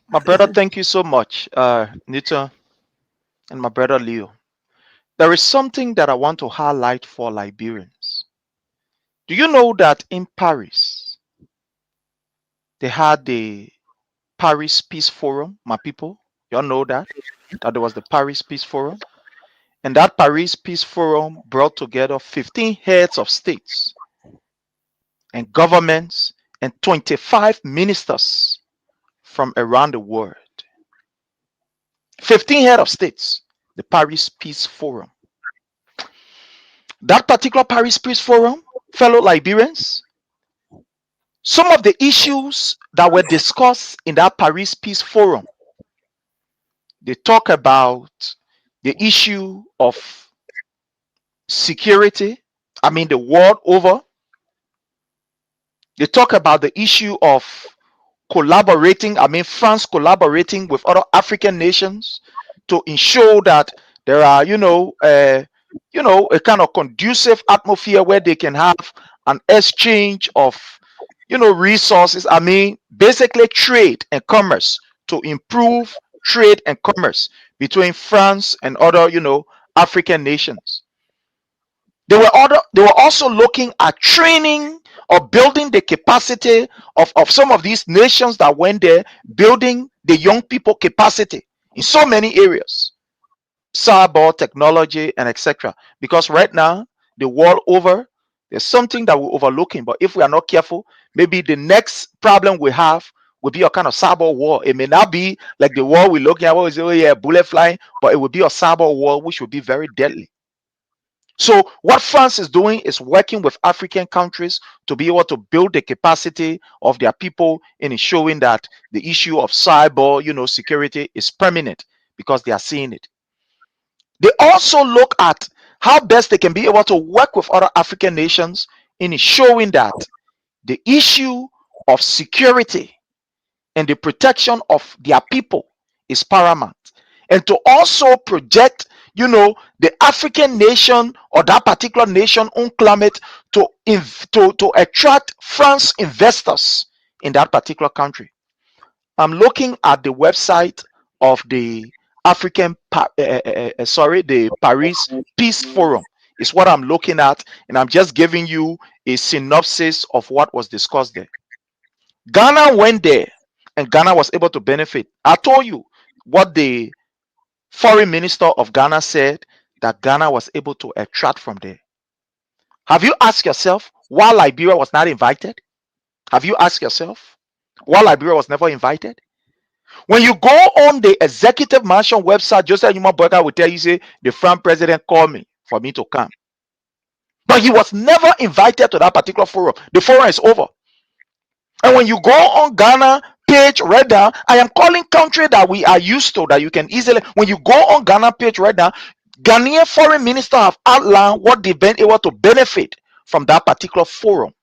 My brother, thank you so much, Nita, and my brother Leo. There is something that I want to highlight for Liberians. Do you know that in Paris, they had the Paris Peace Forum, my people? You all know that there was the Paris Peace Forum? And that Paris Peace Forum brought together 15 heads of states and governments and 25 ministers from around the world. 15 heads of states, the Paris Peace Forum. That particular Paris Peace Forum, fellow Liberians, some of the issues that were discussed in that Paris Peace Forum, they talk about the issue of security, the world over. They talk about the issue of collaborating, France collaborating with other African nations to ensure that there are, a kind of conducive atmosphere where they can have an exchange of, resources. Basically trade and commerce, to improve trade and commerce between France and other, African nations. They were also looking at training or building the capacity of some of these nations that went there, building the young people capacity in so many areas, cyber technology and etc. Because right now, the world over, there's something that we're overlooking. But if we are not careful, maybe the next problem we have will be a kind of cyber war. It may not be like the war we're looking at, bullet flying, but it will be a cyber war which will be very deadly. So what France is doing is working with African countries to be able to build the capacity of their people in ensuring that the issue of cyber, security is permanent, because they are seeing it. They also look at how best they can be able to work with other African nations in ensuring that the issue of security and the protection of their people is paramount, and to also project, the African nation or that particular nation own climate to attract France investors in that particular country. I'm looking at the website of the the Paris Peace Forum is what I'm looking at, and I'm just giving you a synopsis of what was discussed there. Ghana went there, and Ghana was able to benefit. I told you what the foreign minister of Ghana said, that Ghana was able to attract from there. Have you asked yourself why Liberia was not invited? Have you asked yourself why Liberia was never invited? When you go on the executive mansion website, Joseph Numa Boyka will tell you, say, the French president called me for me to come. But he was never invited to that particular forum. The forum is over. And when you go on Ghana page right now, I am calling country that we are used to, that you can easily, when you go on Ghana page right now, Ghanaian foreign minister have outlined what they've been able to benefit from that particular forum,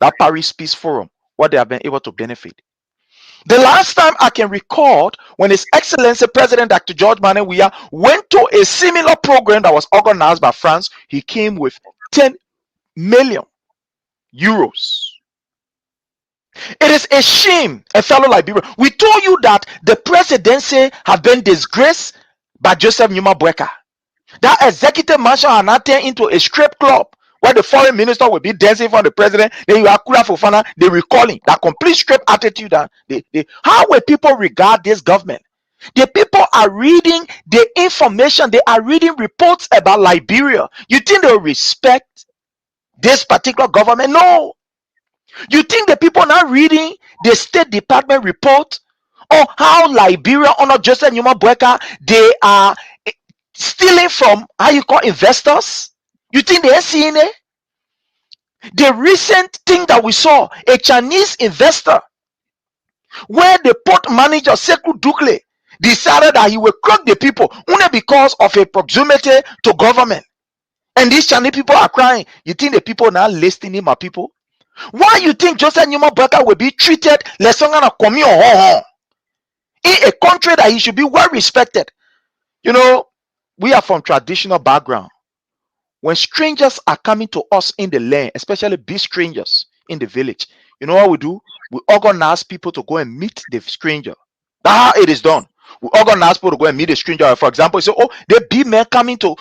that Paris Peace Forum, what they have been able to benefit. The last time I can record when His Excellency President Dr. George Manneh Weah went to a similar program that was organized by France, he came with 10 million euros. It is a shame, a fellow Liberian. We told you that the presidency have been disgraced by Joseph Numa Boyka. That executive mansion had not turned into a strip club where the foreign minister will be dancing for the president. Then you have Kura Fofana, they recalling that complete strip attitude. And how will people regard this government? The people are reading the information, they are reading reports about Liberia. You think they'll respect this particular government? No. You think the people now reading the State Department report on how Liberia under Joseph Numa Boyka, they are stealing from how you call investors? You think they're seeing it? The recent thing that we saw, a Chinese investor, where the port manager Sekou Dukle decided that he will croak the people only because of a proximity to government. And these Chinese people are crying. You think the people now listening, my people? Why you think Joseph Numa Boyka will be treated less than a communal in a country that he should be well respected? You know, we are from traditional background. When strangers are coming to us in the land, especially big strangers in the village, you know what we do? We organize people to go and meet the stranger. That's how it is done. We organize people to go and meet the stranger. For example, say, oh, there be men coming to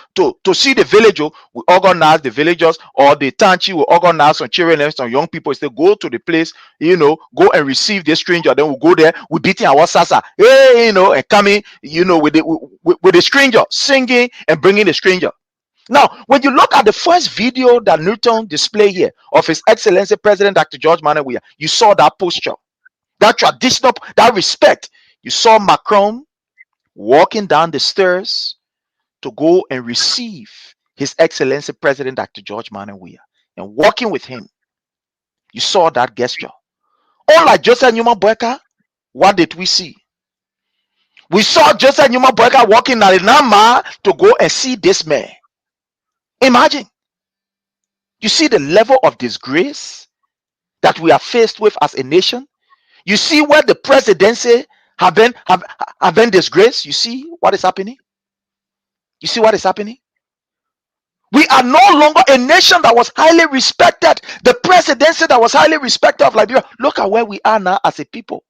see the village. We organize the villagers, or the township will organize some children and some young people. Say, go to the place, you know, go and receive the stranger. Then we'll go there, we beating our sasa, hey, you know, and coming, you know, with the stranger, singing and bringing the stranger. Now, when you look at the first video that Newton displayed here of His Excellency President Dr. George Manneh Weah, you saw that posture, that traditional, that respect. You saw Macron walking down the stairs to go and receive His Excellency President Dr. George Manneh Weah and walking with him. You saw that gesture. Unlike Joseph Numa Boyka, what did we see? We saw Joseph Numa Boyka walking at Nama to go and see this man. Imagine. You see the level of disgrace that we are faced with as a nation. You see where the presidency have been disgraced. You see what is happening. You see what is happening. We are no longer a nation that was highly respected. The presidency that was highly respected of Liberia. Look at where we are now as a people.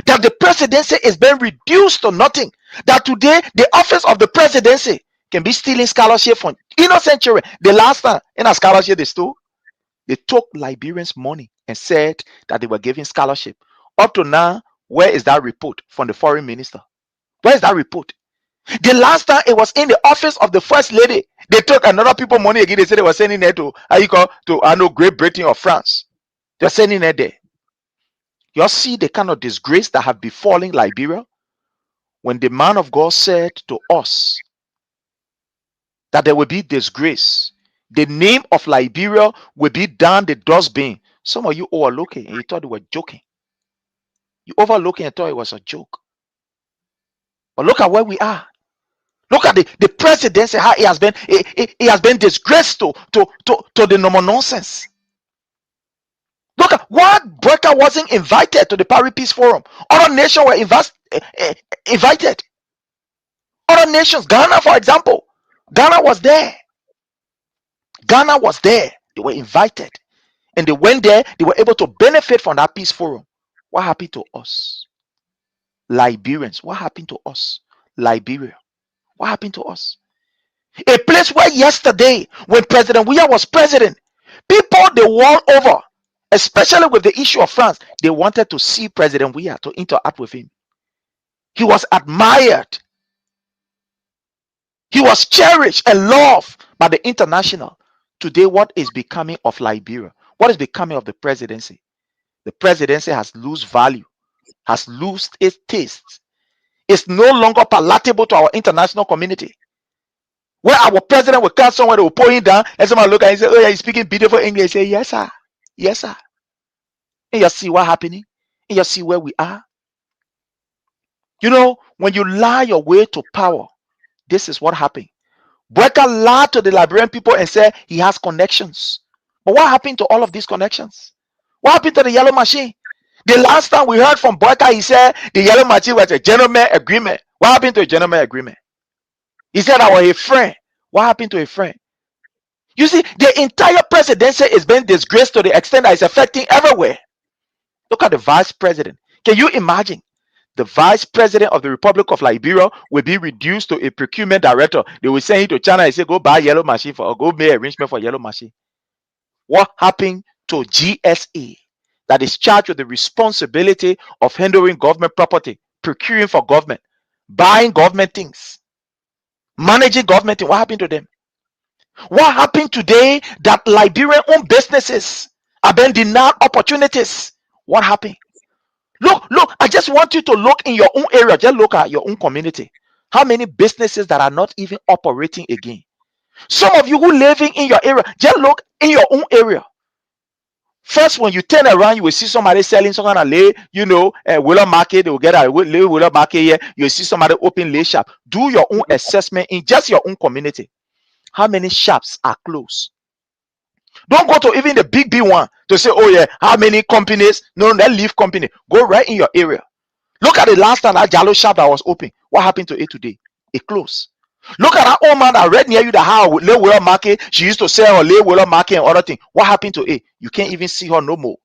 That the presidency is being reduced to nothing. That today the office of the presidency can be stealing scholarship from innocent children. The last time in a scholarship they stole, they took Liberians' money and said that they were giving scholarship. Up to now, where is that report from the foreign minister? Where is that report? The last time it was in the office of the first lady, they took another people money again. They said they were sending it to Great Britain or France. They're sending it there. You see the kind of disgrace that have befallen Liberia when the man of God said to us that there will be disgrace. The name of Liberia will be down the dustbin. Some of you overlooking and you thought they were joking. You overlooking and thought it was a joke. But look at where we are. Look at the presidency, how it has been disgraced to the normal nonsense. Look at why Boyka wasn't invited to the Paris Peace Forum. Other nations were invited. Other nations, Ghana, for example. Ghana was there. Ghana was there. They were invited. And they went there. They were able to benefit from that peace forum. What happened to us? Liberians. What happened to us? Liberia. What happened to us? A place where yesterday, when President Weah was president, people the world over, especially with the issue of France, they wanted to see President Weah, to interact with him. He was admired. He was cherished and loved by the international. Today, what is becoming of Liberia? What is becoming of the presidency? The presidency has lost value, has lost its taste. It's no longer palatable to our international community. Where our president will come somewhere, they will pull him down, and someone look at him and say, oh yeah, he's speaking beautiful English. Say, yes, sir. Yes, sir. And you see what's happening? And you see where we are? You know, when you lie your way to power, this is what happened. Boyka lied to the Liberian people and said he has connections. But what happened to all of these connections? What happened to the yellow machine? The last time we heard from Boyka, he said the yellow machine was a gentleman agreement. What happened to a gentleman agreement? He said I was a friend. What happened to a friend? You see, the entire presidency is being disgraced to the extent that it's affecting everywhere. Look at the vice president. Can you imagine? The vice president of the Republic of Liberia will be reduced to a procurement director. They will send him to China and say, go buy yellow machine or go make arrangement for yellow machine. What happened to GSA that is charged with the responsibility of handling government property, procuring for government, buying government things, managing government things? What happened to them? What happened today that Liberian-owned businesses are being denied opportunities? What happened? Look, I just want you to look in your own area. Just look at your own community. How many businesses that are not even operating again? Some of you who living in your area, just look in your own area. First, when you turn around, you will see somebody selling some kind of lay, Willow Market. They will get a Willow Market here. You will see somebody open lay shop. Do your own assessment in just your own community. How many shops are closed? Don't go to even the big one to say, oh yeah, how many companies? No, they leave company. Go right in your area. Look at the last time that Jalo shop that was open. What happened to it today? It closed. Look at that old man that read near you that how Lay Willow Market. She used to sell her Lay Willow Market and other things. What happened to it? You can't even see her no more.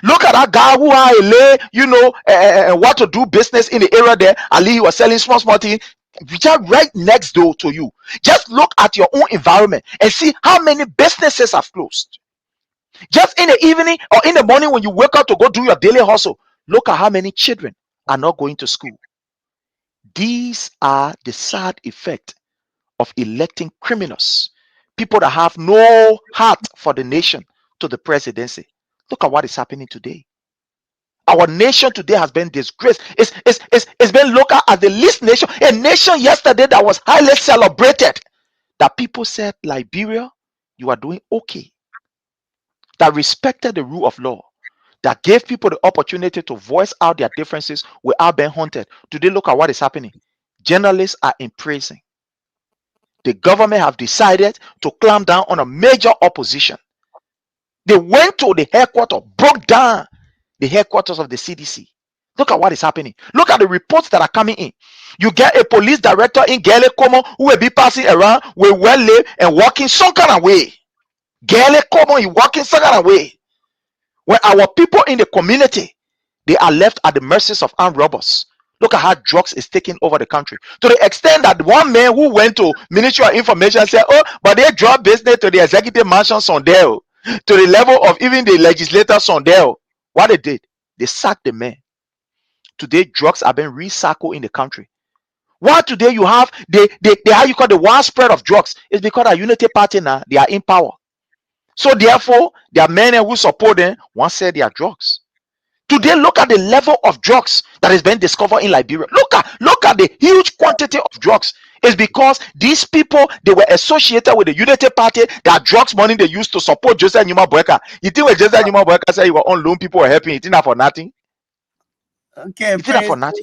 Look at that guy who had a lay, what to do business in the area there. Ali, he was selling small things. Just right next door to you. Just look at your own environment and see how many businesses have closed. Just in the evening or in the morning when you wake up to go do your daily hustle, look at how many children are not going to school. These are the sad effect of electing criminals, people that have no heart for the nation, to the presidency. Look at what is happening today. Our nation today has been disgraced. It's been looked at as the least nation. A nation yesterday that was highly celebrated. That people said, Liberia, you are doing okay. That respected the rule of law. That gave people the opportunity to voice out their differences without being haunted. Today, look at what is happening. Journalists are in prison. The government have decided to clamp down on a major opposition. They went to the headquarters, broke down the headquarters of the CDC. Look at what is happening. Look at the reports that are coming in. You get a police director in Gele Como who will be passing around with well and walking some kind of way. Gele Como is walking some kind of way. When our people in the community, they are left at the mercies of armed robbers. Look at how drugs is taking over the country. To the extent that one man who went to Ministry of Information said, oh, but they drop business to the executive mansion Sondale, to the level of even the legislator Sondale. What they did, they sacked the man. Today, drugs are being recycled in the country. Why today you have how you call the widespread of drugs? It's because our unity party now, they are in power. So therefore, there are many who support them once said they are drugs. Today, look at the level of drugs that is being discovered in Liberia. Look at the huge quantity of drugs. It's because these people, they were associated with the Unity Party. That drugs money they used to support Joseph Numa Boyka. You think when Joseph Numa Boyka said he was on loan, people were helping, you think that for nothing? Okay, you think that for nothing?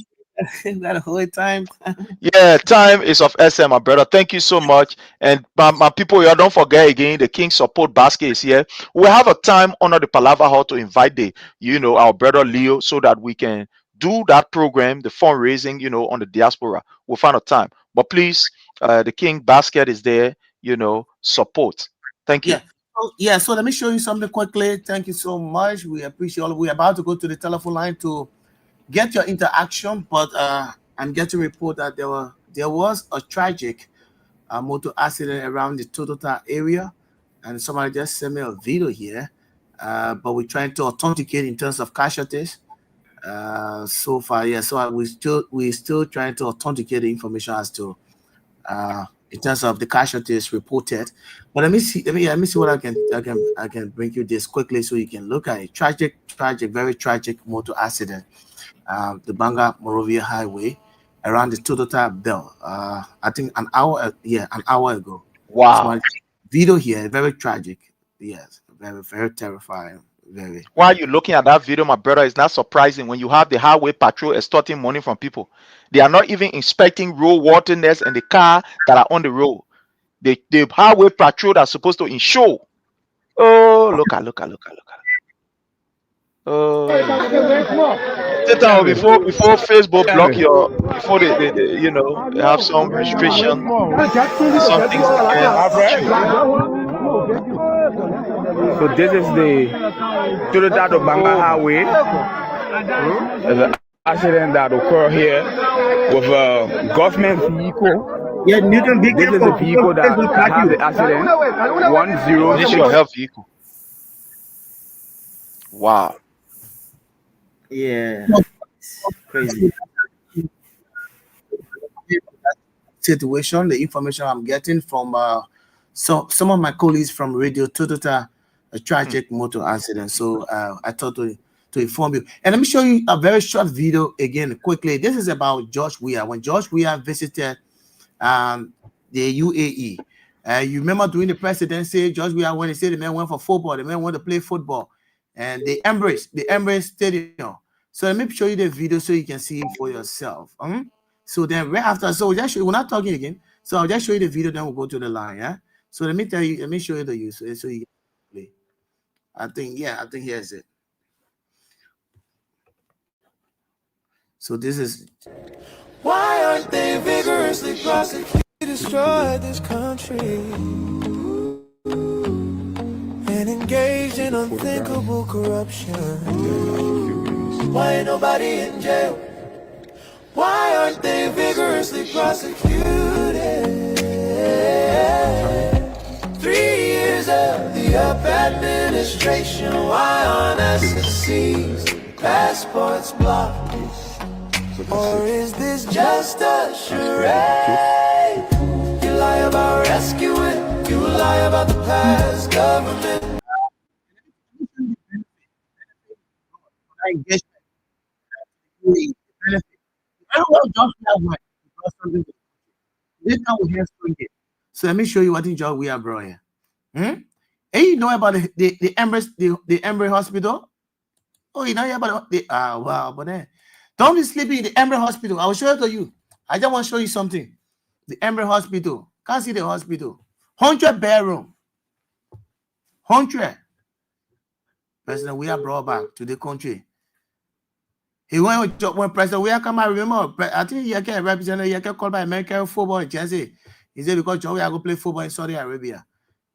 That whole time. Yeah, time is of essence, my brother. Thank you so much. And my people, you don't forget again, the King Support Basket is here. We have a time under the Palava Hall to invite our brother Leo, so that we can do that program, the fundraising, on the diaspora. We'll find a time. But please, the King Basket is there, support. Thank you. So let me show you something quickly. Thank you so much. We appreciate all. We're about to go to the telephone line to get your interaction, but I'm getting a report that there was a tragic motor accident around the Totota area, and somebody just sent me a video here, but we're trying to authenticate in terms of casualties so far. So we're still trying to authenticate the information as to in terms of the casualties reported. But let me see what I can bring you this quickly so you can look at it. Tragic, very tragic motor accident. The Banga Morovia Highway around the Totota Bell. I think an hour ago. Wow. So video here, very tragic. Yes, very, very terrifying. Very. Why are you looking at that video, my brother? It's not surprising when you have the highway patrol extorting money from people. They are not even inspecting road worthiness and the car that are on the road. The highway patrol that's supposed to ensure. Oh, look at. Oh, before Facebook block your, before they you know, they have some restriction, some things So this is the Totota to Banga Highway. There's an accident that occurred here with a government vehicle. Yeah, Newton, be this is the vehicle that had the accident. 10. This is your health vehicle. Wow. Yeah. Crazy. Situation, the information I'm getting from some of my colleagues from Radio Totota, a tragic motor accident. So I thought to inform you. And let me show you a very short video again quickly. This is about George Weah. When George Weah visited the UAE, you remember during the presidency, George Weah, when he said the men went for football, the men want to play football, and they embraced the Emirates Stadium. So let me show you the video so you can see it for yourself. So then right after, so just we're not talking again. So I'll just show you the video, then we'll go to the line. Yeah. So let me show you the use so you can play. I think here's it. So this is. Why aren't they vigorously prosecuted? Destroy this country and engaged in unthinkable corruption. Why ain't nobody in jail? Why aren't they vigorously prosecuted? 3 years of the UP administration. Why on SSC's passports blocked? Or is this just a charade? You lie about rescuing, you lie about the past government. So let me show you what in George Weah brought here. Hey, you know about the Emirates Hospital? Oh, you know about the wow, but then don't be sleeping in the Emirates Hospital. I will show it to you. I just want to show you something. The Emirates Hospital. Can't see the hospital. 100 bedroom. 100. President Weah brought back to the country. He went when President Weah come out. Remember, I think he can represent. He can called by American football in Jersey. He said because George Weah go play football in Saudi Arabia.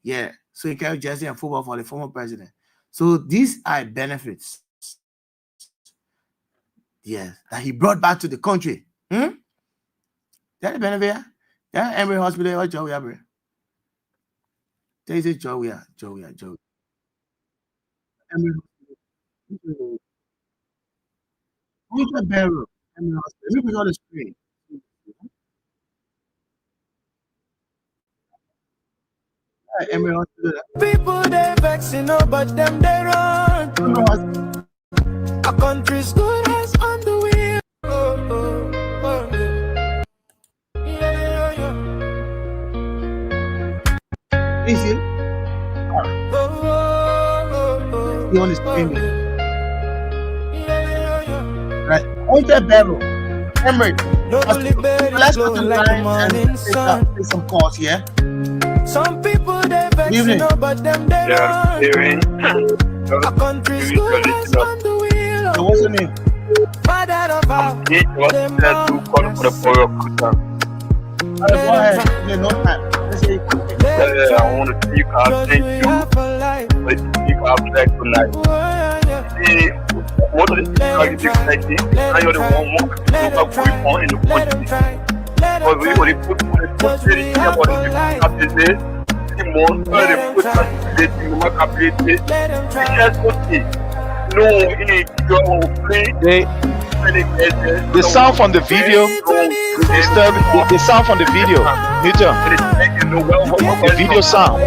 Yeah, so he carried Jersey and football for the former president. So these are benefits. Yes, that he brought back to the country. That the benefit. Yeah, Emory Hospital or George Weah. They say George Weah. Who's the barrel? Emory Hospital. Let me put on the screen. Emory Hospital. People they vexing, no, but them they run. A country's good as on the wheel. Easy. You on the screen. Right. Who's the barrel? Emory. Let's go to the line and take some calls here. Some people they vexing, no, but them they run. A country's good as on the wheel. So what's your name? My dad of all them Go ahead. There's no time. Let's say I want to see you can't thank you. But you can't black tonight. What are the things like this? Now you're the one more going on in the country. But we only put the about the capacity. The more they put the capacity. We just put it. The sound from the video disturbing. The sound from the video, Newton. The video sound.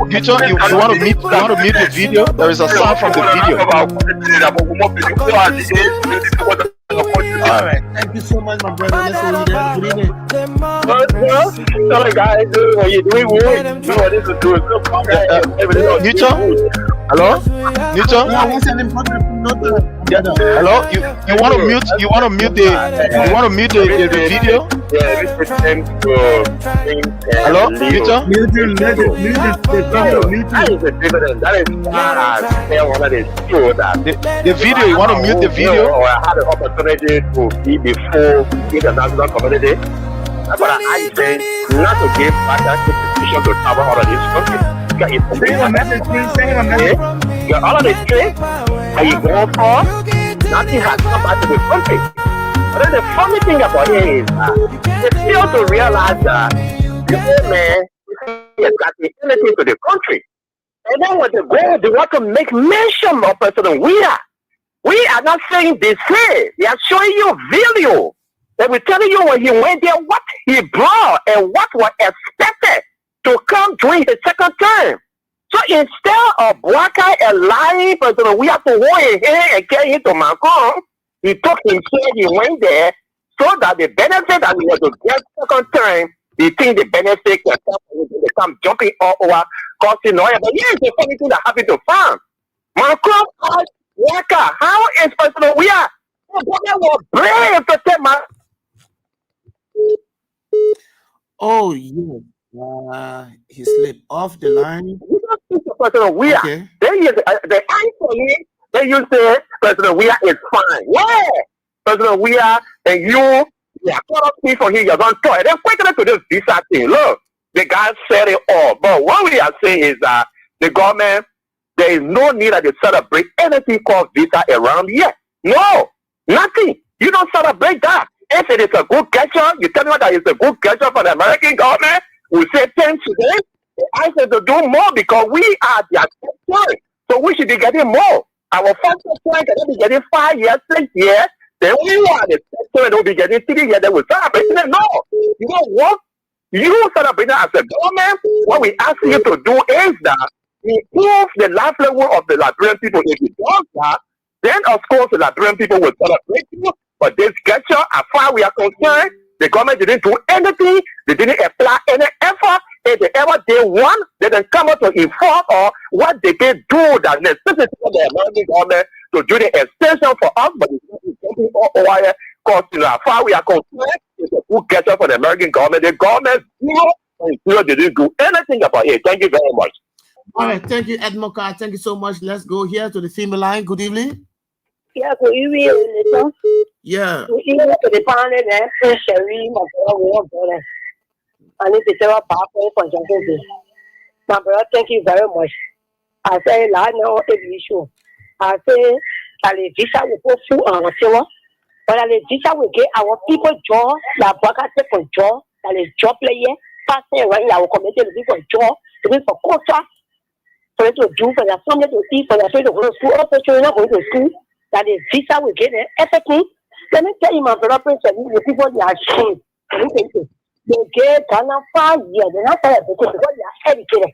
Newton, you want to mute the video? There is a sound from the video. All right. Thank you so much, my brother. Let's go there. Good evening. Newton? Hello? Newton? Yeah, what's an important note? Hello? You want to mute the video? Hello? Newton? The video, you want to mute the video? I had the opportunity to be before international community. But I say not to give back that position to travel out of this country. You're out of the street, and you go for nothing has come back to the country. But then the funny thing about it is they fail to realize that the old man is got anything to the country. And then when they go, they want to make mention of President Weah. We are not saying they say. They are showing you video. They will tell you when he went there what he brought and what was expected to come during his second term. So instead of Bouaka allowing President Weah to go ahead and get him to Macron, he took himself, he went there so that the benefit that he was to get second term, he think the benefit can come jumping all over, costing oil. But here's the funny thing that happened to farm. Macron asked Bouaka, how is President Weah? Bouaka was brave to take my. Oh, yeah. He slipped off the line. President Weah. Okay. The answer is, then you say President Weah is fine. Yeah. President Weah and you caught up me for him, you're going to talk. And then quickly to this visa thing. Look, the guy said it all. But what we are saying is that the government, there is no need that they celebrate anything called visa around here. No, nothing. You don't celebrate that. If it is a good gesture, you tell me that it's a good gesture for the American government. We say thanks to them. I said to do more because we are their territory. So we should be getting more. Our first point cannot be getting 5 years, 6 years. Then we are the territory and we'll be getting 3 years. They will celebrate it. No, you know what? You celebrate it as a government. What we ask you to do is that improve the life level of the Liberian people. If you do that, then of course the Liberian people will celebrate you. But this gesture, as far as we are concerned, the government didn't do anything. They didn't apply any effort. If they ever did one, they didn't come out to inform or what they can do that necessity for the American government to do the extension for us, but it's not something all over here. Because as far as we are concerned, it's a good gesture for the American government. The government they didn't do anything about it. Thank you very much. All right, thank you, Ed Moka. Thank you so much. Let's go here to the female line. Good evening. Yeah, good evening. Yeah. Good evening to the panel there. Sherry, my brother, I need to tell about my brother, thank you very much. I say, I know every issue. I say, the visa will go through our silver, but the visa will get our people job, the Bouaka take for job, that is job player, passing right in our community to be for job, to be for culture, for them to do, for their family to eat, for their children to go to school, also children not going to school, that the visa will get everything. Let me tell you, my brother, the people, they are ashamed. They get Ghana 5 years, they're not because they are educated.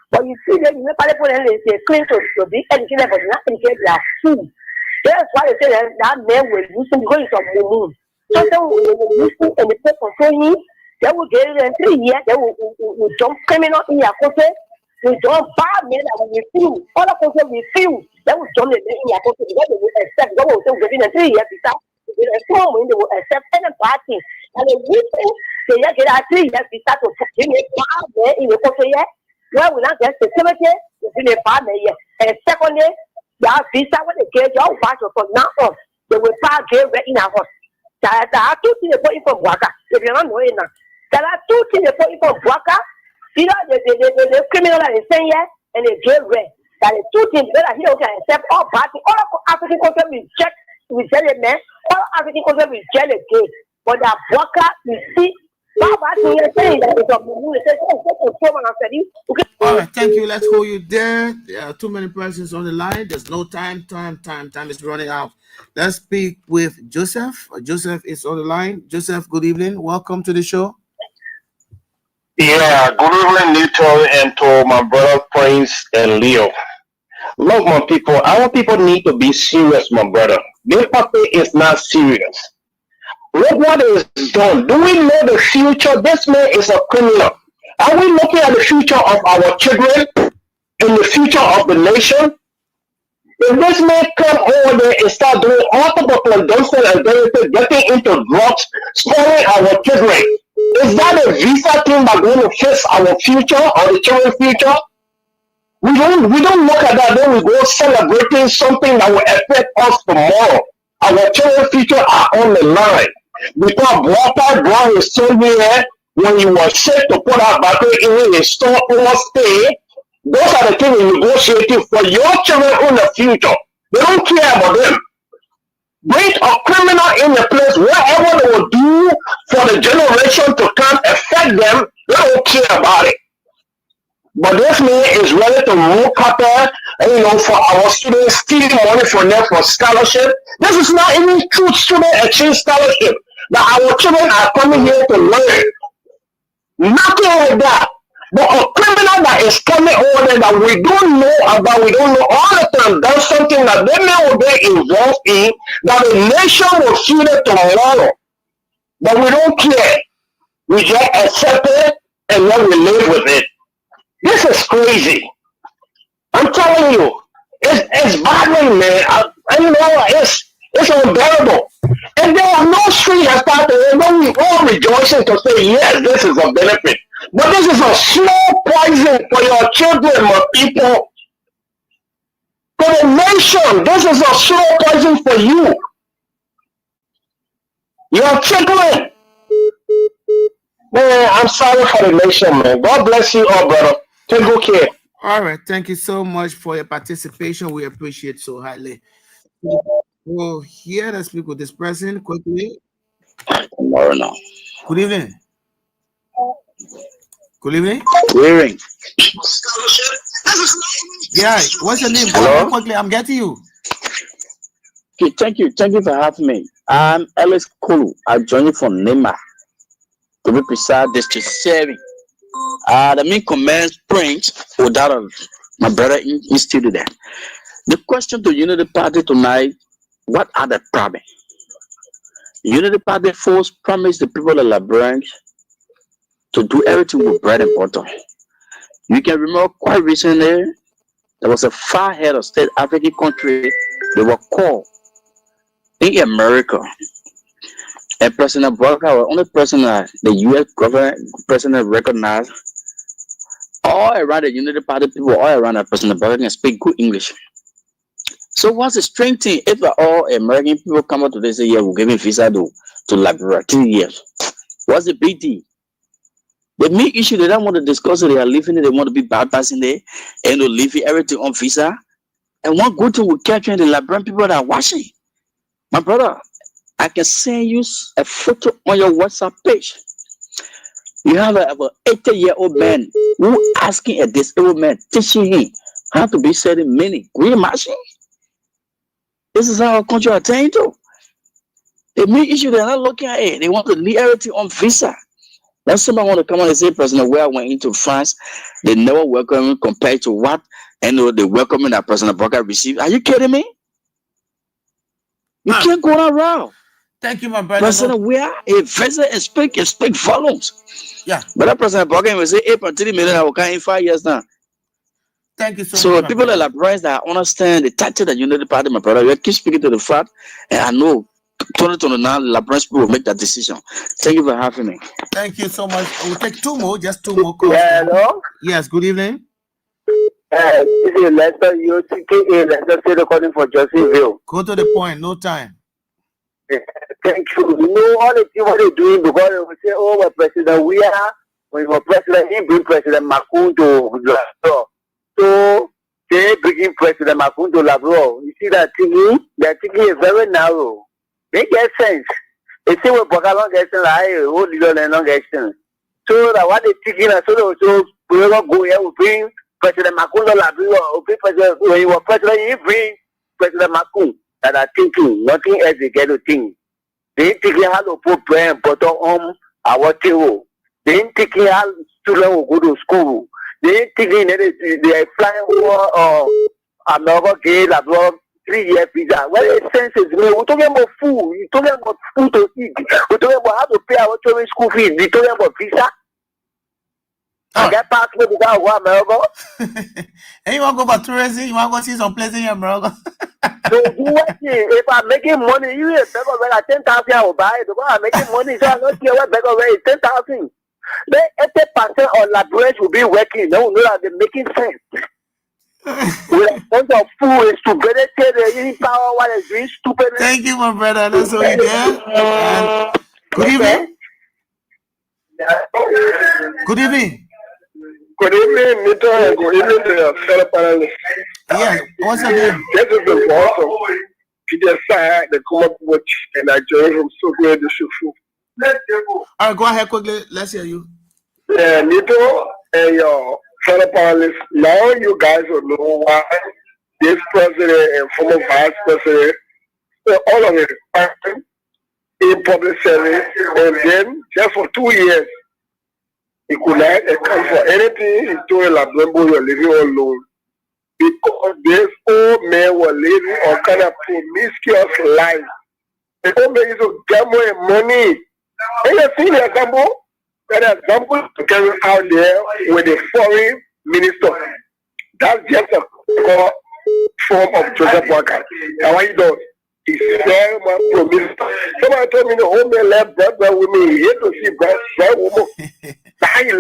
But you see them, you know, people they claim to be educated, but they're not educated, they are food. That's why they say that men will use them because it's a moon. So they will use them and they take control him. They will get it in 3 years, they will jump criminal in your country. We don't bad men that we refuse. Other countries refuse. They will jump in your country because they will accept. They will say within 3 years, they will accept any bad thing. And the reason they get a 3 years visa to give me bad men in the country yet, where we not get security, within a bad men yet. And secondly, that visa when they get your batch from now on, they will pass get in our house. There are two things they put in from Bouaka. If you're not knowing now, there are two things they put in from Bouaka. Either the criminal that is saying yes and they get red. That is two things better here. We can accept all parties. All African countries we sell it, man. All African countries we sell it good. But the worker, you see, All right, thank you. Let's hold you there. There are too many persons on the line. There's no time. Time is running out. Let's speak with Joseph. Joseph is on the line. Joseph, good evening. Welcome to the show. Yeah, good evening, Nito, and to my brother Prince and Leo. Look, my people, our people need to be serious, my brother. This party is not serious. Look what is done. Do we know the future? This man is a criminal. Are we looking at the future of our children and the future of the nation? If this man come over there and start doing all the consumption and getting into drugs, spoiling our children, is that a visa thing that's going to fix our future or the children's future? We don't look at that, then we go celebrating something that will affect us tomorrow. Our children's future are on the line. Because Walter brought his son here when he was sick to put out battery in his store stay. Those are the things we negotiating for your children in the future. They don't care about them. Bring a criminal in the place, whatever they will do for the generation to come affect them, they don't care about it. But this man is ready to move up there, for our students, stealing money from them for scholarship. This is not even true student exchange scholarship that our children are coming here to learn. Nothing like that. But a criminal that is coming over there that we don't know about, we don't know all the time, does something that they may be involved in, that the nation will feel it tomorrow. But we don't care. We just accept it and then we live with it. This is crazy. I'm telling you, it's bothering, man. It's unbearable. And there are no street has started, and then we all rejoicing to say, yes, this is a benefit. But this is a slow poison for your children, my people. For the nation, this is a slow poison for you. Your children. Man, I'm sorry for the nation, man. God bless you all, brother. Take good care. All right, thank you so much for your participation. We appreciate so highly. We'll hear the speak with this person quickly. Tomorrow now. Good evening. Good evening. Good evening. Yeah, what's your name? Hello? Go quickly, I'm getting you. Okay, thank you. Thank you for having me. I'm Ellis Kulu. I joined you from Nema. To be precise, District 7. The main command Prince without my brother in studio there. The question to Unity Party tonight, what are the problems? Unity Party force promised the people of Labranche to do everything with bread and butter. You can remember quite recently, there was a far head of state African country, they were called in America. And President Barack was the only person that the US government president recognized. All around the Unity Party people, all around the President Barack can speak good English. So what's the strange thing if all American people come out today and say, yeah, we're giving visa to Liberia 2 years? What's the big deal? The main issue they don't want to discuss it, they are living it, they want to be bypassing there and to leave everything on visa. And one good thing we capture the Liberian people that are watching. My brother, I can send you a photo on your WhatsApp page. You have an 80-year-old man who asking a disabled man, teaching him how to be selling many green machine. This is how our country are turning to. The main issue they're not looking at it. They want to leave everything on visa. Now somebody want to come on and say, President, where I went into France, they never welcome me compared to what the welcoming that President Barack received. Are you kidding me? You can't go around. Thank you, my brother. President, we are a vessel and speak volumes. Yeah. But that President Barack will say 8.3 million I will come in 5 years now. Thank you so So much. people that are bright that understand the title that Unity Party, my brother, you keep speaking to the fact, and I know 2029 Labranche people will make that decision. Thank you for having me. Thank you so much. We'll take two more calls. Yeah, hello? Yes, good evening. This is Lester UTKA, Lester State recording for Joseph. Go to the point, no time. Thank you. You know all the things what they're doing because they will say, oh, we're President, we are, when we were president, he bring President Macron to so they they bringing President Makundo Labro. You see that thinking? That thinking is very narrow. They get sense. They say we book a long extension, like hold the long extension. So that what they thinking, so we will go here. We bring President Makundo Labro. We bring President. When you were president, you bring President Makundo. That are thinking nothing else they get to think. They ain't thinking how to put brain bottom on our table. They ain't thinking how students will go to school. They ain't thinking that they are flying over America, gate abroad 3-year visa. What the sense is me? We're talking about food. We're talking about food to eat. We're talking about how to pay our children school fees. We're talking about visa. I get passport without go America. And you want to go for tourism? You want to go see some places in America? So if I'm making money, you ain't better than 10,000 I will buy it. Because I'm making money, so I'm not care what better than 10,000. Then 80% of laborers will be working. They will know that they're making sense. With a bunch of food is to better tell the eating power what is doing stupid. Thank you, my brother. That's all you there. Good evening. Good evening. Good evening, Nito, and good evening to your fellow panelists. Yes, what's your name? This is the boss of Peter Side, the Common Watch, and I join from Sogwe de Shufu. All right, go ahead quickly. Let's hear you. Yeah, Nito and your fellow panelists, now you guys will know why this president and former vice president, all of it, in public service, and then just for 2 years, he could not account for anything. He told Labembo you're living alone. Because this old man was living a kind of promiscuous life. The old man used to gamble in money. And you see the example? That example carry out there with the foreign minister. That's just a form of Joseph Walker. And what he does, he's very much promiscuous. Somebody told me the old man left bread with me. He hate to see bread woman. Thank you.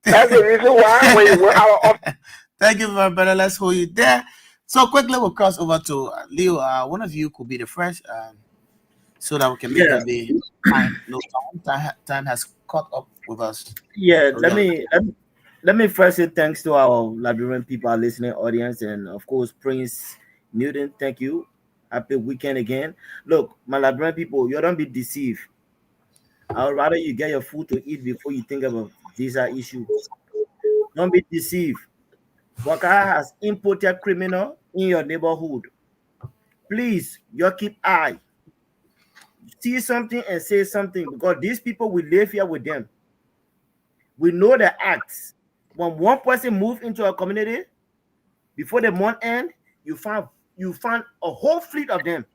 That's the reason why when you went out of. Thank you, my brother. Let's hold you there. So quickly, we'll cross over to Leo. One of you could be the first, so that we can make the time. No, time has caught up with us. Yeah, let me first say thanks to our Liberian people, our listening audience, and of course Prince Newton. Thank you. Happy weekend again. Look, my Liberian people, you don't be deceived. I would rather you get your food to eat before you think about visa issue. Don't be deceived. Wakara has imported criminal in your neighborhood. Please, you keep eye. See something and say something, because these people will live here with them. We know the acts. When one person moves into a community, before the month end, you find a whole fleet of them.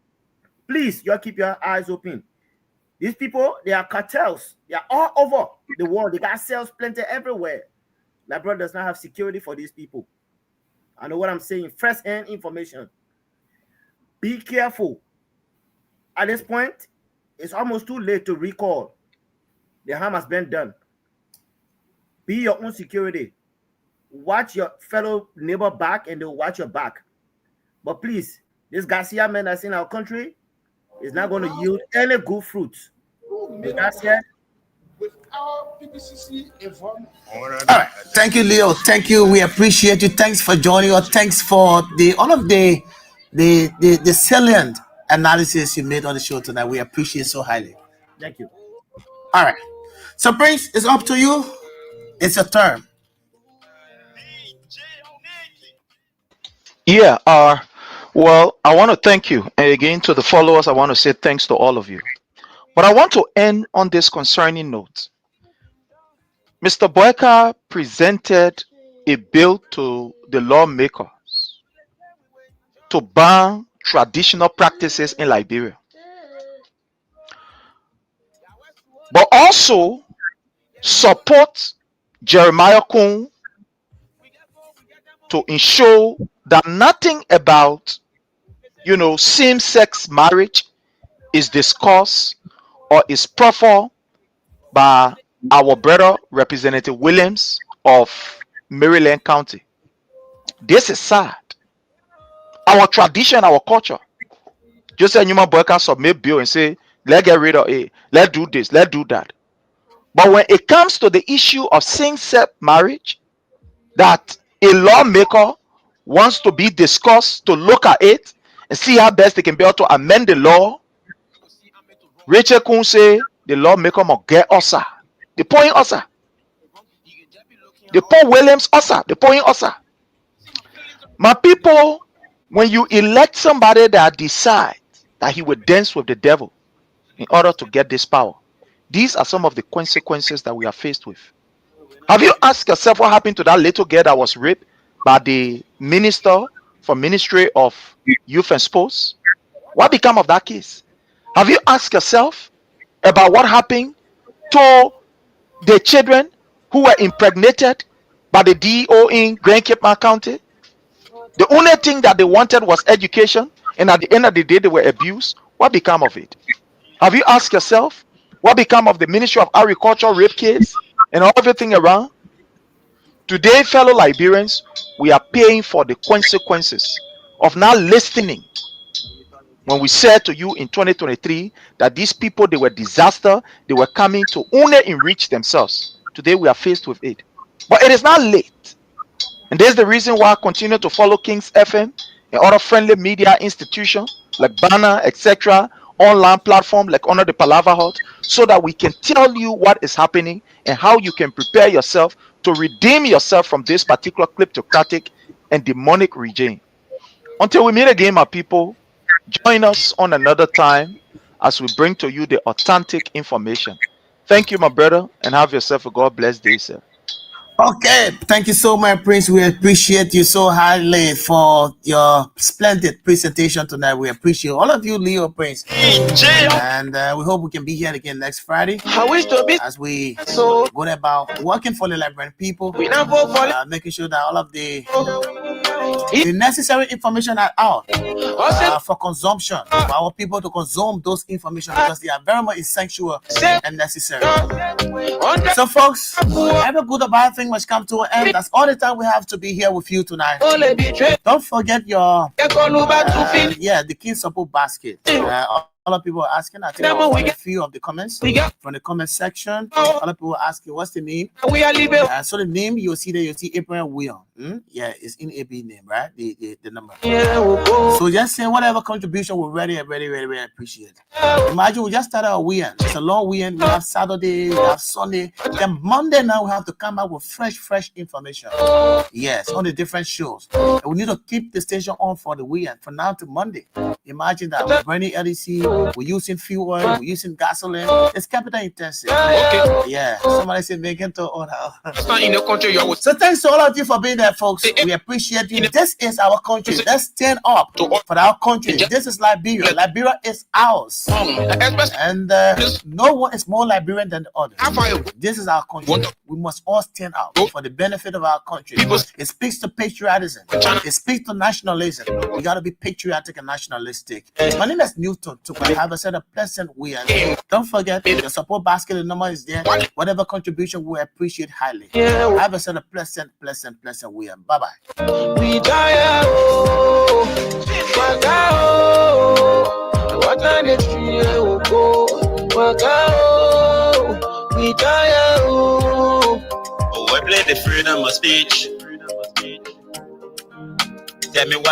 Please, you keep your eyes open. These people, they are cartels. They are all over the world. They got sales plenty everywhere. Labrador does not have security for these people. I know what I'm saying. First-hand information. Be careful. At this point, it's almost too late to recall. The harm has been done. Be your own security. Watch your fellow neighbor back, and they'll watch your back. But please, this Garcia man that's in our country is not going to yield any good fruits. Garcia. All right. Thank you, Leo. Thank you. We appreciate you. Thanks for joining us. Thanks for all of the salient analysis you made on the show tonight. We appreciate so highly. Thank you. All right. So, Prince, it's up to you. It's your turn. Yeah. Well, I want to thank you. And again, to the followers, I want to say thanks to all of you. But I want to end on this concerning note. Mr. Boyka presented a bill to the lawmakers to ban traditional practices in Liberia, but also support Jeremiah Kun to ensure that nothing about, same-sex marriage is discussed or is proffered by our brother Representative Williams of Maryland County. This is sad. Our tradition, our culture. Just say Newman Boy can submit bill and say, let's get rid of it, let's do this, let's do that. But when it comes to the issue of same-sex marriage, that a lawmaker wants to be discussed, to look at it and see how best they can be able to amend the law, Rachel Kun say the lawmaker must get Osa. The point Osa. The Paul Williams Osa. The point Osa. My people, when you elect somebody that decides that he will dance with the devil in order to get this power, these are some of the consequences that we are faced with. Have you asked yourself what happened to that little girl that was raped by the minister for Ministry of Youth and Sports? What became of that case? Have you asked yourself about what happened to the children who were impregnated by the DO in Grand Cape County? The only thing that they wanted was education, and at the end of the day, they were abused. What became of it? Have you asked yourself what became of the Ministry of Agriculture rape case and everything around? Today, fellow Liberians, we are paying for the consequences of not listening when we said to you in 2023 that these people, they were disaster, they were coming to only enrich themselves. Today we are faced with it. But it is not late. And there's the reason why I continue to follow Kings FM and other friendly media institutions like Banner, etc., online platform like Honor the Palava Hut, so that we can tell you what is happening and how you can prepare yourself to redeem yourself from this particular kleptocratic and demonic regime. Until we meet again, my people, join us on another time as we bring to you the authentic information. Thank you, my brother, and have yourself a God bless day, sir. Okay, thank you so much, Prince. We appreciate you so highly for your splendid presentation tonight. We appreciate all of you, Leo, Prince. And we hope we can be here again next Friday. I wish to be as we go about working for the Liberian people, making sure that all of the necessary information are out for consumption, for our people to consume those information, because they are very much essential and necessary. So, folks, every good or bad thing must come to an end. That's all the time we have to be here with you tonight. Don't forget your the King Support basket. A lot of people are asking. I think I will a few of the comments from the comment section. A lot of people are asking, what's the name? So the name you'll see there, you'll see Abraham William. Yeah, it's in AB name, right? The number. So just say whatever contribution we really appreciate. Imagine we just started a weekend. It's a long weekend. We have Saturday, we have Sunday. Then Monday now we have to come out with fresh information. Yes, on the different shows. And we need to keep the station on for the weekend, from now to Monday. Imagine that we're burning LDC, we're using fuel oil, we're using gasoline. It's capital intensive. Okay. Yeah. Somebody said making to order. So thanks to all of you for being there, folks. We appreciate you. This is our country. Let's stand up for our country. This is Liberia. Liberia is ours. And no one is more Liberian than the other. This is our country. We must all stand up for the benefit of our country. It speaks to patriotism. It speaks to nationalism. We got to be patriotic and nationalistic. My name is Newton. Have a set of pleasant weekend. Don't forget, the support basket, the number is there. Whatever contribution, we appreciate highly. Have a set of pleasant weekend. Bye-bye. We die, we play the freedom of speech. Tell me what